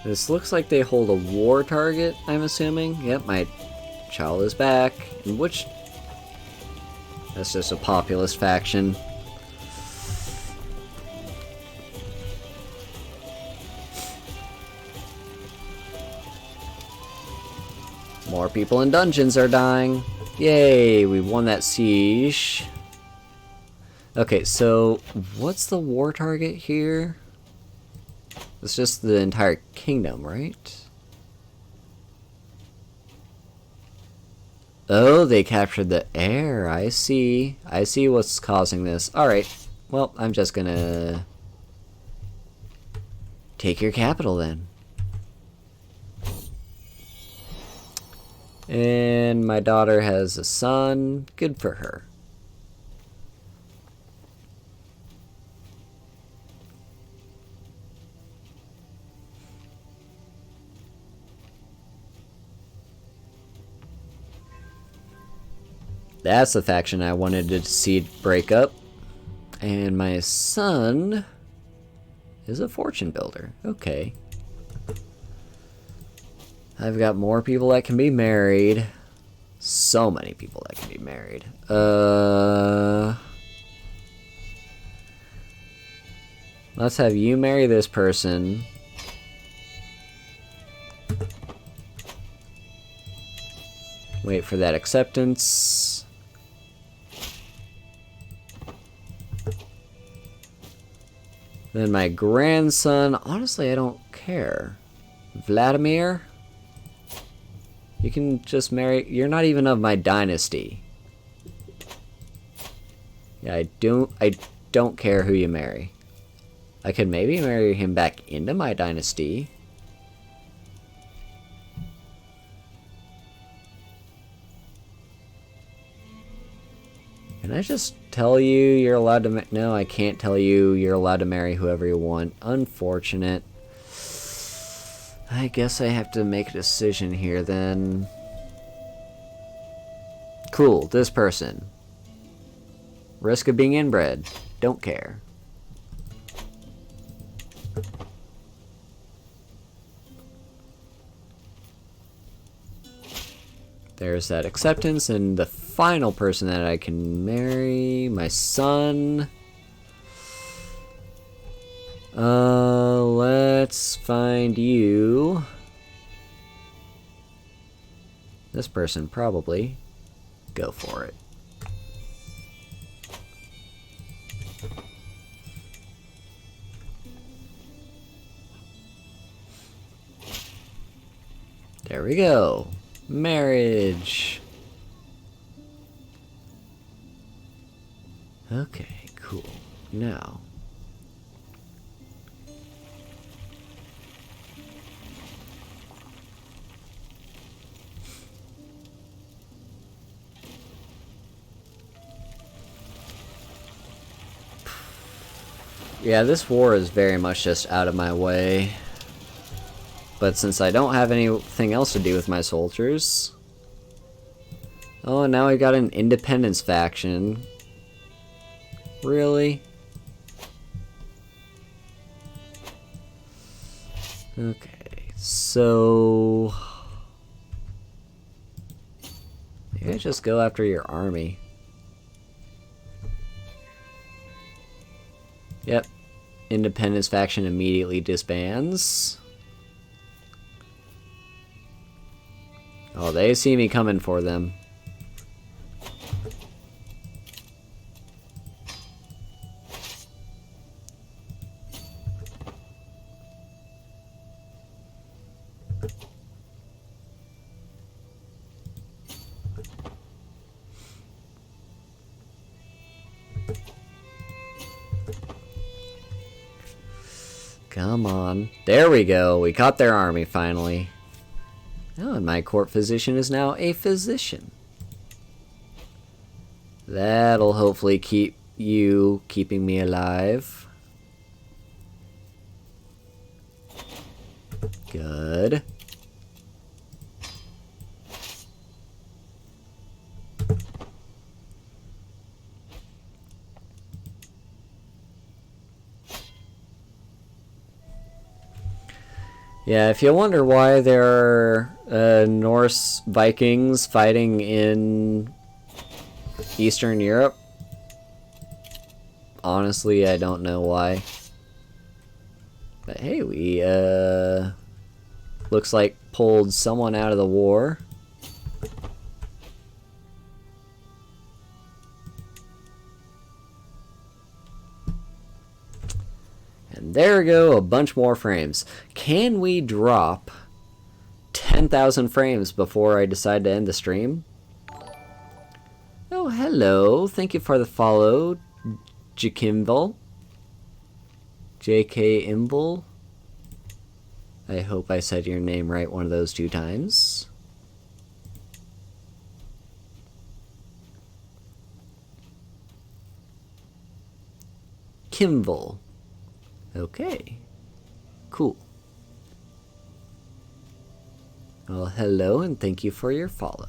This looks like they hold a war target, I'm assuming. Yep, my child is back. And which That's just a populist faction. More people in dungeons are dying. Yay, we won that siege. Okay, so what's the war target here? It's just the entire kingdom, right? Oh, they captured the air. I see. I see what's causing this. Alright. Well, I'm just gonna take your capital then. And my daughter has a son. Good for her. That's the faction I wanted to see break up. And my son is a fortune builder. Okay. I've got more people that can be married. So many people that can be married. Let's have you marry this person. Wait for that acceptance. Then my grandson, honestly, I don't care. Vladimir? You can just marry, you're not even of my dynasty. Yeah, I don't care who you marry. I could maybe marry him back into my dynasty. Can I just tell you you're allowed to no, I can't tell you you're allowed to marry whoever you want. Unfortunate. I guess I have to make a decision here then. Cool, this person. Risk of being inbred. Don't care. There's that acceptance, and the final person that I can marry, my son. Let's find you. This person probably. Go for it. There we go. Marriage. Okay, cool. Now. Yeah, this war is very much just out of my way. But since I don't have anything else to do with my soldiers... Oh, and now we got an independence faction. Really? Okay, so... Maybe I just go after your army. Yep. Independence faction immediately disbands. Oh, they see me coming for them. Come on. There we go. We caught their army finally. Oh, and my court physician is now a physician. That'll hopefully keep you keeping me alive. Good. Yeah, if you wonder why there are Norse Vikings fighting in Eastern Europe. Honestly, I don't know why. But hey, we, looks like pulled someone out of the war. And there we go, a bunch more frames. Can we drop 10,000 frames before I decide to end the stream? Oh, hello. Thank you for the follow, Jakimble. JK Imble. I hope I said your name right one of those 2 times. Kimble. Okay. Cool. Well, hello and thank you for your follow.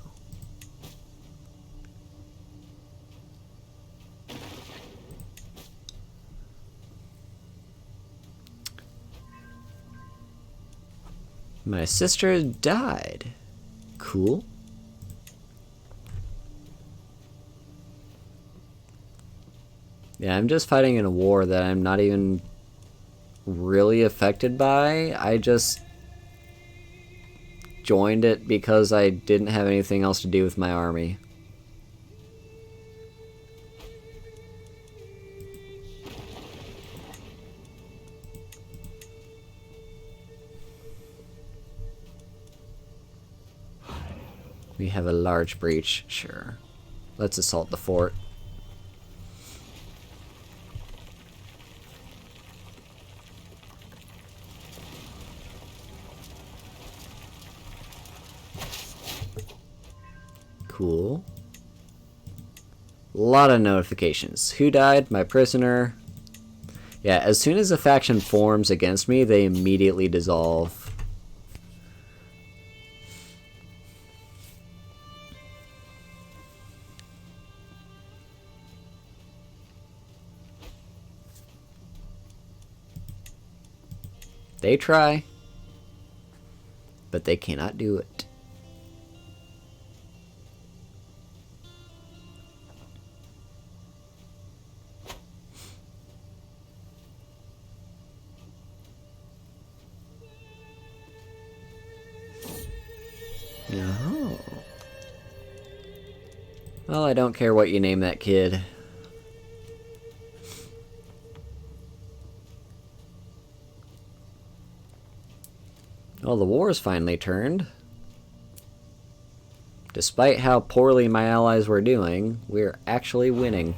My sister died. Cool. Yeah, I'm just fighting in a war that I'm not even really affected by. I just joined it because I didn't have anything else to do with my army. We have a large breach, sure. Let's assault the fort. Cool. A lot of notifications. Who died? My prisoner. Yeah, as soon as a faction forms against me, they immediately dissolve. They try, but they cannot do it. Oh. Well, I don't care what you name that kid. Well, the war is finally turned. Despite how poorly my allies were doing, we're actually winning.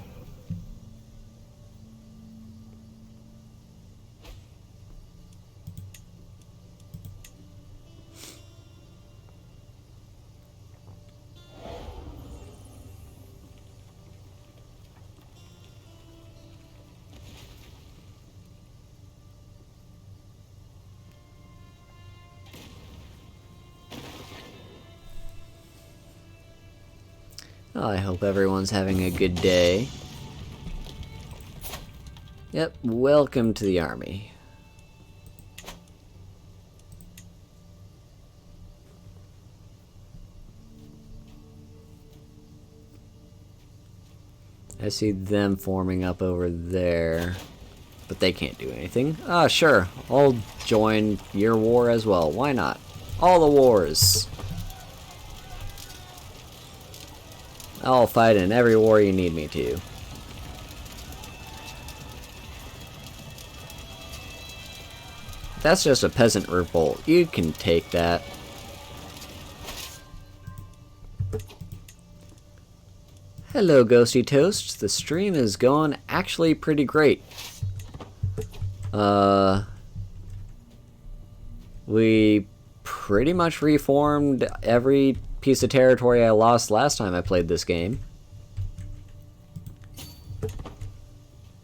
Oh, I hope everyone's having a good day. Yep, welcome to the army. I see them forming up over there, but they can't do anything. Ah, sure, I'll join your war as well. Why not? All the wars. I'll fight in every war you need me to. That's just a peasant revolt. You can take that. Hello, Ghosty Toast. The stream is going actually pretty great. We pretty much reformed every piece of territory I lost last time I played this game.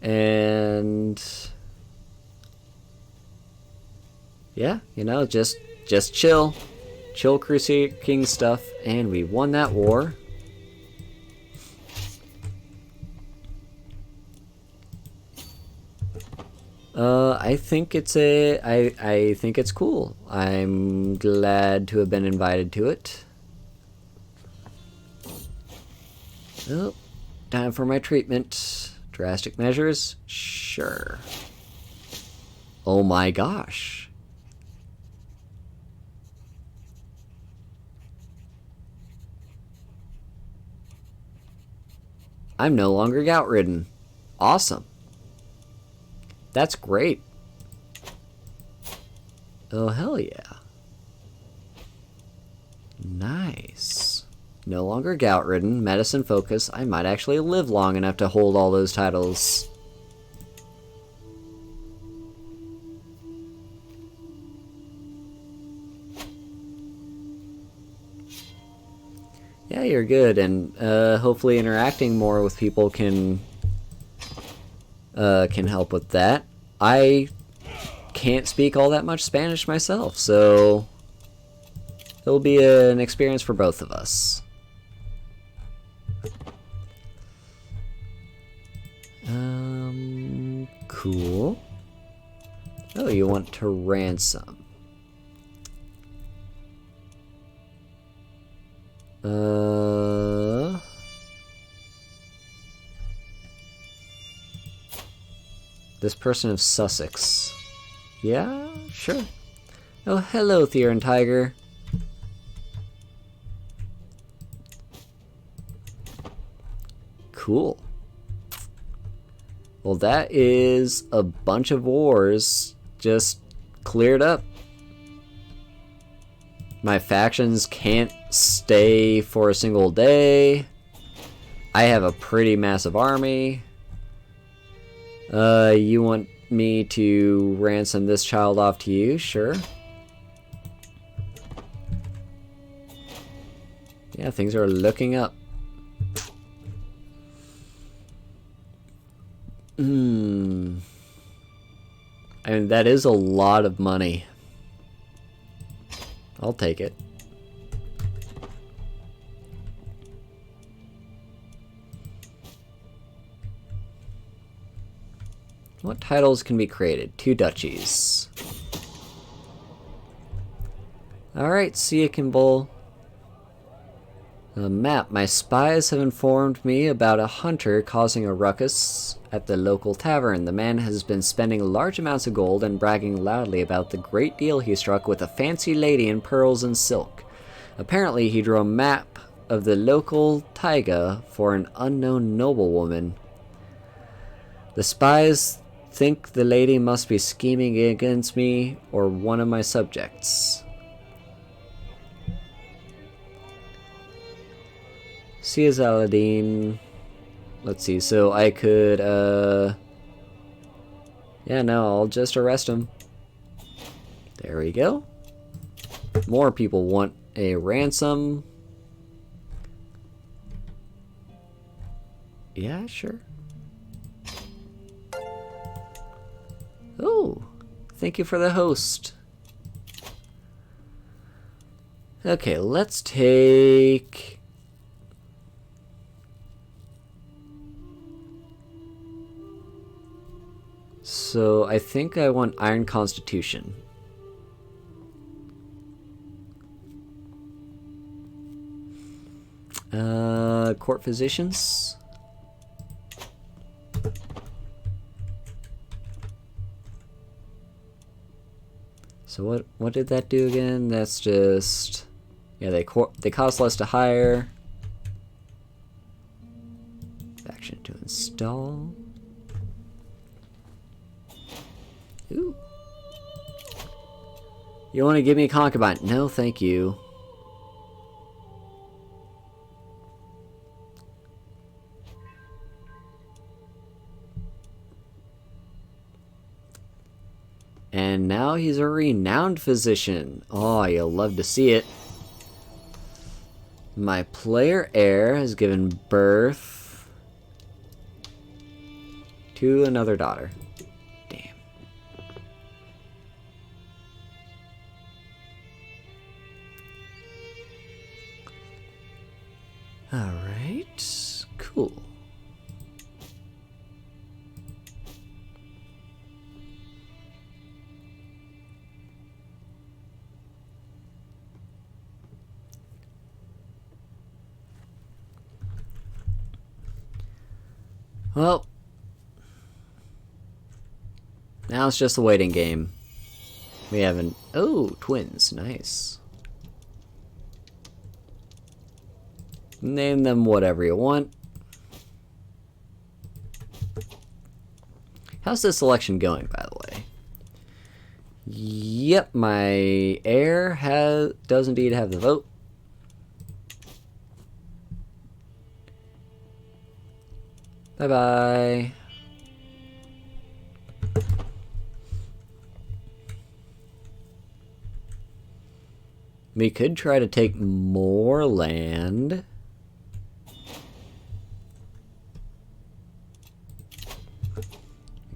And yeah, you know, just chill Crusader King stuff, and we won that war. I think it's I think it's cool. I'm glad to have been invited to it. Oh, Time for my treatment. Drastic measures? Sure. Oh my gosh. I'm no longer gout-ridden. Awesome. That's great. Oh, hell yeah. Nice. No longer gout-ridden, medicine focus. I might actually live long enough to hold all those titles. Yeah, you're good, and hopefully interacting more with people can help with that. I can't speak all that much Spanish myself, so it'll be an experience for both of us. Cool. Oh, you want to ransom. This person of Sussex. Yeah, sure. Oh, hello, Theron Tiger. Cool. Well, that is a bunch of wars just cleared up. My factions can't stay for a single day. I have a pretty massive army. You want me to ransom this child off to you? Sure. Yeah, things are looking up. I mean, that is a lot of money. I'll take it. What titles can be created? 2 duchies. Alright, see ya, Kimball. Map. My spies have informed me about a hunter causing a ruckus at the local tavern. The man has been spending large amounts of gold and bragging loudly about the great deal he struck with a fancy lady in pearls and silk. Apparently, he drew a map of the local taiga for an unknown noblewoman. The spies think the lady must be scheming against me or one of my subjects. See as Aladdin. Let's see, so I could, yeah, no, I'll just arrest him. There we go. More people want a ransom. Yeah, sure. Oh, thank you for the host. Okay, let's take... So, I think I want Iron Constitution. Court physicians. So what did that do again? That's just... Yeah, they cost less to hire. Faction to install. Ooh. You want to give me a concubine? No, thank you. And now he's a renowned physician. Oh, you'll love to see it. My player heir has given birth to another daughter. Damn. Alright, cool. Well, now it's just a waiting game. We haven't... Oh, twins. Nice. Name them whatever you want. How's this election going, by the way? Yep, my heir does indeed have the vote. Bye-bye. We could try to take more land.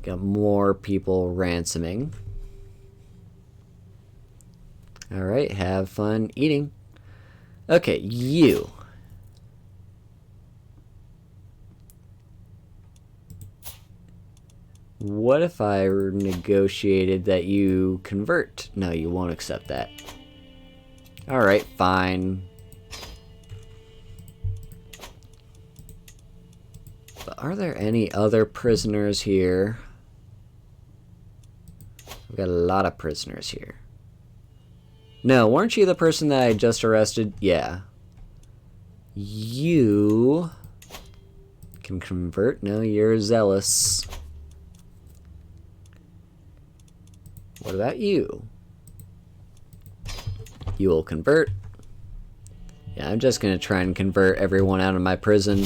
Got more people ransoming. Alright, have fun eating. Okay, you. What if I negotiated that you convert? No, you won't accept that. Alright, fine. But are there any other prisoners here? We've got a lot of prisoners here. No, weren't you the person that I just arrested? Yeah. You can convert? No, you're zealous. What about you? You will convert. Yeah, I'm just gonna try and convert everyone out of my prison.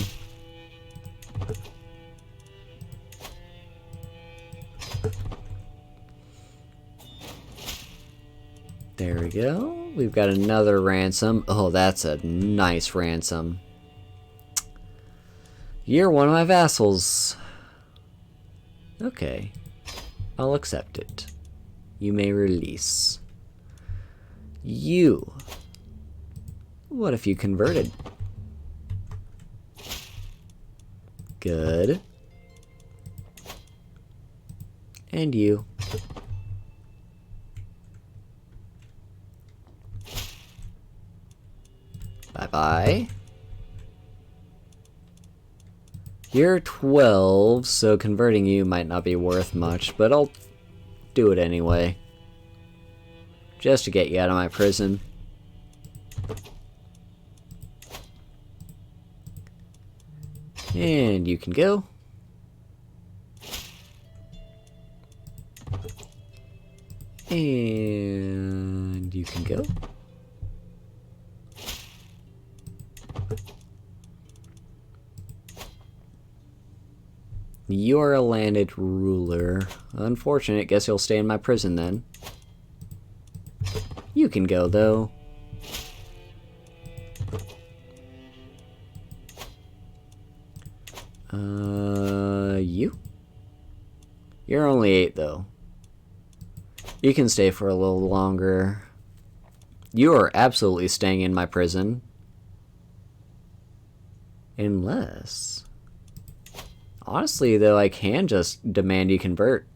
There we go. We've got another ransom. Oh, that's a nice ransom. You're one of my vassals. Okay. I'll accept it. You may release. You. What if you converted? Good. And you. Bye-bye. You're 12, so converting you might not be worth much, but I'll do it anyway. Just to get you out of my prison. And you can go. And you can go. You're a landed ruler. Unfortunate, guess you'll stay in my prison then. You can go, though. You? You're only 8, though. You can stay for a little longer. You are absolutely staying in my prison. Unless... Honestly, though, I can just demand you convert.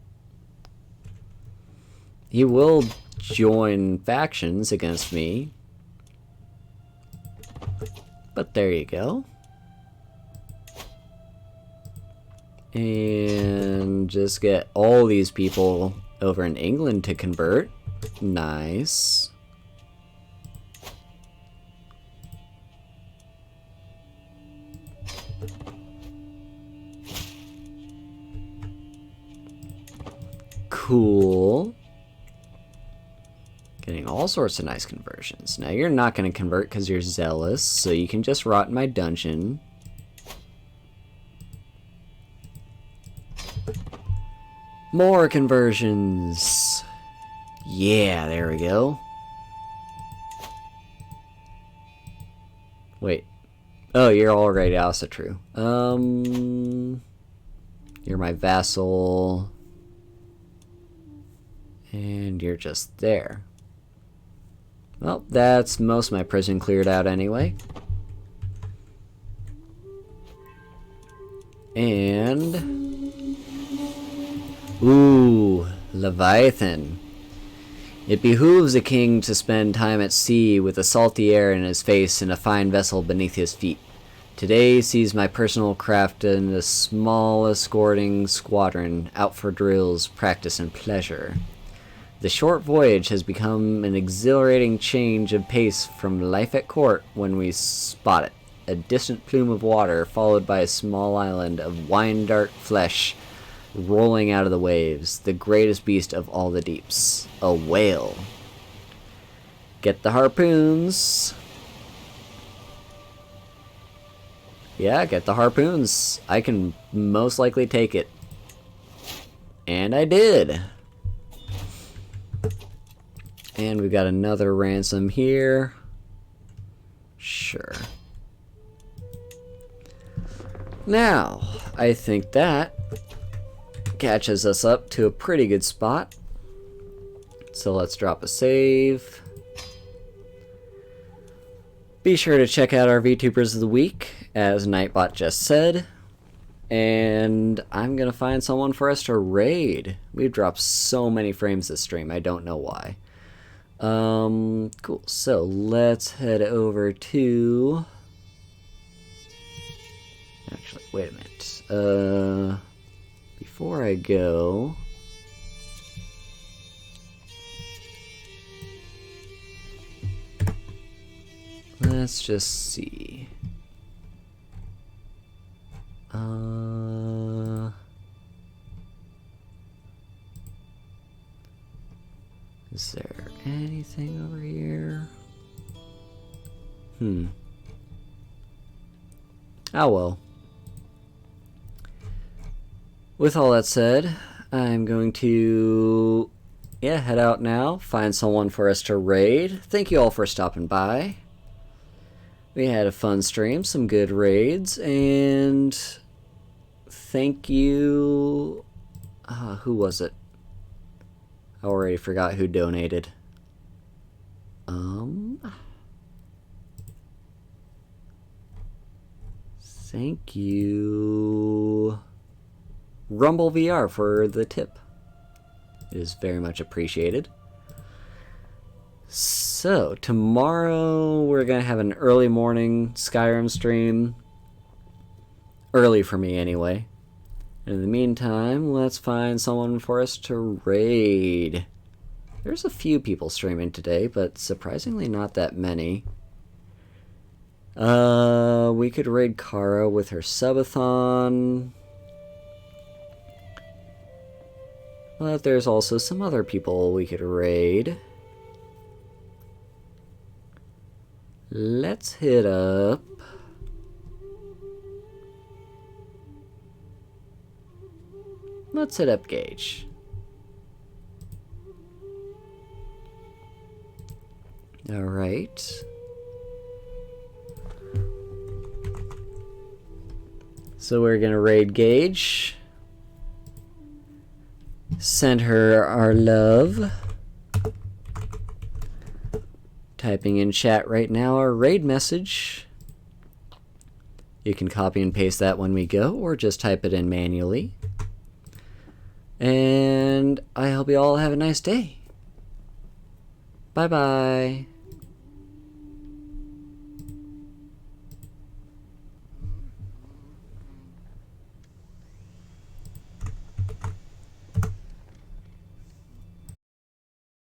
He will join factions against me. But there you go. And just get all these people over in England to convert. Nice. Cool. Getting all sorts of nice conversions. Now you're not going to convert because you're zealous, so you can just rot in my dungeon. More conversions. Yeah, there we go. Wait. Oh, you're already also true. You're my vassal. And you're just there. Well, that's most of my prison cleared out anyway. And... Ooh, Leviathan. It behooves a king to spend time at sea with the salty air in his face and a fine vessel beneath his feet, Today sees my personal craft in a small escorting squadron out for drills, practice, and pleasure. The short voyage has become an exhilarating change of pace from life at court when we spot it. A distant plume of water, followed by a small island of wine-dark flesh rolling out of the waves. The greatest beast of all the deeps. A whale. Get the harpoons. Yeah, get the harpoons. I can most likely take it. And I did. And we've got another ransom here. Sure. Now, I think that catches us up to a pretty good spot. So let's drop a save. Be sure to check out our VTubers of the week, as Nightbot just said. And I'm going to find someone for us to raid. We've dropped so many frames this stream, I don't know why. Cool. So let's head over to... Actually, wait a minute. Before I go... Let's just see. Is there anything over here? Oh well. With all that said, I'm going to head out now, find someone for us to raid. Thank you all for stopping by. We had a fun stream, some good raids, and thank you... who was it? I already forgot who donated. Thank you... Rumble VR for the tip. It is very much appreciated. So, tomorrow we're going to have an early morning Skyrim stream. Early for me, anyway. And in the meantime, let's find someone for us to raid. There's a few people streaming today, but surprisingly not that many. We could raid Kara with her subathon. But there's also some other people we could raid. Let's hit up... Let's hit up Gage. Alright. So we're gonna raid Gage. Send her our love. Typing in chat right now our raid message. You can copy and paste that when we go, or just type it in manually. And I hope you all have a nice day. Bye-bye.